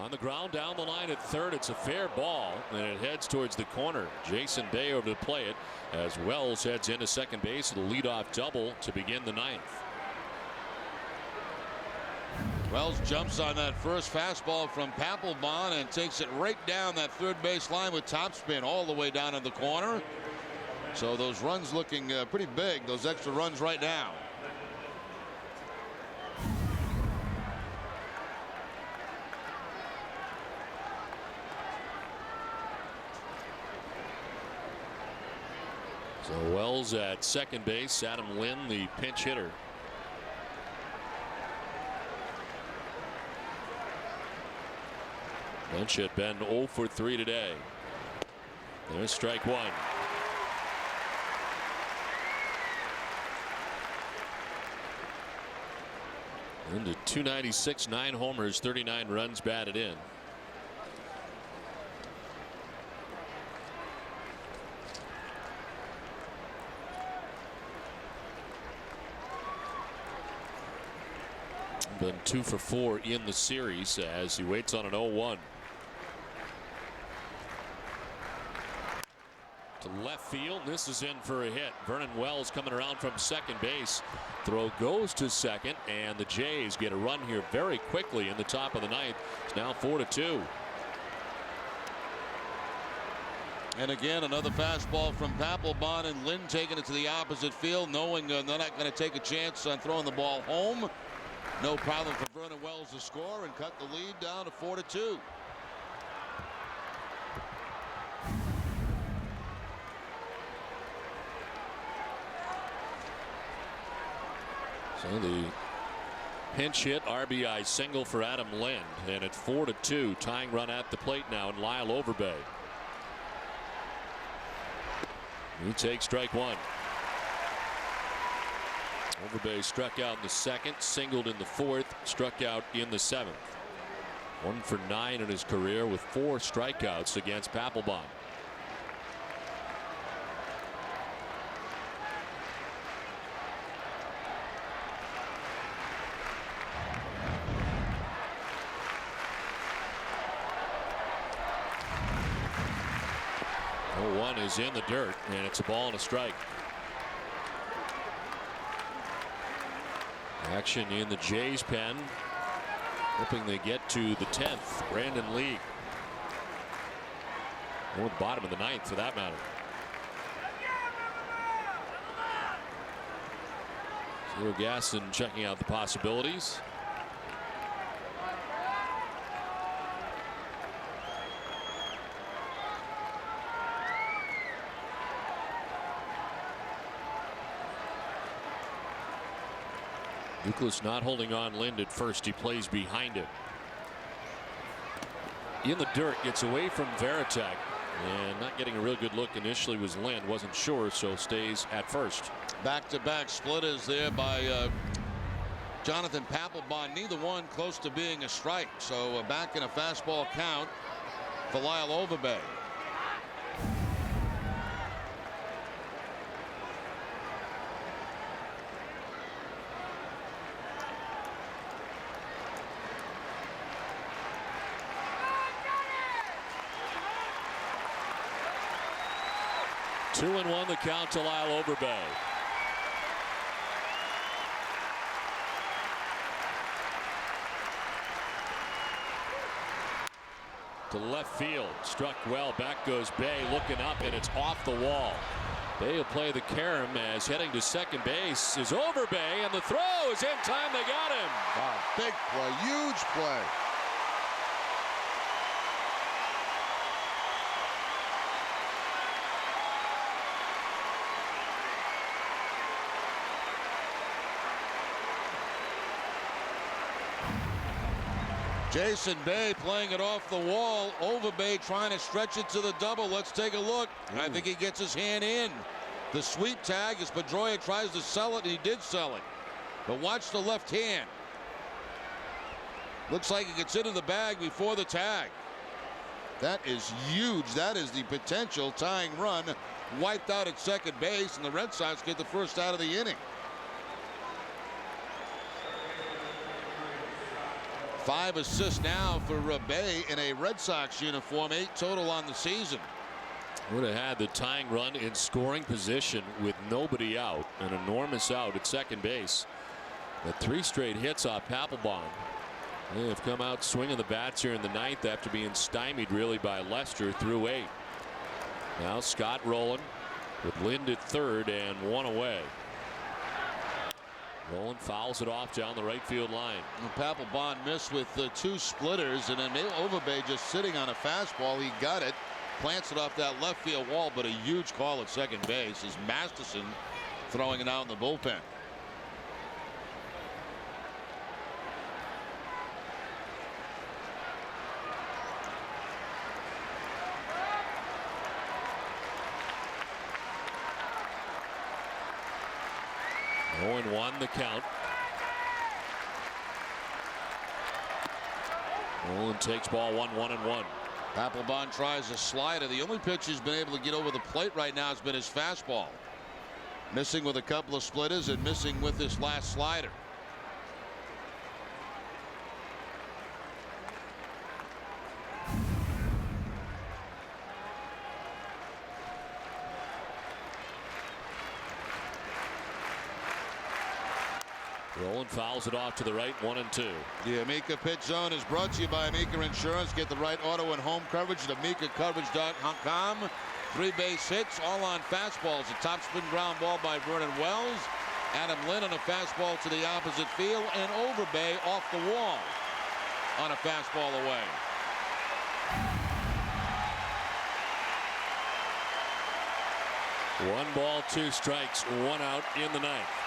On the ground down the line at third, it's a fair ball, and it heads towards the corner. Jason Bay over to play it as Wells heads into second base. It'll lead off double to begin the ninth. Wells jumps on that first fastball from Papelbon and takes it right down that third base line with topspin all the way down in the corner. So those runs looking pretty big, those extra runs right now. So Wells at second base, Adam Lind the pinch hitter. Mensch had been 0 for 3 today. There's strike one. Into 296, 9 homers, 39 runs batted in. Been 2 for 4 in the series as he waits on an 0-1. To left field. This is in for a hit. Vernon Wells coming around from second base. Throw goes to second, and the Jays get a run here very quickly in the top of the ninth. It's now 4-2. And again, another fastball from Papelbon, and Lind taking it to the opposite field, knowing they're not going to take a chance on throwing the ball home. No problem for Vernon Wells to score and cut the lead down to 4-2. So the pinch hit RBI single for Adam Lind, and it's 4-2. Tying run at the plate now in Lyle Overbay. He takes strike one. Overbay struck out in the second, singled in the fourth, struck out in the seventh. 1 for 9 in his career with 4 strikeouts against Papelbon. One is in the dirt, and it's a ball and a strike. Action in the Jays pen, hoping they get to the 10th. Brandon Lee, or the bottom of the ninth for that matter. Zero gas and checking out the possibilities. Duclas not holding on Lind at first. He plays behind him. In the dirt, gets away from Varitek, and not getting a real good look initially was Lind. Wasn't sure, so stays at first. Back-to-back splitters there by Jonathan Papelbon. Neither one close to being a strike. So back in a fastball count for Lyle Overbay. Two and one the count to Lyle Overbay. To left field, struck well. Back goes Bay, looking up, and it's off the wall. Bay will play the carom as heading to second base is Overbay, and the throw is in time. They got him. Wow, big play, huge play. Jason Bay playing it off the wall. Overbay trying to stretch it to the double. Let's take a look. I think he gets his hand in. The sweep tag as Pedroia tries to sell it, and he did sell it. But watch the left hand. Looks like he gets into the bag before the tag. That is huge. That is the potential tying run. Wiped out at second base, and the Red Sox get the first out of the inning. 5 assists now for Bay in a Red Sox uniform, 8 total on the season. Would have had the tying run in scoring position with nobody out, an enormous out at second base. But 3 straight hits off Papelbon. They have come out swinging the bats here in the 9th after being stymied really by Lester through 8. Now Scott rolling with Lind at third and 1 away. Rowland fouls it off down the right field line. Papelbon missed with the 2 splitters, and then Overbay just sitting on a fastball. He got it, plants it off that left field wall, but a huge call at second base is Masterson throwing it out in the bullpen. Oh, and 1 the count. Rowland takes ball 1-1-1. Papelbon tries a slider. The only pitch he's been able to get over the plate right now has been his fastball. Missing with a couple of splitters and missing with this last slider. Rowland fouls it off to the right, 1-2. The Amica Pitch Zone is brought to you by Amica Insurance. Get the right auto and home coverage at AmicaCoverage.com. 3 base hits, all on fastballs. A top spin ground ball by Vernon Wells. Adam Lynn on a fastball to the opposite field, and Overbay off the wall on a fastball away. One ball, 2 strikes, 1 out in the 9th.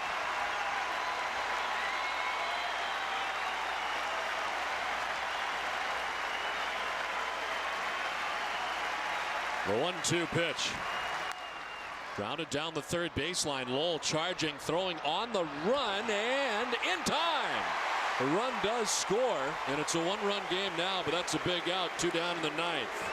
The 1-2 pitch. Grounded down the third baseline. Lowell charging, throwing on the run, and in time. The run does score, and it's a 1-run game now, but that's a big out. 2 down in the 9th.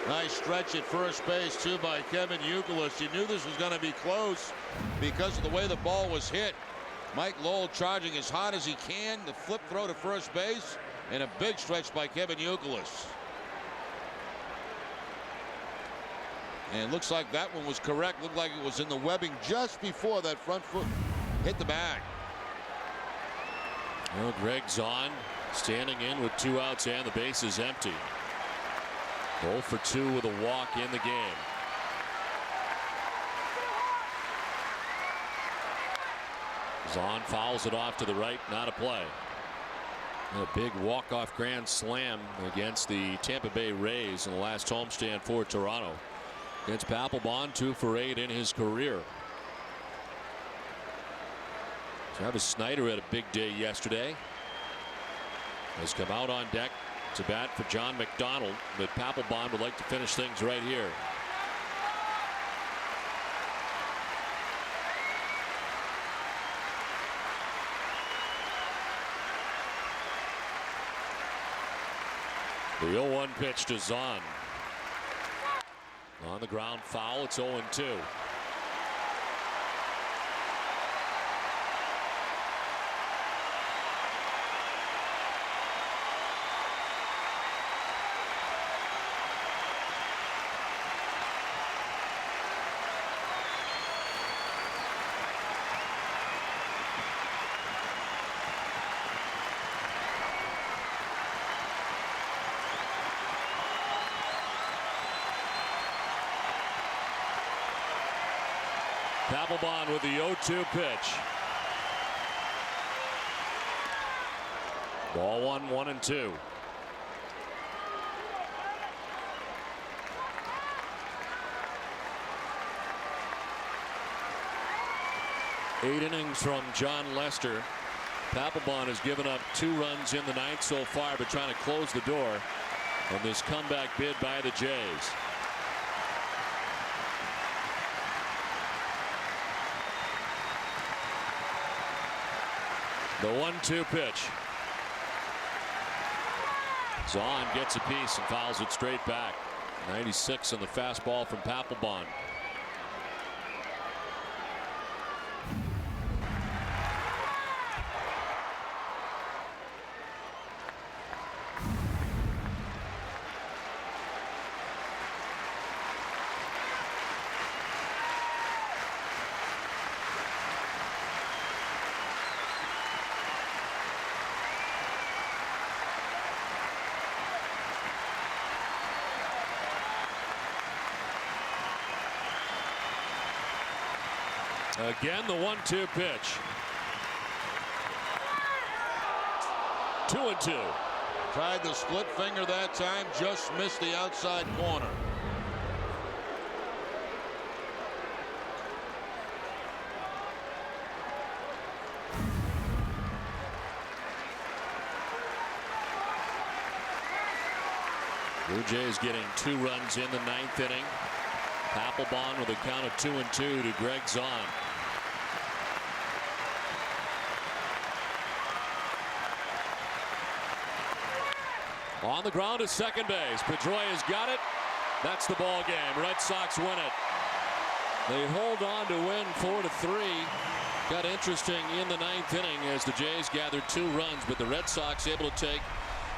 Nice stretch at first base, too, by Kevin Youkilis. You knew this was going to be close because of the way the ball was hit. Mike Lowell charging as hard as he can. The flip throw to first base, and a big stretch by Kevin Youkilis. And it looks like that one was correct. Looked like it was in the webbing just before that front foot hit the bag. Well, Greg Zahn standing in with 2 outs and the base is empty. 0 for 2 with a walk in the game. Zahn fouls it off to the right, not a play. A big walk-off grand slam against the Tampa Bay Rays in the last homestand for Toronto. It's Papelbon, 2 for 8 in his career. Travis Snyder had a big day yesterday. Has come out on deck to bat for John McDonald, but Papelbon would like to finish things right here. The 0-1 pitch to Zahn. On the ground foul, it's 0-2. Papelbon with the 0-2 pitch. Ball 1, 1-2. Eight innings from Jon Lester. Papelbon has given up 2 runs in the 9th so far, but trying to close the door on this comeback bid by the Jays. The 1-2 pitch. Zahn gets a piece and fouls it straight back. 96 on the fastball from Papelbon. Again, the 1-2 pitch. 2-2. Tried the split finger that time, just missed the outside corner. Blue Jays getting 2 runs in the 9th inning. Papelbon with a count of 2-2 to Greg Zahn. On the ground to second base. Pedroia's got it. That's the ball game. Red Sox win it. They hold on to win 4-3. Got interesting in the 9th inning as the Jays gathered 2 runs, but the Red Sox able to take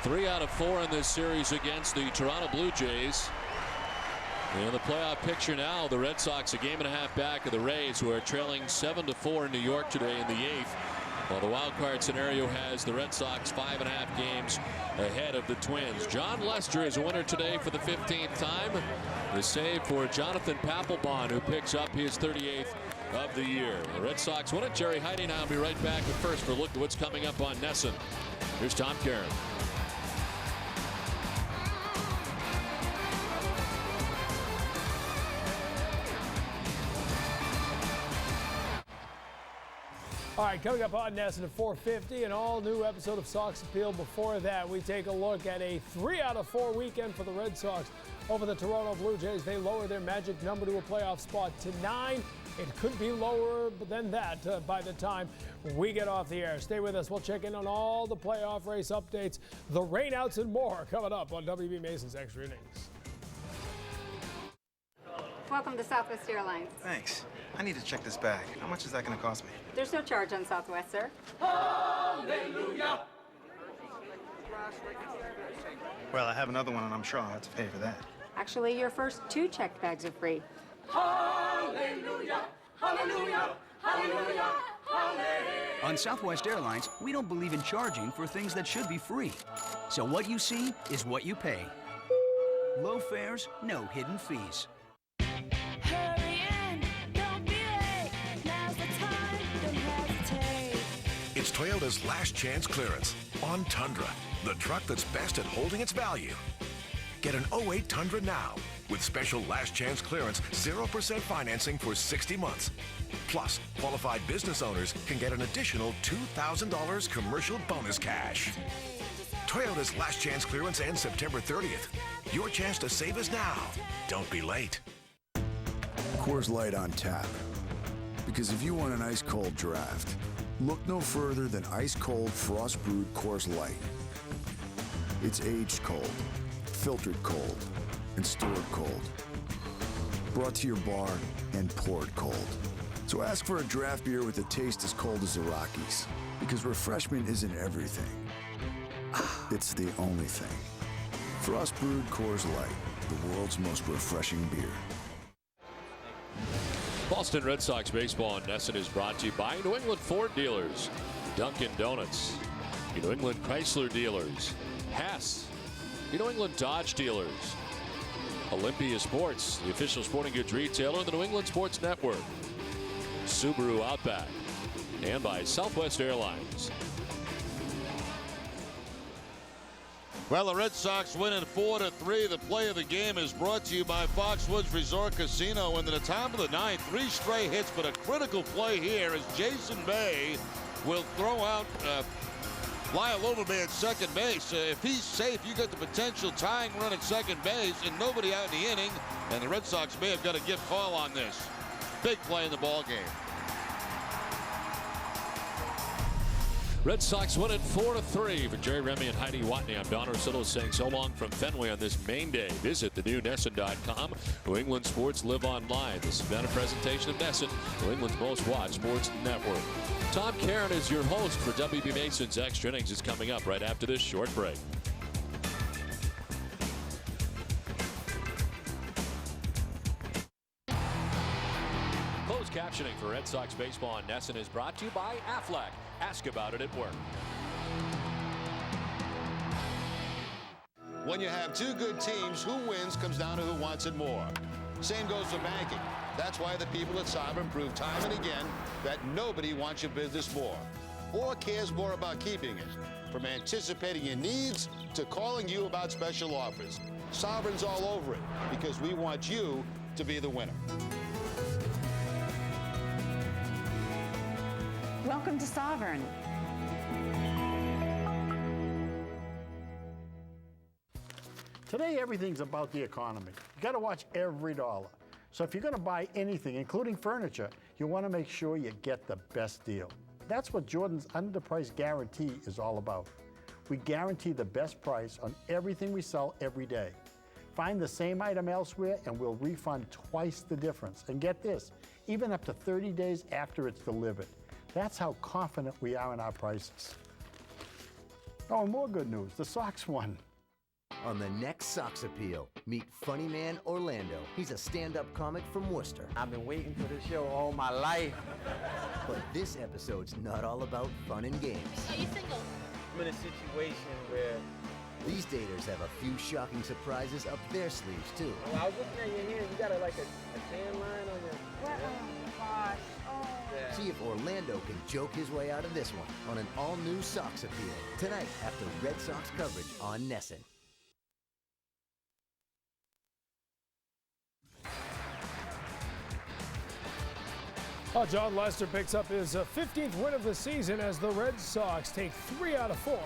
3 out of 4 in this series against the Toronto Blue Jays. In the playoff picture now, the Red Sox a game and a half back of the Rays, who are trailing 7-4 in New York today in the 8th. While the wild card scenario has the Red Sox 5.5 games ahead of the Twins. Jon Lester is a winner today for the 15th time. The save for Jonathan Papelbon, who picks up his 38th of the year. The Red Sox win it. Jerry Heide now will be right back with first for a look at what's coming up on NESN. Here's Tom Caron. All right, coming up on NESN at 4:50, an all-new episode of Sox Appeal. Before that, we take a look at a 3 out of 4 weekend for the Red Sox over the Toronto Blue Jays. They lower their magic number to a playoff spot to 9. It could be lower than that by the time we get off the air. Stay with us. We'll check in on all the playoff race updates, the rainouts, and more coming up on WB Mason's Extra Innings. Welcome to Southwest Airlines. Thanks. I need to check this bag. How much is that going to cost me? There's no charge on Southwest, sir. Hallelujah! Well, I have another one, and I'm sure I'll have to pay for that. Actually, your first 2 checked bags are free. Hallelujah! Hallelujah! Hallelujah! Hallelujah! On Southwest Airlines, we don't believe in charging for things that should be free. So what you see is what you pay. Low fares, no hidden fees. It's Toyota's last chance clearance on Tundra, the truck that's best at holding its value. Get an 08 Tundra now with special last chance clearance 0% financing for 60 months. Plus, qualified business owners can get an additional $2,000 commercial bonus cash. Toyota's last chance clearance ends September 30th. Your chance to save is now. Don't be late. Coors Light on tap. Because if you want an ice cold draft, look no further than ice cold frost brewed Coors Light. It's aged cold, filtered cold, and stored cold. Brought to your bar and poured cold. So ask for a draft beer with a taste as cold as the Rockies. Because refreshment isn't everything. It's the only thing. Frost brewed Coors Light, the world's most refreshing beer. Boston Red Sox baseball on NESN is brought to you by New England Ford dealers, Dunkin' Donuts, New England Chrysler dealers, Hess, New England Dodge dealers, Olympia Sports, the official sporting goods retailer of the New England Sports Network, Subaru Outback and by Southwest Airlines. Well, the Red Sox winning 4-3. The play of the game is brought to you by Foxwoods Resort Casino. And at the top of the ninth, 3 straight hits, but a critical play here as Jason Bay will throw out Lyle Overman at second base. If he's safe, you got the potential tying run at second base and nobody out in the inning. And the Red Sox may have got a gift call on this. Big play in the ball game. Red Sox win it 4-3 for Jerry Remy and Heidi Watney. I'm Don Orsillo saying so long from Fenway on this main day. Visit the new NESN.com. New England sports live online. This has been a presentation of NESN, New England's most watched sports network. Tom Caron is your host for WB Mason's Extra Innings. Is coming up right after this short break. Closed captioning for Red Sox baseball on NESN is brought to you by Aflac. Ask about it at work. When you have 2 good teams, who wins comes down to who wants it more. Same goes for banking. That's why the people at Sovereign prove time and again that nobody wants your business more or cares more about keeping it. From anticipating your needs to calling you about special offers. Sovereign's all over it because we want you to be the winner. Welcome to Sovereign. Today, everything's about the economy. You got to watch every dollar. So if you're going to buy anything, including furniture, you want to make sure you get the best deal. That's what Jordan's Underprice Guarantee is all about. We guarantee the best price on everything we sell every day. Find the same item elsewhere and we'll refund twice the difference. And get this, even up to 30 days after it's delivered. That's how confident we are in our prices. Oh, and more good news, the Sox won. On the next Sox Appeal, meet Funny Man Orlando. He's a stand-up comic from Worcester. I've been waiting for this show all my life. But this episode's not all about fun and games. Are you single? I'm in a situation where... These daters have a few shocking surprises up their sleeves, too. Well, I was looking at your hand. You got like a tan line on your... What? Oh, gosh. Oh. Yeah. See if Orlando can joke his way out of this one on an all-new Sox Appeal. Tonight after Red Sox coverage on NESN. Jon Lester picks up his 15th win of the season as the Red Sox take 3 out of 4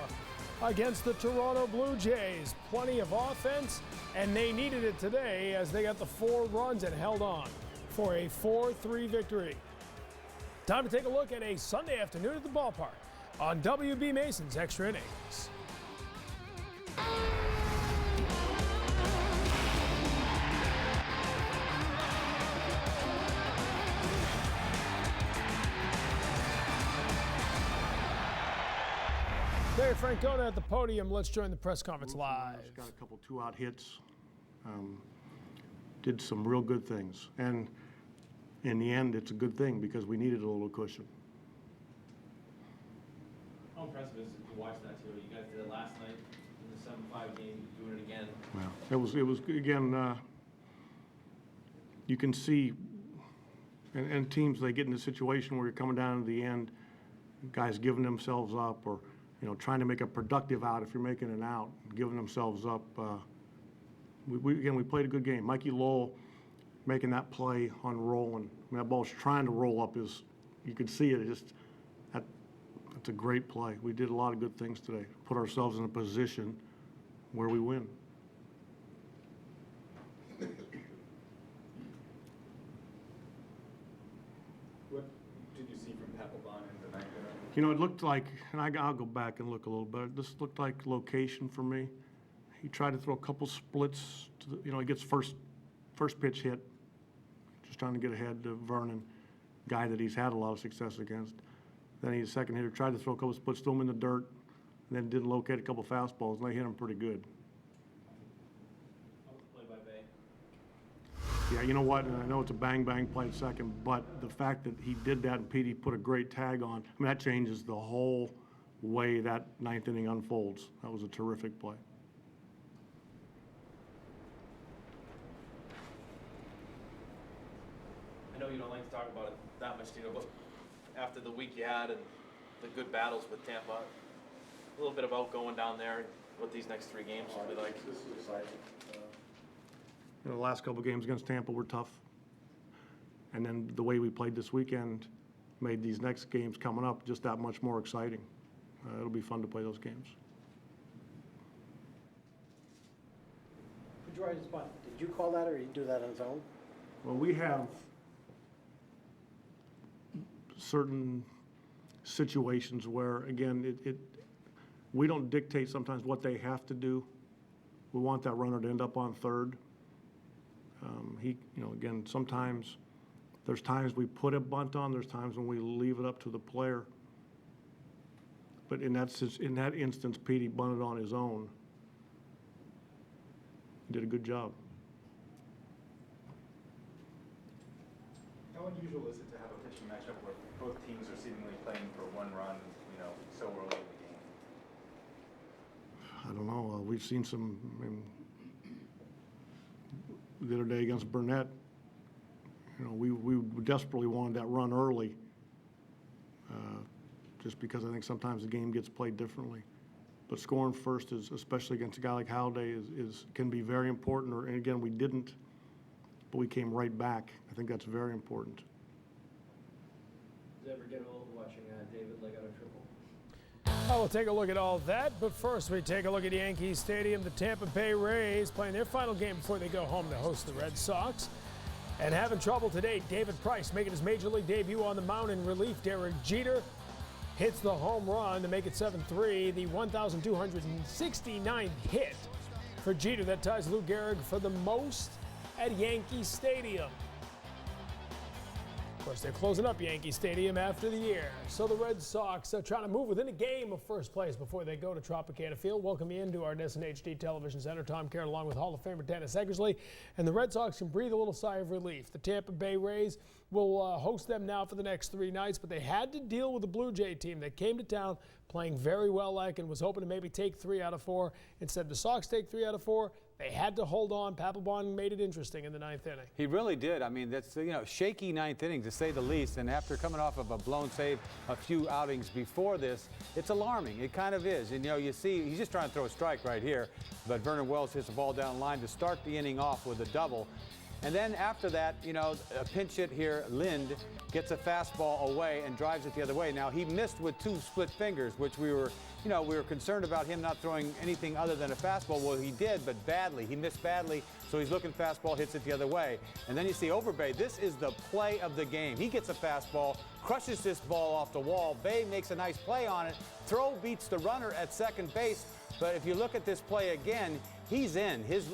against the Toronto Blue Jays. Plenty of offense, and they needed it today as they got the 4 runs and held on for a 4-3 victory. Time to take a look at a Sunday afternoon at the ballpark on WB Mason's Extra Innings. Barry Francona at the podium. Let's join the press conference live. Got a couple 2-out hits. Did some real good things. And in the end, it's a good thing because we needed a little cushion. How impressive is it to watch that too? You guys did it last night in the 7-5 game, doing it again. Well, it was again, you can see, and teams, they get in a situation where you're coming down to the end, guys giving themselves up or, you know, trying to make a productive out if you're making an out, giving themselves up. We played a good game. Mikey Lowell making that play on rolling. I mean, that ball's trying to roll up you could see it. That's a great play. We did a lot of good things today. Put ourselves in a position where we win. What did you see from Papelbon in the night? You know, it looked like, and I'll go back and look a little bit. This looked like location for me. He tried to throw a couple splits. He gets first pitch hit, just trying to get ahead to Vernon, guy that he's had a lot of success against. Then he's second hitter, tried to throw a couple splits, threw him in the dirt, and then didn't locate a couple fastballs, and they hit him pretty good. Play by Bay. Yeah, you know what? And I know it's a bang-bang play at second, but the fact that he did that and Petey put a great tag on, I mean, that changes the whole way that ninth inning unfolds. That was a terrific play. I know you don't like to talk about it that much, Tino, but after the week you had and the good battles with Tampa, a little bit about going down there and what these next 3 games will be like. This is exciting. The last couple games against Tampa were tough. And then the way we played this weekend made these next games coming up just that much more exciting. It'll be fun to play those games. Who'd you ride his butt? Did you call that or did he do that on his own? Well, we have certain situations where, again, we don't dictate sometimes what they have to do. We want that runner to end up on third. Again, sometimes there's times we put a bunt on, there's times when we leave it up to the player. But in that instance, Petey bunted on his own. He did a good job. How unusual is it to have a pitching matchup where both teams are seemingly playing for 1 run, so early in the game? I don't know. We've seen some. The other day against Burnett, we desperately wanted that run early, just because I think sometimes the game gets played differently. But scoring first, is, especially against a guy like Halladay, can be very important. And again, we didn't, but we came right back. I think that's very important. Does it ever get old watching David leg out a triple? Well, we'll take a look at all that, but first we take a look at Yankee Stadium. The Tampa Bay Rays playing their final game before they go home to host the Red Sox. And having trouble today, David Price making his Major League debut on the mound in relief. Derek Jeter hits the home run to make it 7-3, the 1,269th hit for Jeter. That ties Lou Gehrig for the most at Yankee Stadium. Of course, they're closing up Yankee Stadium after the year. So the Red Sox are trying to move within a game of first place before they go to Tropicana Field. Welcome you into our Destin HD Television Center. Tom Caron along with Hall of Famer Dennis Eckersley. And the Red Sox can breathe a little sigh of relief. The Tampa Bay Rays will host them now for the next 3 nights, but they had to deal with the Blue Jay team that came to town playing very well and was hoping to maybe take 3 out of 4. Instead, the Sox take 3 out of 4. They had to hold on. Papelbon made it interesting in the 9th inning. He really did. I mean, that's, shaky 9th inning to say the least. And after coming off of a blown save a few outings before this, it's alarming. It kind of is. And, you see, he's just trying to throw a strike right here. But Vernon Wells hits the ball down the line to start the inning off with a double. And then after that, a pinch hit here, Lind gets a fastball away and drives it the other way. Now, he missed with 2 split fingers, which we were concerned about him not throwing anything other than a fastball. Well, he did, but badly. He missed badly, so he's looking fastball, hits it the other way. And then you see Overbay. This is the play of the game. He gets a fastball, crushes this ball off the wall. Bay makes a nice play on it. Throw beats the runner at second base. But if you look at this play again, he's in. His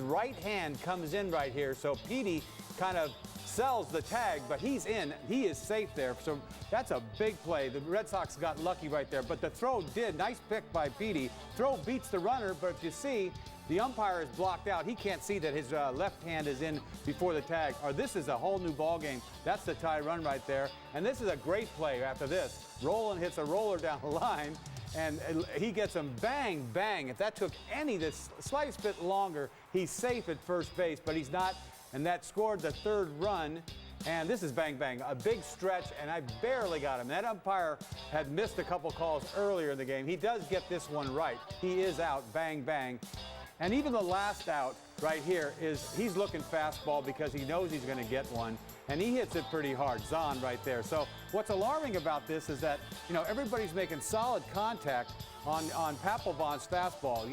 right hand comes in right here, so Petey kind of sells the tag, but he's in. He is safe there, so that's a big play. The Red Sox got lucky right there, but the throw did. Nice pick by Petey. Throw beats the runner, but if you see, the umpire is blocked out. He can't see that his left hand is in before the tag. Or this is a whole new ball game. That's the tie run right there. And this is a great play after this. Roland hits a roller down the line, and he gets him bang, bang. If that took the slightest bit longer, he's safe at first base, but he's not. And that scored the 3rd run. And this is bang, bang, a big stretch, and I barely got him. That umpire had missed a couple calls earlier in the game. He does get this one right. He is out, bang, bang. And even the last out right here he's looking fastball because he knows he's going to get one. And he hits it pretty hard, Zahn right there. So what's alarming about this is that, everybody's making solid contact on Papelbon's fastball.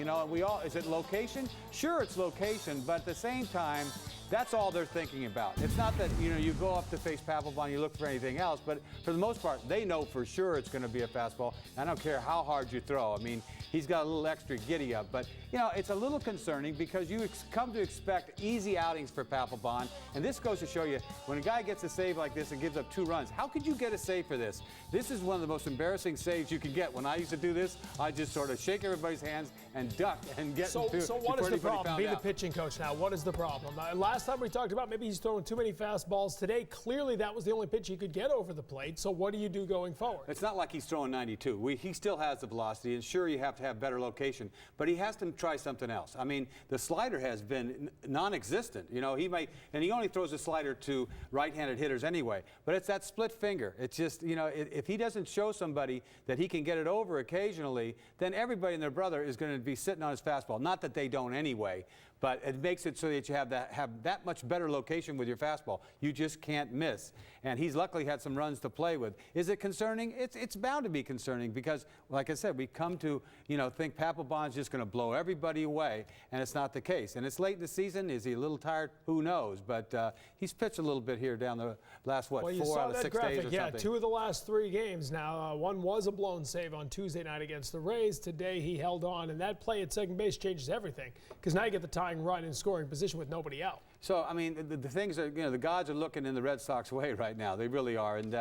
Is it location? Sure, it's location, but at the same time, that's all they're thinking about. It's not that, you go up to face Papelbon, you look for anything else, but for the most part, they know for sure it's going to be a fastball. I don't care how hard you throw. I mean, he's got a little extra giddy up, but, it's a little concerning because you come to expect easy outings for Papelbon, and this goes to show you, when a guy gets a save like this and gives up 2 runs, how could you get a save for this? This is one of the most embarrassing saves you can get. When I used to do this, I just sort of shake everybody's hands and duck and get So what is the problem? Be the pitching coach now. What is the problem? Last time we talked about maybe he's throwing too many fastballs. Today, clearly that was the only pitch he could get over the plate. So what do you do going forward? It's not like he's throwing 92. He still has the velocity, and sure, you have to have better location, but he has to try something else. I mean, the slider has been non-existent. You know, and he only throws a slider to right-handed hitters anyway. But it's that split finger. It's just, you know, if he doesn't show somebody that he can get it over occasionally, then everybody and their brother is going to be sitting on his fastball. Not that they don't anyway, but it makes it so that you have that much better location with your fastball. You just can't miss. And he's luckily had some runs to play with. Is it concerning? It's bound to be concerning because, like I said, we come to, you know, think Papelbon's just going to blow everybody away, and it's not the case. And it's late in the season. Is he a little tired? Who knows? But he's pitched a little bit here down the last, what, 4 out of 6 days or something. Yeah, 2 of the last 3 games now. One was a blown save on Tuesday night against the Rays. Today he held on, and that play at second base changes everything because now you get the tying run in scoring position with nobody out. So, I mean, the things are, you know, the gods are looking in the Red Sox way right now. They really are. And,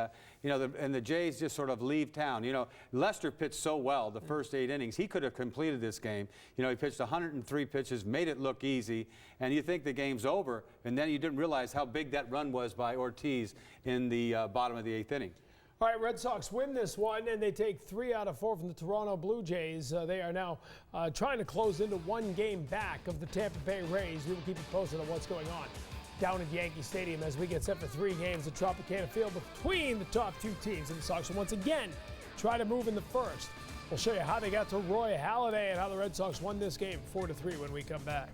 you know, and the Jays just sort of leave town. You know, Lester pitched so well the first 8 innings. He could have completed this game. You know, he pitched 103 pitches, made it look easy. And you think the game's over, and then you didn't realize how big that run was by Ortiz in the bottom of the 8th inning. All right, Red Sox win this one, and they take 3 out of 4 from the Toronto Blue Jays. They are now trying to close into 1 game back of the Tampa Bay Rays. We will keep you posted on what's going on down at Yankee Stadium as we get set for 3 games at Tropicana Field between the top 2 teams. And the Sox will once again try to move in the first. We'll show you how they got to Roy Halladay and how the Red Sox won this game 4-3 when we come back.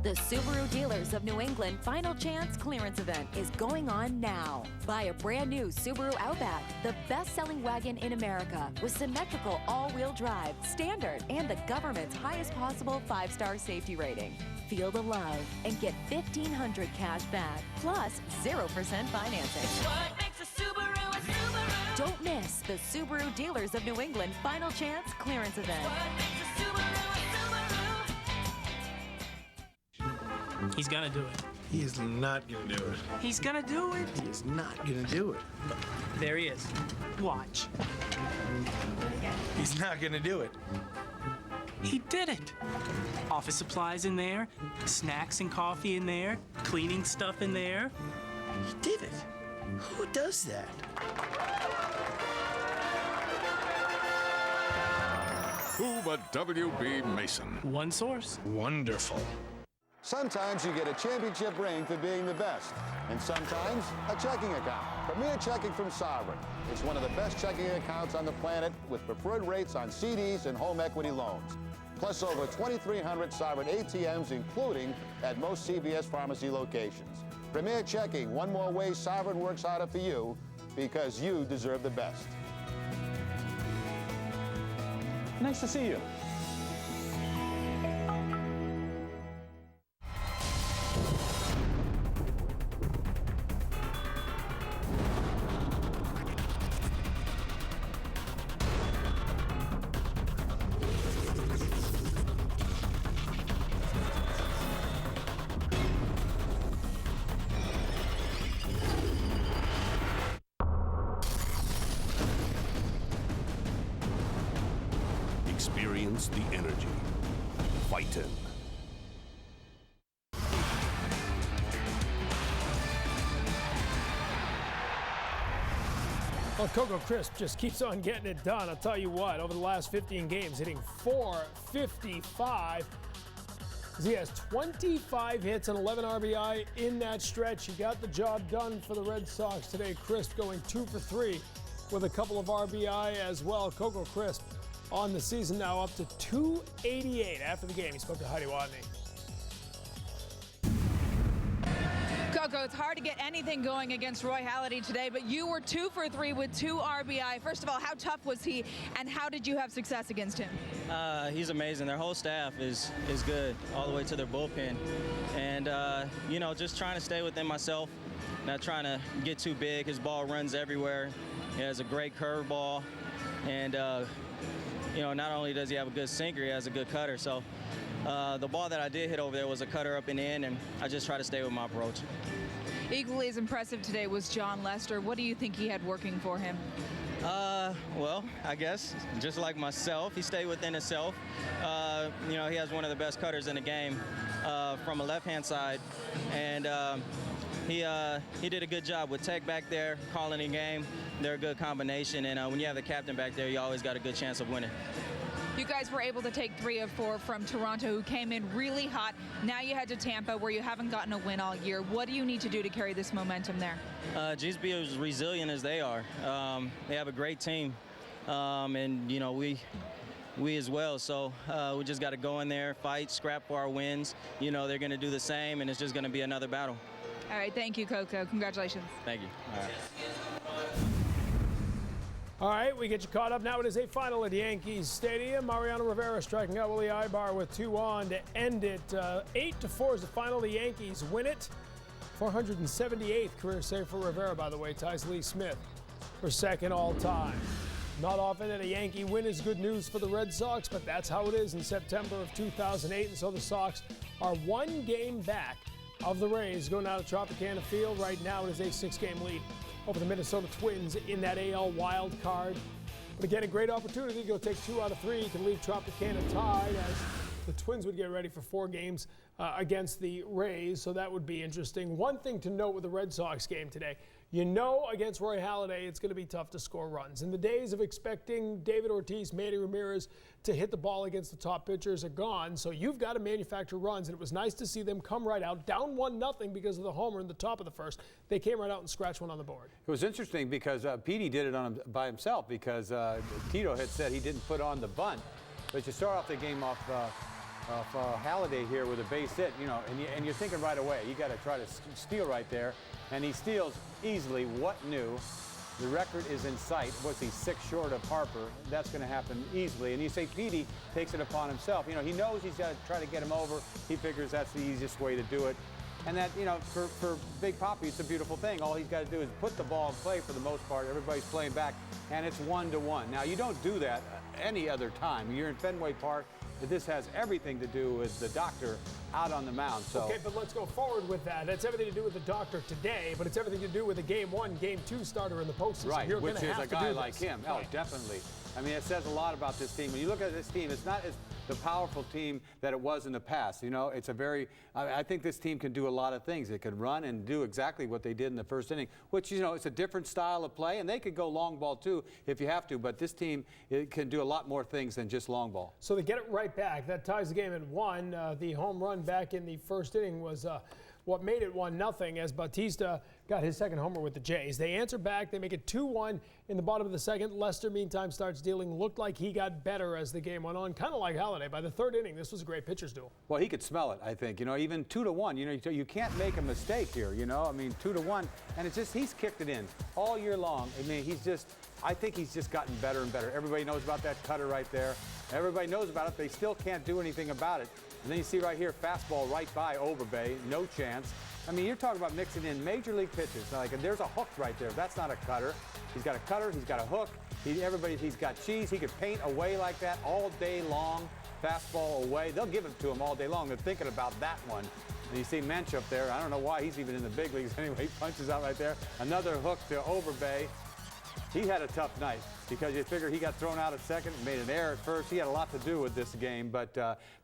The Subaru Dealers of New England Final Chance Clearance Event is going on now. Buy a brand new Subaru Outback, the best-selling wagon in America, with symmetrical all-wheel drive, standard, and the government's highest possible 5-star safety rating. Feel the love and get $1,500 cash back, plus 0% financing. What makes a Subaru a Subaru? Don't miss the Subaru Dealers of New England Final Chance Clearance Event. What makes a Subaru a Subaru? He's gonna do it. He is not gonna do it. He's gonna do it. He is not gonna do it. There he is. Watch. He's not gonna do it. He did it. Office supplies in there, snacks and coffee in there, cleaning stuff in there. He did it. Who does that? Who but W.B. Mason? One source. Wonderful. Sometimes you get a championship ring for being the best, and sometimes a checking account. Premier Checking from Sovereign. It's one of the best checking accounts on the planet with preferred rates on CDs and home equity loans. Plus over 2,300 Sovereign ATMs, including at most CVS pharmacy locations. Premier Checking, one more way Sovereign works harder for you because you deserve the best. Nice to see you. Experience the energy. Fightin'. Well, Coco Crisp just keeps on getting it done. I'll tell you what, over the last 15 games, hitting .455. He has 25 hits and 11 RBI in that stretch. He got the job done for the Red Sox today. Crisp going 2 for 3 with a couple of RBI as well. Coco Crisp on the season now up to 288. After the game, he spoke to Heidi Watney. Coco, it's hard to get anything going against Roy Halladay today, but you were 2 for 3 with 2 RBI. First of all, how tough was he, and how did you have success against him? He's amazing. Their whole staff is good, all the way to their bullpen. And, you know, just trying to stay within myself, not trying to get too big. His ball runs everywhere. He has a great curveball. And, you know, not only does he have a good sinker, he has a good cutter. So the ball that I did hit over there was a cutter up and in, and I just try to stay with my approach. Equally as impressive today was Jon Lester. What do you think he had working for him? Well, I guess just like myself, he stayed within himself. You know, he has one of the best cutters in the game from a left-hand side, and he did a good job with Tech back there, calling the game. They're a good combination, and when you have the captain back there, you always got a good chance of winning. You guys were able to take 3 of 4 from Toronto, who came in really hot. Now you head to Tampa, where you haven't gotten a win all year. What do you need to do to carry this momentum there? Just be as resilient as they are. They have a great team, and you know we as well. So we just got to go in there, fight, scrap for our wins. You know they're going to do the same, and it's just going to be another battle. All right, thank you, Coco. Congratulations. Thank you. All right. All right, we get you caught up now. It is a final at Yankees Stadium. Mariano Rivera striking out Willie Ibar with 2 on to end it. 8-4 is the final. The Yankees win it. 478th career save for Rivera, by the way. Ties Lee Smith for second all time. Not often that a Yankee win is good news for the Red Sox, but that's how it is in September of 2008. And so the Sox are 1 game back of the Rays going out of Tropicana Field. Right now it is a 6-game lead over the Minnesota Twins in that AL wild card. But again, a great opportunity to go take 2 out of 3. You can leave Tropicana tied as the Twins would get ready for 4 games against the Rays, so that would be interesting. One thing to note with the Red Sox game today, you know against Roy Halladay it's going to be tough to score runs. And the days of expecting David Ortiz, Manny Ramirez to hit the ball against the top pitchers are gone, so you've got to manufacture runs. And it was nice to see them come right out, down 1-0 because of the homer in the top of the first. They came right out and scratched one on the board. It was interesting because Petey did it by himself because Tito had said he didn't put on the bunt. But you start off the game off Halladay here with a base hit, you know, and you're thinking right away, you got to try to steal right there. And he steals easily. What new? The record is in sight. What's he, 6 short of Harper? That's going to happen easily. And you say Petey takes it upon himself. You know, he knows he's got to try to get him over. He figures that's the easiest way to do it. And that, you know, for Big Papi, it's a beautiful thing. All he's got to do is put the ball in play for the most part. Everybody's playing back, and it's 1-1. Now, you don't do that any other time. You're in Fenway Park. But this has everything to do with the doctor out on the mound. So. Okay, but let's go forward with that. That's everything to do with the doctor today, but it's everything to do with the Game 1, Game 2 starter in the postseason. Right, You're which is a guy like him. Right. Oh, definitely. I mean, it says a lot about this team. When you look at this team, it's not as the powerful team that it was in the past. You know, it's a very, I think this team can do a lot of things. It could run and do exactly what they did in the first inning, which, you know, it's a different style of play, and they could go long ball too if you have to, but this team can do a lot more things than just long ball. So they get it right back. That ties the game at 1. The home run back in the first inning was what made it 1-0 as Batista got his second homer with the Jays. They answer back. They make it 2-1 in the bottom of the second. Lester, meantime, starts dealing. Looked like he got better as the game went on, kind of like Halladay. By the third inning, this was a great pitcher's duel. Well, he could smell it, I think. You know, even 2-1, you know, you can't make a mistake here, you know. I mean, 2-1, and it's just he's kicked it in all year long. I mean, I think he's just gotten better and better. Everybody knows about that cutter right there. Everybody knows about it. They still can't do anything about it. And then you see right here, fastball right by Overbay, no chance. I mean, you're talking about mixing in major league pitches. Like, there's a hook right there. That's not a cutter. He's got a cutter. He's got a hook. He's got cheese. He could paint away like that all day long. Fastball away. They'll give it to him all day long. They're thinking about that one. And you see Mensch up there. I don't know why he's even in the big leagues anyway. He punches out right there. Another hook to Overbay. He had a tough night because you figure he got thrown out at second, made an error at first. He had a lot to do with this game. But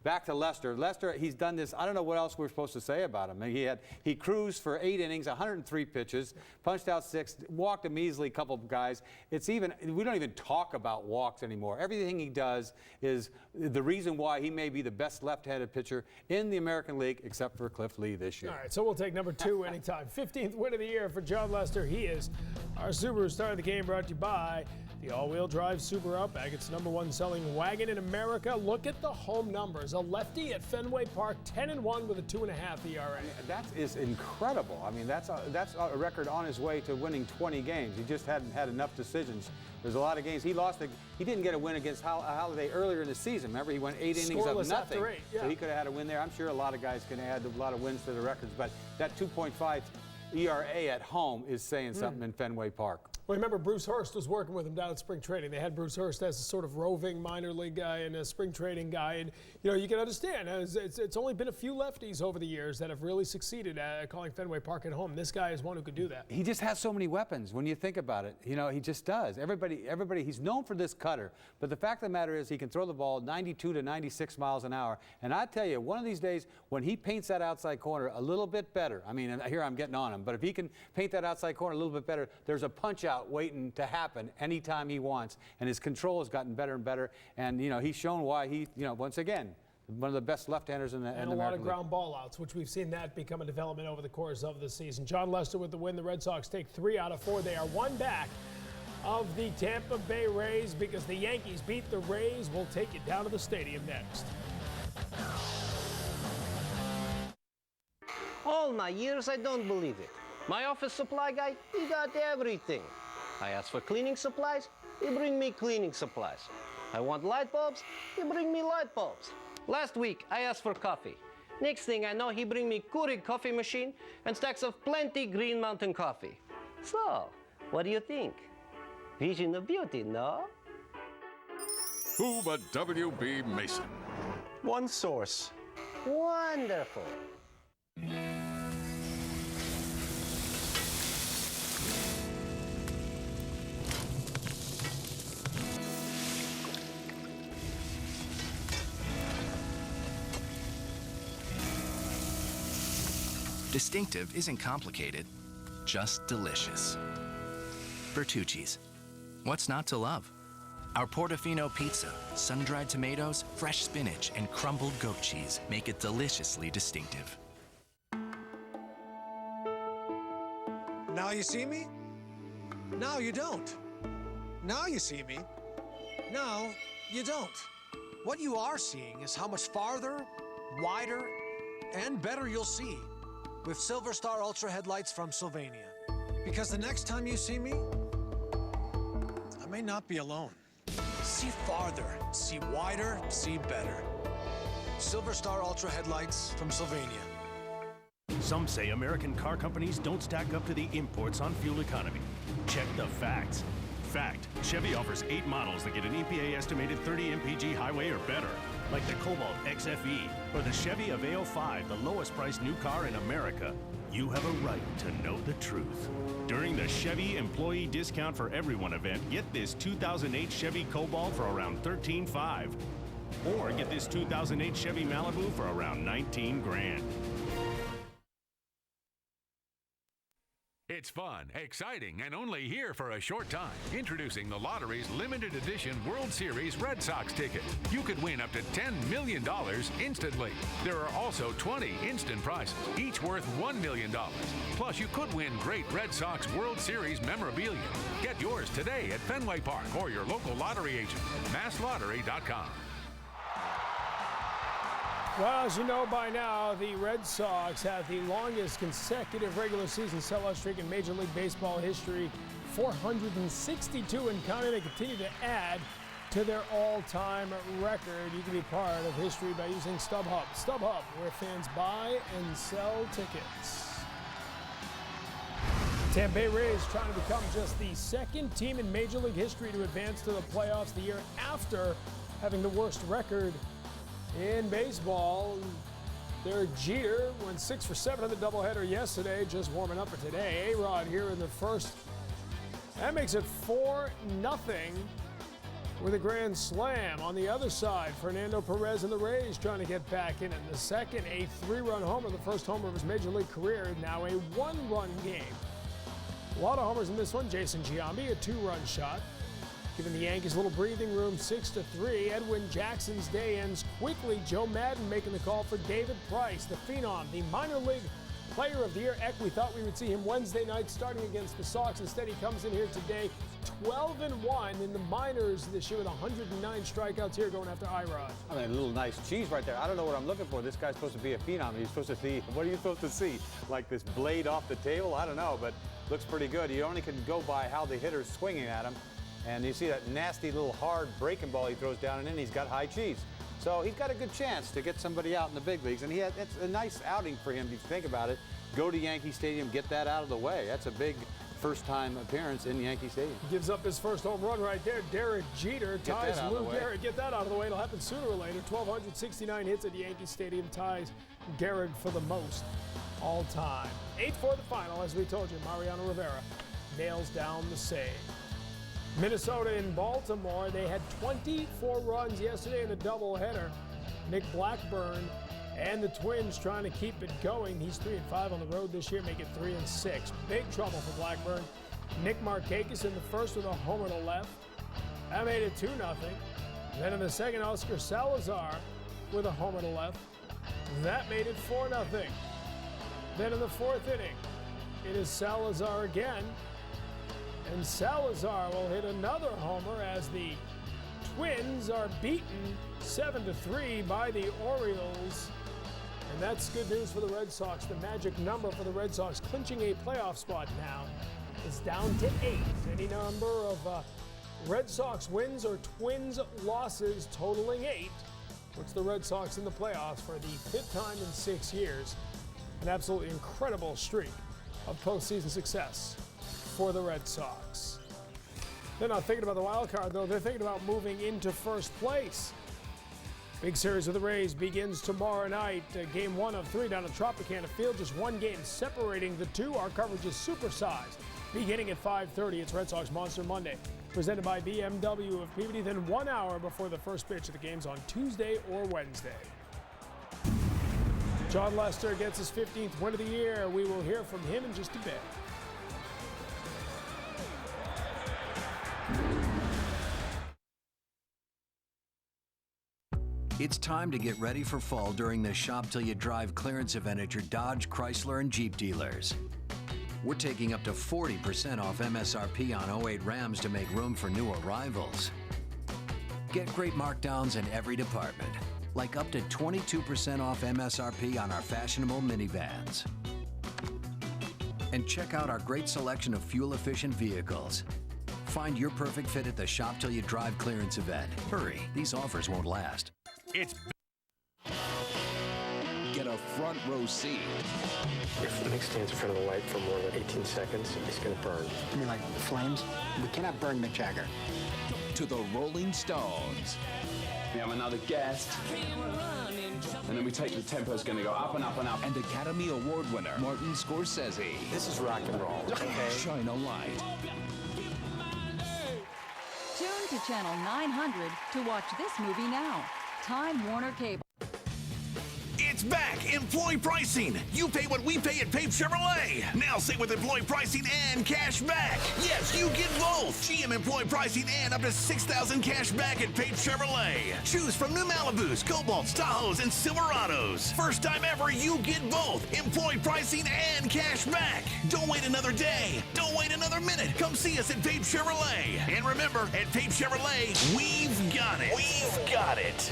back to Lester. Lester, he's done this. I don't know what else we're supposed to say about him. He cruised for 8 innings, 103 pitches, punched out 6, walked a measly couple of guys. We don't even talk about walks anymore. Everything he does is the reason why he may be the best left-handed pitcher in the American League, except for Cliff Lee this year. All right, so we'll take number 2 anytime. 15th win of the year for Jon Lester. He is our Subaru star of the game, brought to you by the all-wheel drive Subaru Outback. It's #1 selling wagon in America. Look at the home numbers. A lefty at Fenway Park, 10-1 with a 2.5 ERA. That is incredible. I mean, that's a record on his way to winning 20 games. He just hadn't had enough decisions. There's a lot of games. He didn't get a win against Halladay earlier in the season. Remember, he went 8 innings of nothing. After 8, yeah. So he could have had a win there. I'm sure a lot of guys can add a lot of wins to the records, but that 2.5 ERA at home is saying something in Fenway Park. Well, remember, Bruce Hurst was working with him down at spring training. They had Bruce Hurst as a sort of roving minor league guy and a spring training guy. And, you know, you can understand, it's only been a few lefties over the years that have really succeeded at calling Fenway Park at home. This guy is one who could do that. He just has so many weapons when you think about it. You know, he just does. Everybody, he's known for this cutter. But the fact of the matter is he can throw the ball 92 to 96 miles an hour. And I tell you, one of these days, when he paints that outside corner a little bit better, I mean, here I'm getting on him, but if he can paint that outside corner a little bit better, there's a punch out waiting to happen anytime he wants, and his control has gotten better and better, and you know he's shown why he, you know, once again, one of the best left-handers in the and a lot of ground ball outs, which we've seen that become a development over the course of the season. Jon Lester with the win. The Red Sox take 3 out of 4. They are 1 back of the Tampa Bay Rays because the Yankees beat the Rays. We'll take you down to the stadium next. All my years, I don't believe it. My office supply guy, he got everything. I ask for cleaning supplies, he bring me cleaning supplies. I want light bulbs, he bring me light bulbs. Last week, I asked for coffee. Next thing I know, he bring me Keurig coffee machine and stacks of plenty Green Mountain coffee. So, what do you think? Vision of beauty, no? Who but W.B. Mason? One source. Wonderful. Distinctive isn't complicated, just delicious. Bertucci's. What's not to love? Our Portofino pizza, sun-dried tomatoes, fresh spinach, and crumbled goat cheese make it deliciously distinctive. Now you see me? Now you don't. Now you see me. Now you don't. What you are seeing is how much farther, wider, and better you'll see with Silver Star Ultra headlights from Sylvania. Because the next time you see me, I may not be alone. See farther, see wider, see better. Silver Star Ultra headlights from Sylvania. Some say American car companies don't stack up to the imports on fuel economy. Check the facts. Fact, Chevy offers 8 models that get an EPA estimated 30 mpg highway or better, like the Cobalt XFE or the Chevy Aveo 5, the lowest priced new car in America. You have a right to know the truth. During the Chevy Employee Discount for Everyone event, get this 2008 Chevy Cobalt for around $13,500. Or get this 2008 Chevy Malibu for around $19 grand. It's fun, exciting, and only here for a short time. Introducing the lottery's limited edition World Series Red Sox ticket. You could win up to $10 million instantly. There are also 20 instant prizes, each worth $1 million. Plus, you could win great Red Sox World Series memorabilia. Get yours today at Fenway Park or your local lottery agent. MassLottery.com. Well, as you know by now, the Red Sox have the longest consecutive regular season sellout streak in Major League Baseball history, 462 and counting. They continue to add to their all-time record. You can be part of history by using StubHub. StubHub, where fans buy and sell tickets. Tampa Bay Rays trying to become just the second team in Major League history to advance to the playoffs the year after having the worst record in baseball. Their Jeter went 6 for 7 on the doubleheader yesterday, just warming up for today. A-Rod here in the first. That makes it 4-0 with a grand slam. On the other side, Fernando Perez and the Rays trying to get back in it. The second, a 3-run homer, the first homer of his Major League career. Now a 1-run game. A lot of homers in this one. Jason Giambi, a 2-run shot, giving the Yankees a little breathing room, 6-3. Edwin Jackson's day ends quickly. Joe Madden making the call for David Price, the phenom, the minor league player of the year. We thought we would see him Wednesday night starting against the Sox. Instead, he comes in here today, 12-1 in the minors this year with 109 strikeouts here going after I-Rod. I mean, a little nice cheese right there. I don't know what I'm looking for. This guy's supposed to be a phenom. You're supposed to see, what are you supposed to see? Like this blade off the table? I don't know, but looks pretty good. You only can go by how the hitter's swinging at him. And you see that nasty little hard breaking ball he throws down and in. He's got high cheese. So he's got a good chance to get somebody out in the big leagues. And it's a nice outing for him if you think about it. Go to Yankee Stadium, get that out of the way. That's a big first-time appearance in Yankee Stadium. Gives up his first home run right there. Derek Jeter ties Lou Gehrig. Get that out of the way. It'll happen sooner or later. 1,269 hits at Yankee Stadium ties Gehrig for the most all time. 8 for the final, as we told you. Mariano Rivera nails down the save. Minnesota and Baltimore, they had 24 runs yesterday in the doubleheader. Nick Blackburn and the Twins trying to keep it going. He's 3-5 on the road this year, make it 3-6. Big trouble for Blackburn. Nick Markakis in the first with a homer to left. That made it 2-0. Then in the second, Oscar Salazar with a homer to left. That made it 4-0. Then in the fourth inning, it is Salazar again. And Salazar will hit another homer as the Twins are beaten 7-3 by the Orioles. And that's good news for the Red Sox. The magic number for the Red Sox, clinching a playoff spot now, is down to 8. Any number of Red Sox wins or Twins losses totaling 8 puts the Red Sox in the playoffs for the 5th time in 6 years. An absolutely incredible streak of postseason success for the Red Sox. They're not thinking about the wild card, though. They're thinking about moving into first place. Big series with the Rays begins tomorrow night. Game 1 of 3 down at Tropicana Field. Just one game separating the two. Our coverage is supersized. Beginning at 5:30, it's Red Sox Monster Monday, presented by BMW of Peabody. Then 1 hour before the first pitch of the games on Tuesday or Wednesday. Jon Lester gets his 15th win of the year. We will hear from him in just a bit. It's time to get ready for fall during the Shop Till You Drive clearance event at your Dodge, Chrysler, and Jeep dealers. We're taking up to 40% off MSRP on 08 Rams to make room for new arrivals. Get great markdowns in every department, like up to 22% off MSRP on our fashionable minivans. And check out our great selection of fuel-efficient vehicles. Find your perfect fit at the Shop Till You Drive clearance event. Hurry, these offers won't last. It's get a front row seat. If Nick stands in front of the light for more than 18 seconds, he's going to burn. You mean like the flames? We cannot burn Mick Jagger. To the Rolling Stones. We have another guest. And then we take the tempo's going to go up and up and up. And Academy Award winner Martin Scorsese. This is rock and roll. Okay? Shine a light. Tune to Channel 900 to watch this movie now. Time Warner Cable. It's back! Employee pricing! You pay what we pay at Pape Chevrolet! Now save with employee pricing and cash back! Yes, you get both! GM employee pricing and up to $6,000 cash back at Pape Chevrolet! Choose from new Malibus, Cobalts, Tahoes, and Silverados! First time ever, you get both! Employee pricing and cash back! Don't wait another day! Don't wait another minute! Come see us at Pape Chevrolet! And remember, at Pape Chevrolet, we've got it! We've got it!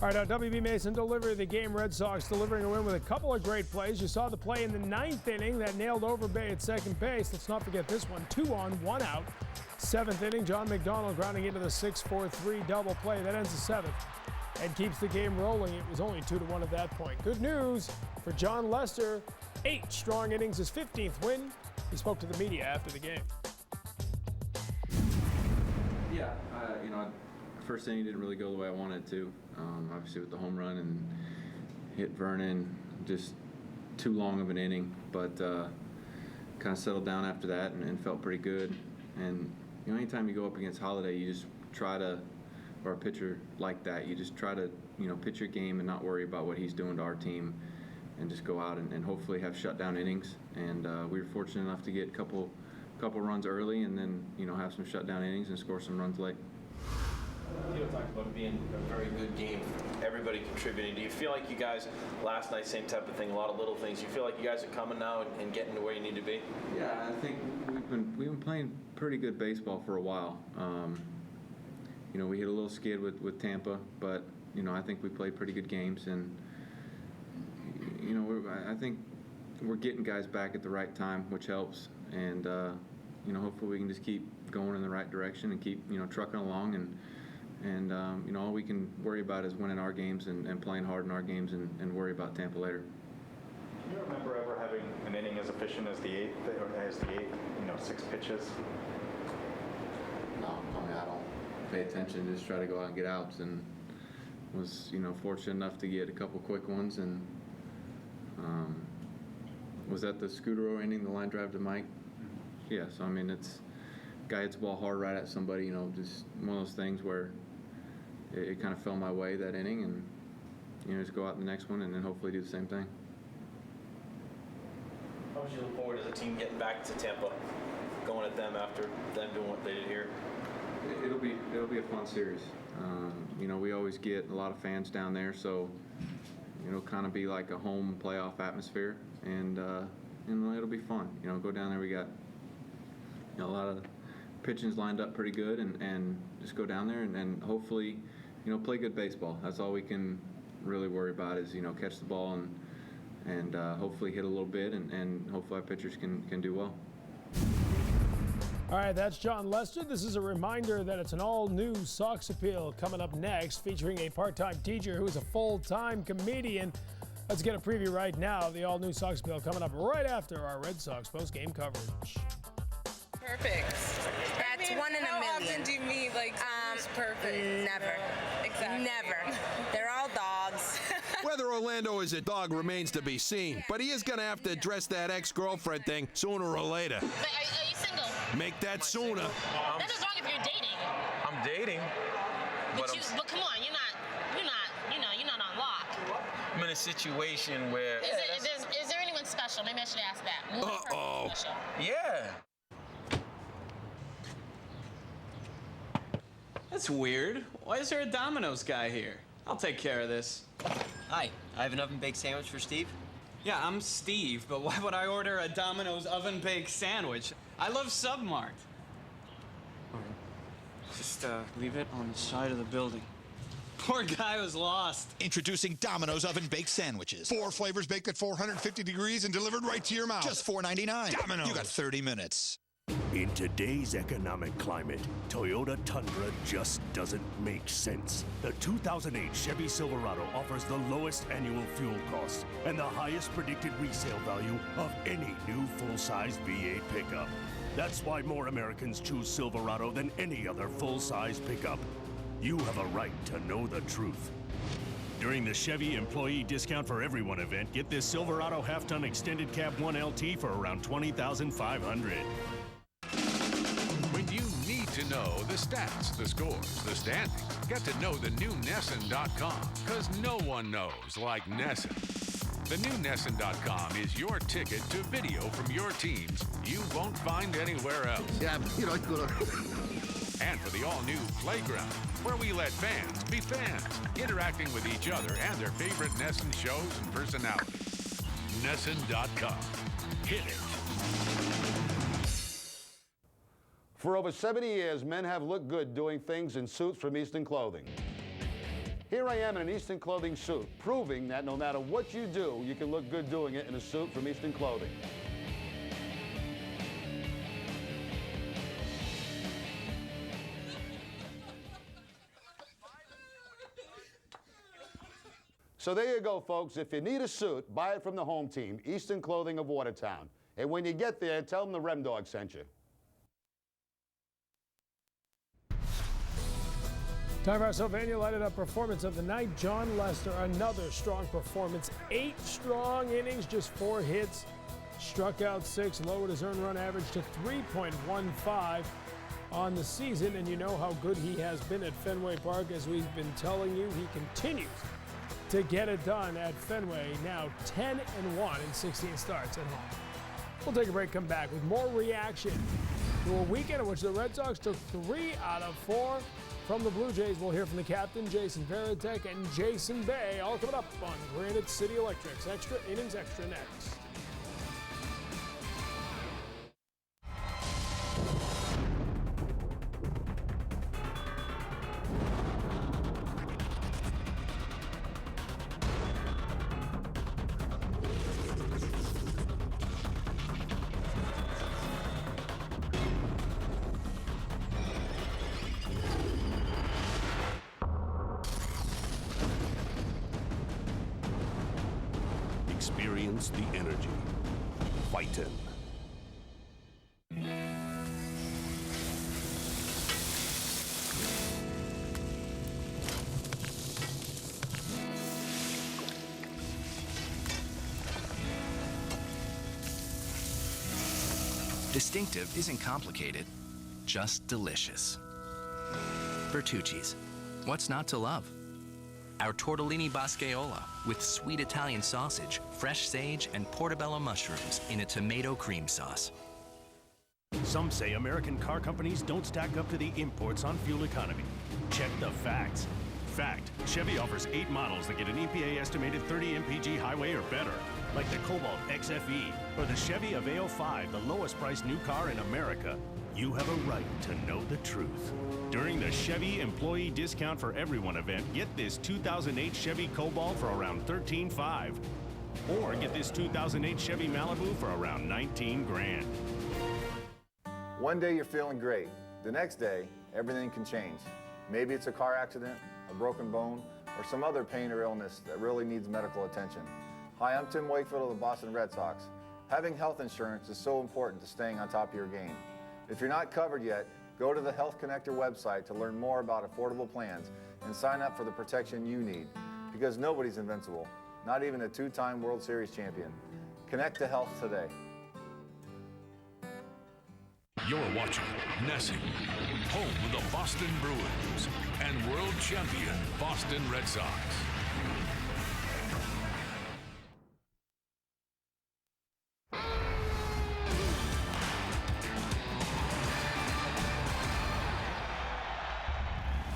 All right, WB Mason delivering the game. Red Sox delivering a win with a couple of great plays. You saw the play in the 9th inning that nailed Overbay at second base. Let's not forget this one. 2 on, 1 out. 7th inning, John McDonald grounding into the 6-4-3 double play. That ends the 7th and keeps the game rolling. It was only 2-1 at that point. Good news for Jon Lester. 8 strong innings, his 15th win. He spoke to the media after the game. Yeah, first inning didn't really go the way I wanted it to. Obviously with the home run and hit Vernon, just too long of an inning, but kind of settled down after that and felt pretty good. And anytime you go up against Halladay, you just try to, or a pitcher like that, you just try to pitch your game and not worry about what he's doing to our team, and just go out and hopefully have shutdown innings. And we were fortunate enough to get a couple runs early, and then have some shutdown innings and score some runs late. Tito talked about it being a very good game, everybody contributing. Do you feel like you guys, last night, same type of thing, a lot of little things, you feel like you guys are coming now and getting to where you need to be? Yeah, I think we've been playing pretty good baseball for a while. We hit a little skid with Tampa, but I think we played pretty good games, and I think we're getting guys back at the right time, which helps, and hopefully we can just keep going in the right direction and keep trucking along, and all we can worry about is winning our games and playing hard in our games, and worry about Tampa later. Do you remember ever having an inning as efficient as the eighth, you know, 6 pitches? No, I mean, I don't pay attention, just try to go out and get outs, and was, you know, fortunate enough to get a couple quick ones, and was that the Scudero inning, the line drive to Mike? Yeah, so I mean, it's guy hits the ball hard right at somebody, you know, just one of those things where it kind of fell my way that inning, and you know, just go out in the next one and then hopefully do the same thing. How would you look forward as a team getting back to Tampa, going at them after them doing what they did here? It'll be a fun series. You know, we always get a lot of fans down there, so it'll kind of be like a home playoff atmosphere, and you know, it'll be fun. You know, go down there. We got, you know, a lot of pitching's lined up pretty good, and just go down there and hopefully, you know, play good baseball. That's all we can really worry about is, you know, catch the ball and hopefully hit a little bit, and hopefully our pitchers can do well. All right, that's Jon Lester. This is a reminder that it's an all-new Sox Appeal coming up next, featuring a part-time teacher who's a full-time comedian. Let's get a preview right now of the all-new Sox Appeal coming up right after our Red Sox post-game coverage. Perfect. That's one in a million. How often do you meet like who's perfect? Never. Exactly. Never. They're all dogs. Whether Orlando is a dog remains to be seen, but he is going to have to address that ex-girlfriend thing sooner or later. Are you single? Make that sooner. Nothing's wrong if you're dating. I'm dating. But come on, you're not on lock. I'm in a situation where. Is there anyone special? Maybe I should ask that. Uh-oh. Yeah. That's weird. Why is there a Domino's guy here? I'll take care of this. Hi, I have an oven-baked sandwich for Steve. Yeah, I'm Steve, but why would I order a Domino's oven-baked sandwich? I love Submart. Just leave it on the side of the building. Poor guy was lost. Introducing Domino's oven-baked sandwiches. 4 flavors baked at 450 degrees and delivered right to your mouth. Just $4.99. Domino's. You got 30 minutes. In today's economic climate, Toyota Tundra just doesn't make sense. The 2008 Chevy Silverado offers the lowest annual fuel costs and the highest predicted resale value of any new full-size V8 pickup. That's why more Americans choose Silverado than any other full-size pickup. You have a right to know the truth. During the Chevy Employee Discount for Everyone event, get this Silverado half-ton extended cab 1LT for around $20,500. When you need to know the stats, the scores, the standings, get to know the new Nesson.com, because no one knows like Nesson. The new Nesson.com is your ticket to video from your teams you won't find anywhere else. Yeah, you know, good. And for the all-new Playground, where we let fans be fans, interacting with each other and their favorite Nesson shows and personalities. Nesson.com. Hit it. For over 70 years, men have looked good doing things in suits from Eastern Clothing. Here I am in an Eastern Clothing suit, proving that no matter what you do, you can look good doing it in a suit from Eastern Clothing. So there you go, folks. If you need a suit, buy it from the home team, Eastern Clothing of Watertown. And when you get there, tell them the Rem Dog sent you. Time for our Sylvania lighted up performance of the night. Jon Lester, another strong performance. 8 strong innings, just 4 hits. Struck out 6, lowered his earned run average to 3.15 on the season. And you know how good he has been at Fenway Park. As we've been telling you, he continues to get it done at Fenway. Now 10-1 in 16 starts at home. We'll take a break, come back with more reaction to a weekend in which the Red Sox took 3 out of 4 from the Blue Jays. We'll hear from the captain, Jason Varitek, and Jason Bay, all coming up on Granite City Electric's Extra Innings Extra next. Experience the energy. Fightin'. Distinctive isn't complicated, just delicious. Bertucci's. What's not to love? Our tortellini boscaiola with sweet Italian sausage, fresh sage, and portobello mushrooms in a tomato cream sauce. Some say American car companies don't stack up to the imports on fuel economy. Check the facts. Fact, Chevy offers 8 models that get an EPA estimated 30 mpg highway or better, like the Cobalt XFE or the Chevy Aveo 5, the lowest priced new car in America. You have a right to know the truth. During the Chevy Employee Discount for Everyone event, get this 2008 Chevy Cobalt for around $13,500. Or get this 2008 Chevy Malibu for around $19 grand. One day you're feeling great. The next day, everything can change. Maybe it's a car accident, a broken bone, or some other pain or illness that really needs medical attention. Hi, I'm Tim Wakefield of the Boston Red Sox. Having health insurance is so important to staying on top of your game. If you're not covered yet, go to the Health Connector website to learn more about affordable plans and sign up for the protection you need. Because nobody's invincible, not even a 2-time World Series champion. Connect to health today. You're watching Nessie, home of the Boston Bruins and world champion Boston Red Sox.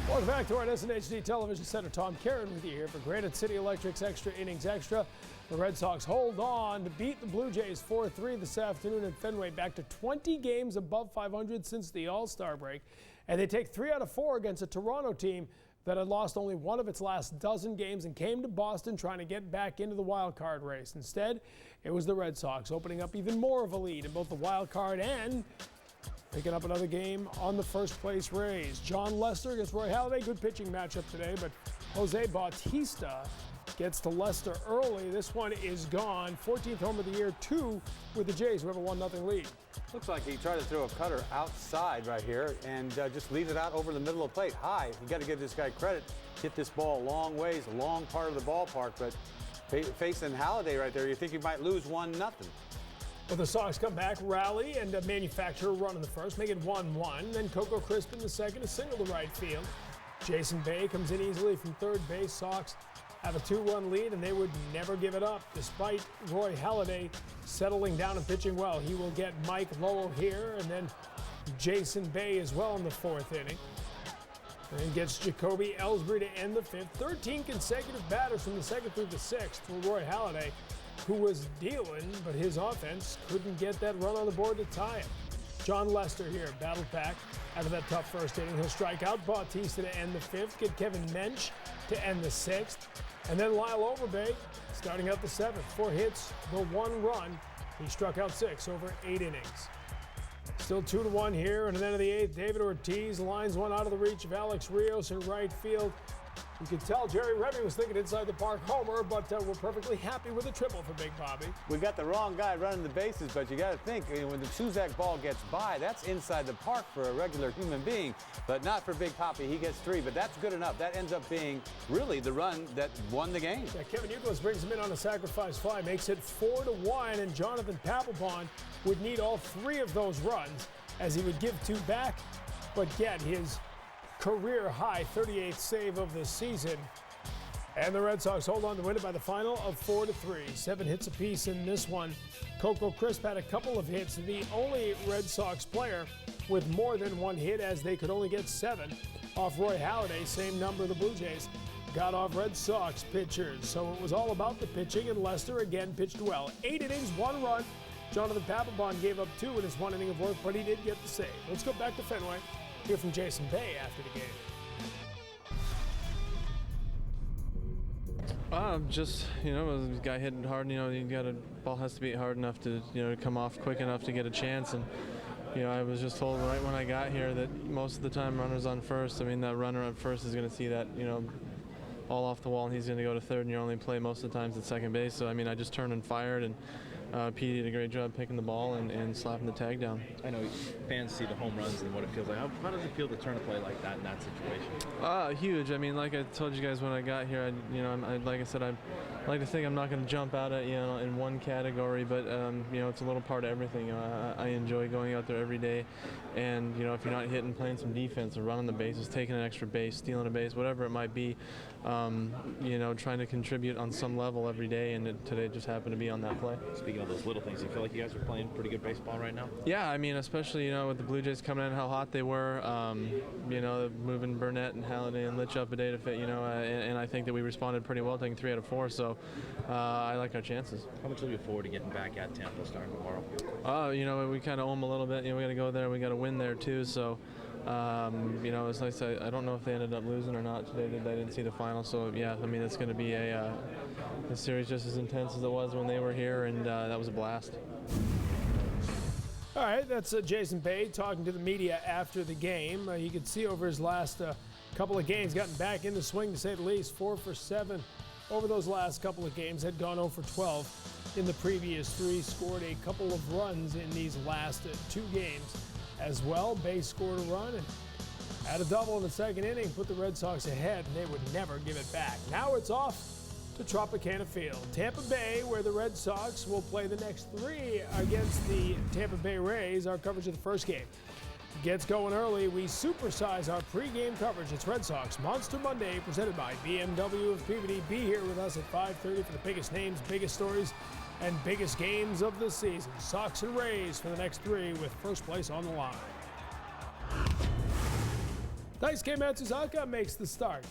Welcome back to our SNHD Television Center. Tom Karen with you here for Granite City Electric's Extra Innings Extra. The Red Sox hold on to beat the Blue Jays 4-3 this afternoon at Fenway, back to 20 games above 500 since the All-Star break. And they take 3 out of 4 against a Toronto team that had lost only one of its last dozen games and came to Boston trying to get back into the wild card race. Instead, it was the Red Sox opening up even more of a lead in both the wild card and picking up another game on the first place Rays. Jon Lester against Roy Halladay. Good pitching matchup today, but Jose Batista gets to Lester early. This one is gone. 14th home of the year, 2 with the Jays, who have a 1-0 lead. Looks like he tried to throw a cutter outside right here and just leave it out over the middle of the plate. High. You got to give this guy credit. Hit this ball a long ways, a long part of the ballpark, but facing Halladay right there, you think you might lose 1-0. Well, the Sox come back, rally, and manufacture a run in the first, make it 1-1. Then Coco Crisp in the second, a single to right field. Jason Bay comes in easily from third base. Sox have a 2-1 lead, and they would never give it up, despite Roy Halladay settling down and pitching well. He will get Mike Lowell here, and then Jason Bay as well in the 4th inning. And gets Jacoby Ellsbury to end the 5th. 13 consecutive batters from the 2nd through the 6th for Roy Halladay, who was dealing, but his offense couldn't get that run on the board to tie it. Jon Lester here, battled back out of that tough first inning. He'll strike out Batista to end the 5th, get Kevin Mensch to end the 6th, and then Lyle Overbay starting out the 7th. 4 hits, the 1 run. He struck out 6 over 8 innings. Still 2-1 here, and at the end of the 8th, David Ortiz lines one out of the reach of Alex Rios in right field. You could tell Jerry Remy was thinking inside the park homer, but we're perfectly happy with a triple for Big Bobby. We got the wrong guy running the bases, but you got to think, when the Suzak ball gets by, that's inside the park for a regular human being, but not for Big Poppy. He gets 3, but that's good enough. That ends up being really the run that won the game. Yeah, Kevin Youkilis brings him in on a sacrifice fly, makes it 4-1, and Jonathan Papelbon would need all 3 of those runs as he would give 2 back, but get his career high 38th save of the season. And the Red Sox hold on to win it by the final of 4-3. 7 hits apiece in this one. Coco Crisp had a couple of hits, the only Red Sox player with more than 1 hit, as they could only get 7 off Roy Halladay. Same number the Blue Jays got off Red Sox pitchers. So it was all about the pitching, and Lester again pitched well. 8 innings, 1 run. Jonathan Papelbon gave up 2 in his 1 inning of work, but he did get the save. Let's go back to Fenway. Hear from Jason Bay after the game. Just, the guy hitting hard, ball has to be hard enough to, come off quick enough to get a chance. And, I was just told right when I got here that most of the time runners on first, that runner on first is going to see that, all off the wall and he's going to go to third and you only play most of the times at second base. So, I mean, I just turned and fired, and Petey did a great job picking the ball and slapping the tag down. I know fans see the home runs and what it feels like. How does it feel to turn a play like that in that situation? Huge. I mean, like I told you guys when I got here, like I said, I like to think I'm not going to jump out at in one category, but it's a little part of everything. I enjoy going out there every day, and if you're not hitting, playing some defense or running the bases, taking an extra base, stealing a base, whatever it might be, trying to contribute on some level every day, and today just happened to be on that play. Speaking of those little things, you feel like you guys are playing pretty good baseball right now? Yeah, I mean, especially with the Blue Jays coming in, how hot they were, moving Burnett and Halladay and Litch up a day to fit, and I think that we responded pretty well, taking 3 out of 4. So I like our chances. How much look forward to getting back at Tampa starting tomorrow? We kind of owe them a little bit. We got to go there. We got to win there too. So, it's like I don't know if they ended up losing or not today. They didn't see the final. So yeah, I mean, it's going to be a series just as intense as it was when they were here, and that was a blast. All right, that's Jason Bay talking to the media after the game. You could see over his last couple of games, gotten back in the swing to say the least. 4 for 7 over those last couple of games. Had gone 0 for 12 in the previous 3. Scored a couple of runs in these last 2 games as well. Bay scored a run and had a double in the second inning, put the Red Sox ahead, and they would never give it back. Now it's off to Tropicana Field. Tampa Bay, where the Red Sox will play the next 3 against the Tampa Bay Rays. Our coverage of the first game gets going early. We supersize our pregame coverage. It's Red Sox Monster Monday, presented by BMW of Peabody. Be here with us at 5:30 for the biggest names, biggest stories, and biggest games of the season. Sox and Rays for the next 3 with first place on the line. Daisuke Matsuzaka makes the start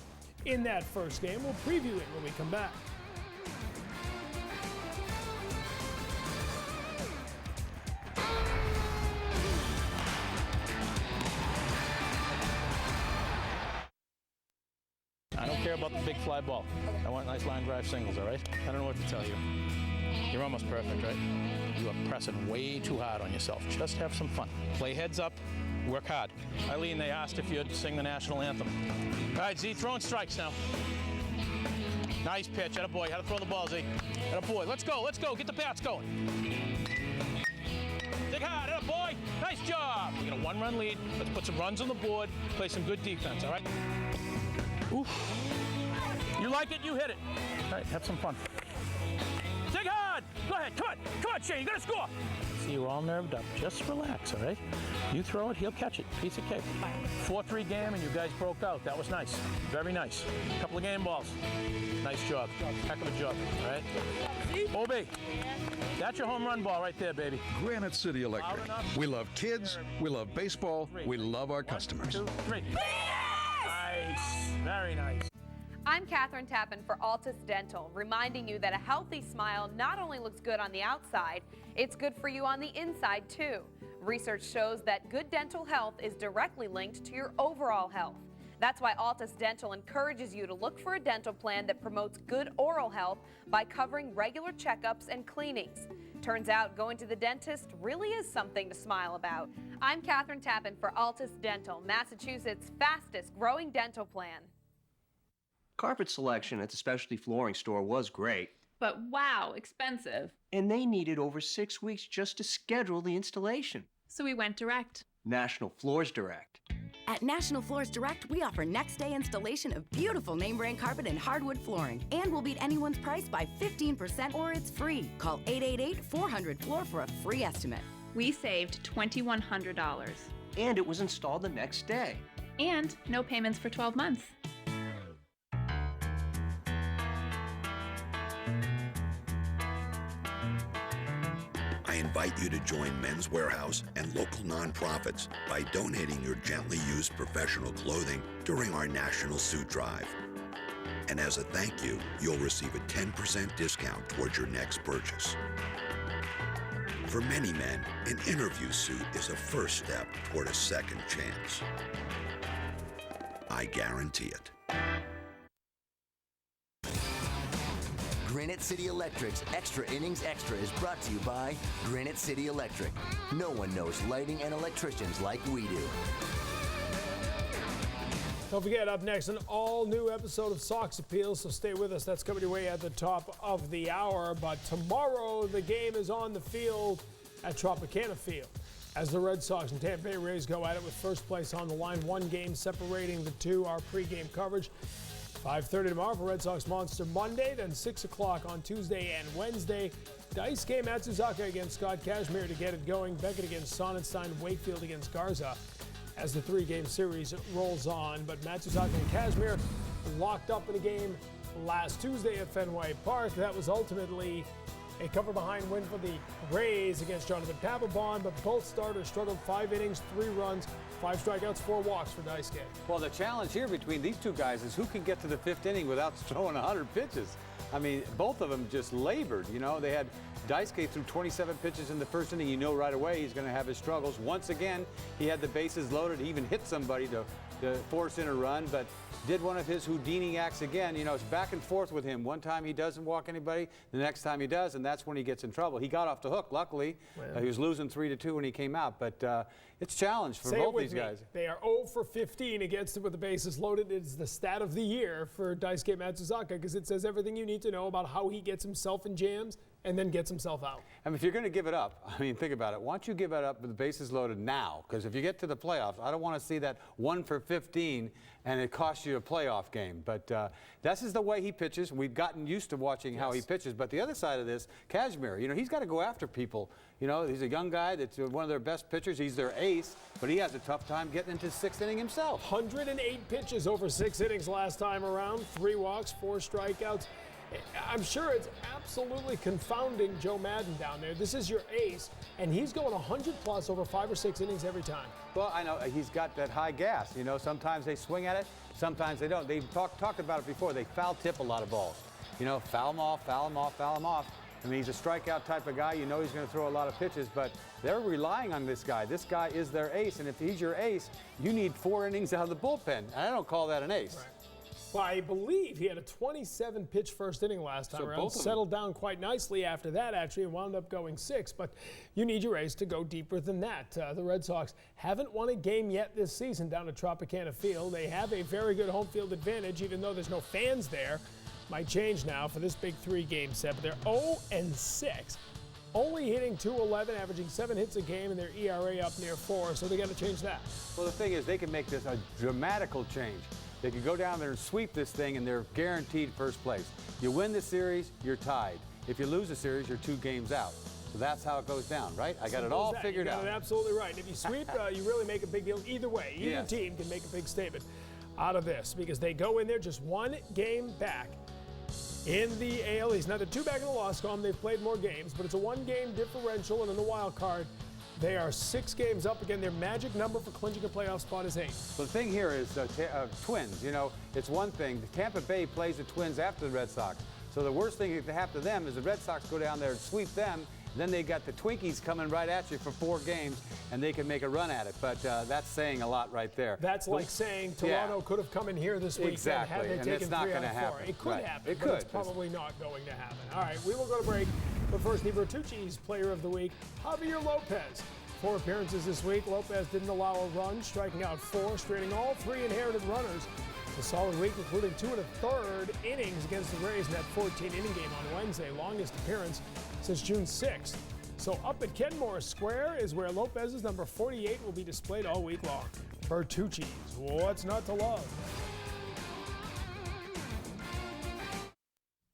in that first game. We'll preview it when we come back. I don't care about the big fly ball. I want nice line drive singles, all right? I don't know what to tell you. You're almost perfect, right? You are pressing way too hard on yourself. Just have some fun. Play heads up, work hard. Eileen, they asked if you'd sing the national anthem. All right, Z, throwing strikes now. Nice pitch, attaboy. How to throw the ball, Z. Attaboy, let's go, get the bats going. Dig hard, attaboy. Nice job. We got a 1-run lead. Let's put some runs on the board, play some good defense, all right? Oof. You like it, you hit it. All right, have some fun. Dig hard! Go ahead, come on, Shane, you gotta score! See, you're all nerved up. Just relax, all right? You throw it, he'll catch it. Piece of cake. 4-3 game, and you guys broke out. That was nice. Very nice. Couple of game balls. Nice job. Heck of a job, all right? Obi, that's your home run ball right there, baby. Granite City Electric. We love kids, we love baseball, we love our customers. 1, 2, 3. Nice. Very nice. I'm Catherine Tappan for Altus Dental, reminding you that a healthy smile not only looks good on the outside, it's good for you on the inside too. Research shows that good dental health is directly linked to your overall health. That's why Altus Dental encourages you to look for a dental plan that promotes good oral health by covering regular checkups and cleanings. Turns out going to the dentist really is something to smile about. I'm Catherine Tappan for Altus Dental, Massachusetts' fastest growing dental plan. Carpet selection at the specialty flooring store was great. But wow, expensive. And they needed over 6 weeks just to schedule the installation. So we went direct. National Floors Direct. At National Floors Direct, we offer next-day installation of beautiful name-brand carpet and hardwood flooring. And we'll beat anyone's price by 15% or it's free. Call 888-400-FLOOR for a free estimate. We saved $2,100. And it was installed the next day. And no payments for 12 months. I invite you to join Men's Warehouse and local nonprofits by donating your gently used professional clothing during our National Suit Drive. And as a thank you, you'll receive a 10% discount towards your next purchase. For many men, an interview suit is a first step toward a second chance. I guarantee it. Granite City Electric's Extra Innings Extra is brought to you by Granite City Electric. No one knows lighting and electricians like we do. Don't forget, up next, an all-new episode of Sox Appeal, so stay with us. That's coming your way at the top of the hour. But tomorrow, the game is on the field at Tropicana Field as the Red Sox and Tampa Bay Rays go at it with first place on the line. One game separating the two. Our pregame coverage, 5:30 tomorrow for Red Sox Monster Monday, then 6 o'clock on Tuesday and Wednesday. Dice game, Matsuzaka against Scott Kashmir to get it going. Beckett against Sonnenstein, Wakefield against Garza as the three-game series rolls on. But Matsuzaka and Kashmir locked up in a game last Tuesday at Fenway Park. That was ultimately a cover-behind win for the Rays against Jonathan Papelbon, but both starters struggled. 5 innings, 3 runs, 5 strikeouts, 4 walks for Dice game. Well, the challenge here between these two guys is who can get to the 5th inning without throwing 100 pitches. I mean, both of them just labored. You know, they had Daisuke threw 27 pitches in the first inning. You know right away he's going to have his struggles. Once again, he had the bases loaded. He even hit somebody to force in a run, but did one of his Houdini acts again. You know, it's back and forth with him. One time he doesn't walk anybody, the next time he does, and that's when he gets in trouble. He got off the hook, luckily. He was losing 3-2 when he came out, but it's a challenge for both these guys. They are 0 for 15 against him with the bases loaded. It's the stat of the year for Daisuke Matsuzaka because it says everything you need to know about how he gets himself in jams and then gets himself out. I mean, if you're going to give it up, I mean, think about it. Why don't you give it up with the bases loaded now? Because if you get to the playoffs, I don't want to see that 1 for 15 and it costs you a playoff game. But this is the way he pitches. We've gotten used to watching how he pitches. But the other side of this, Kashmir, you know, he's got to go after people. You know, he's a young guy that's one of their best pitchers. He's their ace, but he has a tough time getting into 6th inning himself. 108 pitches over 6 innings last time around. 3 walks, 4 strikeouts. I'm sure it's absolutely confounding Joe Madden down there. This is your ace, and he's going 100+ over 5 or 6 innings every time. Well, I know he's got that high gas. You know, sometimes they swing at it, sometimes they don't. They've talked about it before. They foul tip a lot of balls. You know, foul them off, foul them off, foul them off. I mean, he's a strikeout type of guy. You know he's going to throw a lot of pitches, but they're relying on this guy. This guy is their ace, and if he's your ace, you need 4 innings out of the bullpen. And I don't call that an ace. Right. Well, I believe he had a 27-pitch first inning last time around. Settled down quite nicely after that, actually, and wound up going 6. But you need your ace to go deeper than that. The Red Sox haven't won a game yet this season down at Tropicana Field. They have a very good home field advantage, even though there's no fans there. Might change now for this big 3-game set. But they're 0-6. Only hitting .211, averaging 7 hits a game, and their ERA up near 4. So they got to change that. Well, the thing is, they can make this a dramatical change. They could go down there and sweep this thing, and they're guaranteed first place. You win the series, you're tied. If you lose the series, you're 2 games out. So that's how it goes down, right? I got it all figured out. You got it absolutely right. And if you sweep, you really make a big deal either way. Either team can make a big statement out of this because they go in there just 1 game back in the AL East. Now, they're 2 back in the loss column. They've played more games, but it's a 1-game differential, and in the wild card, they are 6 games up. Again, their magic number for clinching a playoff spot is 8. So the thing here is Twins. You know, it's one thing. Tampa Bay plays the Twins after the Red Sox. So the worst thing that can happen to them is the Red Sox go down there and sweep them. Then they got the Twinkies coming right at you for 4 games, and they can make a run at it. But that's saying a lot right there. That's like saying Toronto could have come in here this weekend had they taken 3 out of 4. It could happen, but it's probably not going to happen. All right, we will go to break. But first, the Bertucci's Player of the Week, Javier Lopez. 4 appearances this week. Lopez didn't allow a run, striking out 4, straighting all 3 inherited runners. A solid week, including 2 1/3 innings against the Rays in that 14-inning game on Wednesday. Longest appearance since June 6th. So up at Kenmore Square is where Lopez's number 48 will be displayed all week long. Bertucci's, what's not to love?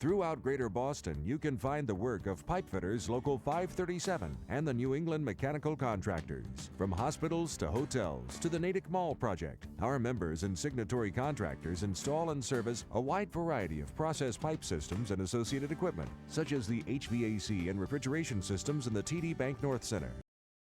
Throughout Greater Boston, you can find the work of Pipefitters Local 537 and the New England Mechanical Contractors. From hospitals to hotels to the Natick Mall project, our members and signatory contractors install and service a wide variety of process pipe systems and associated equipment, such as the HVAC and refrigeration systems in the TD Bank North Center.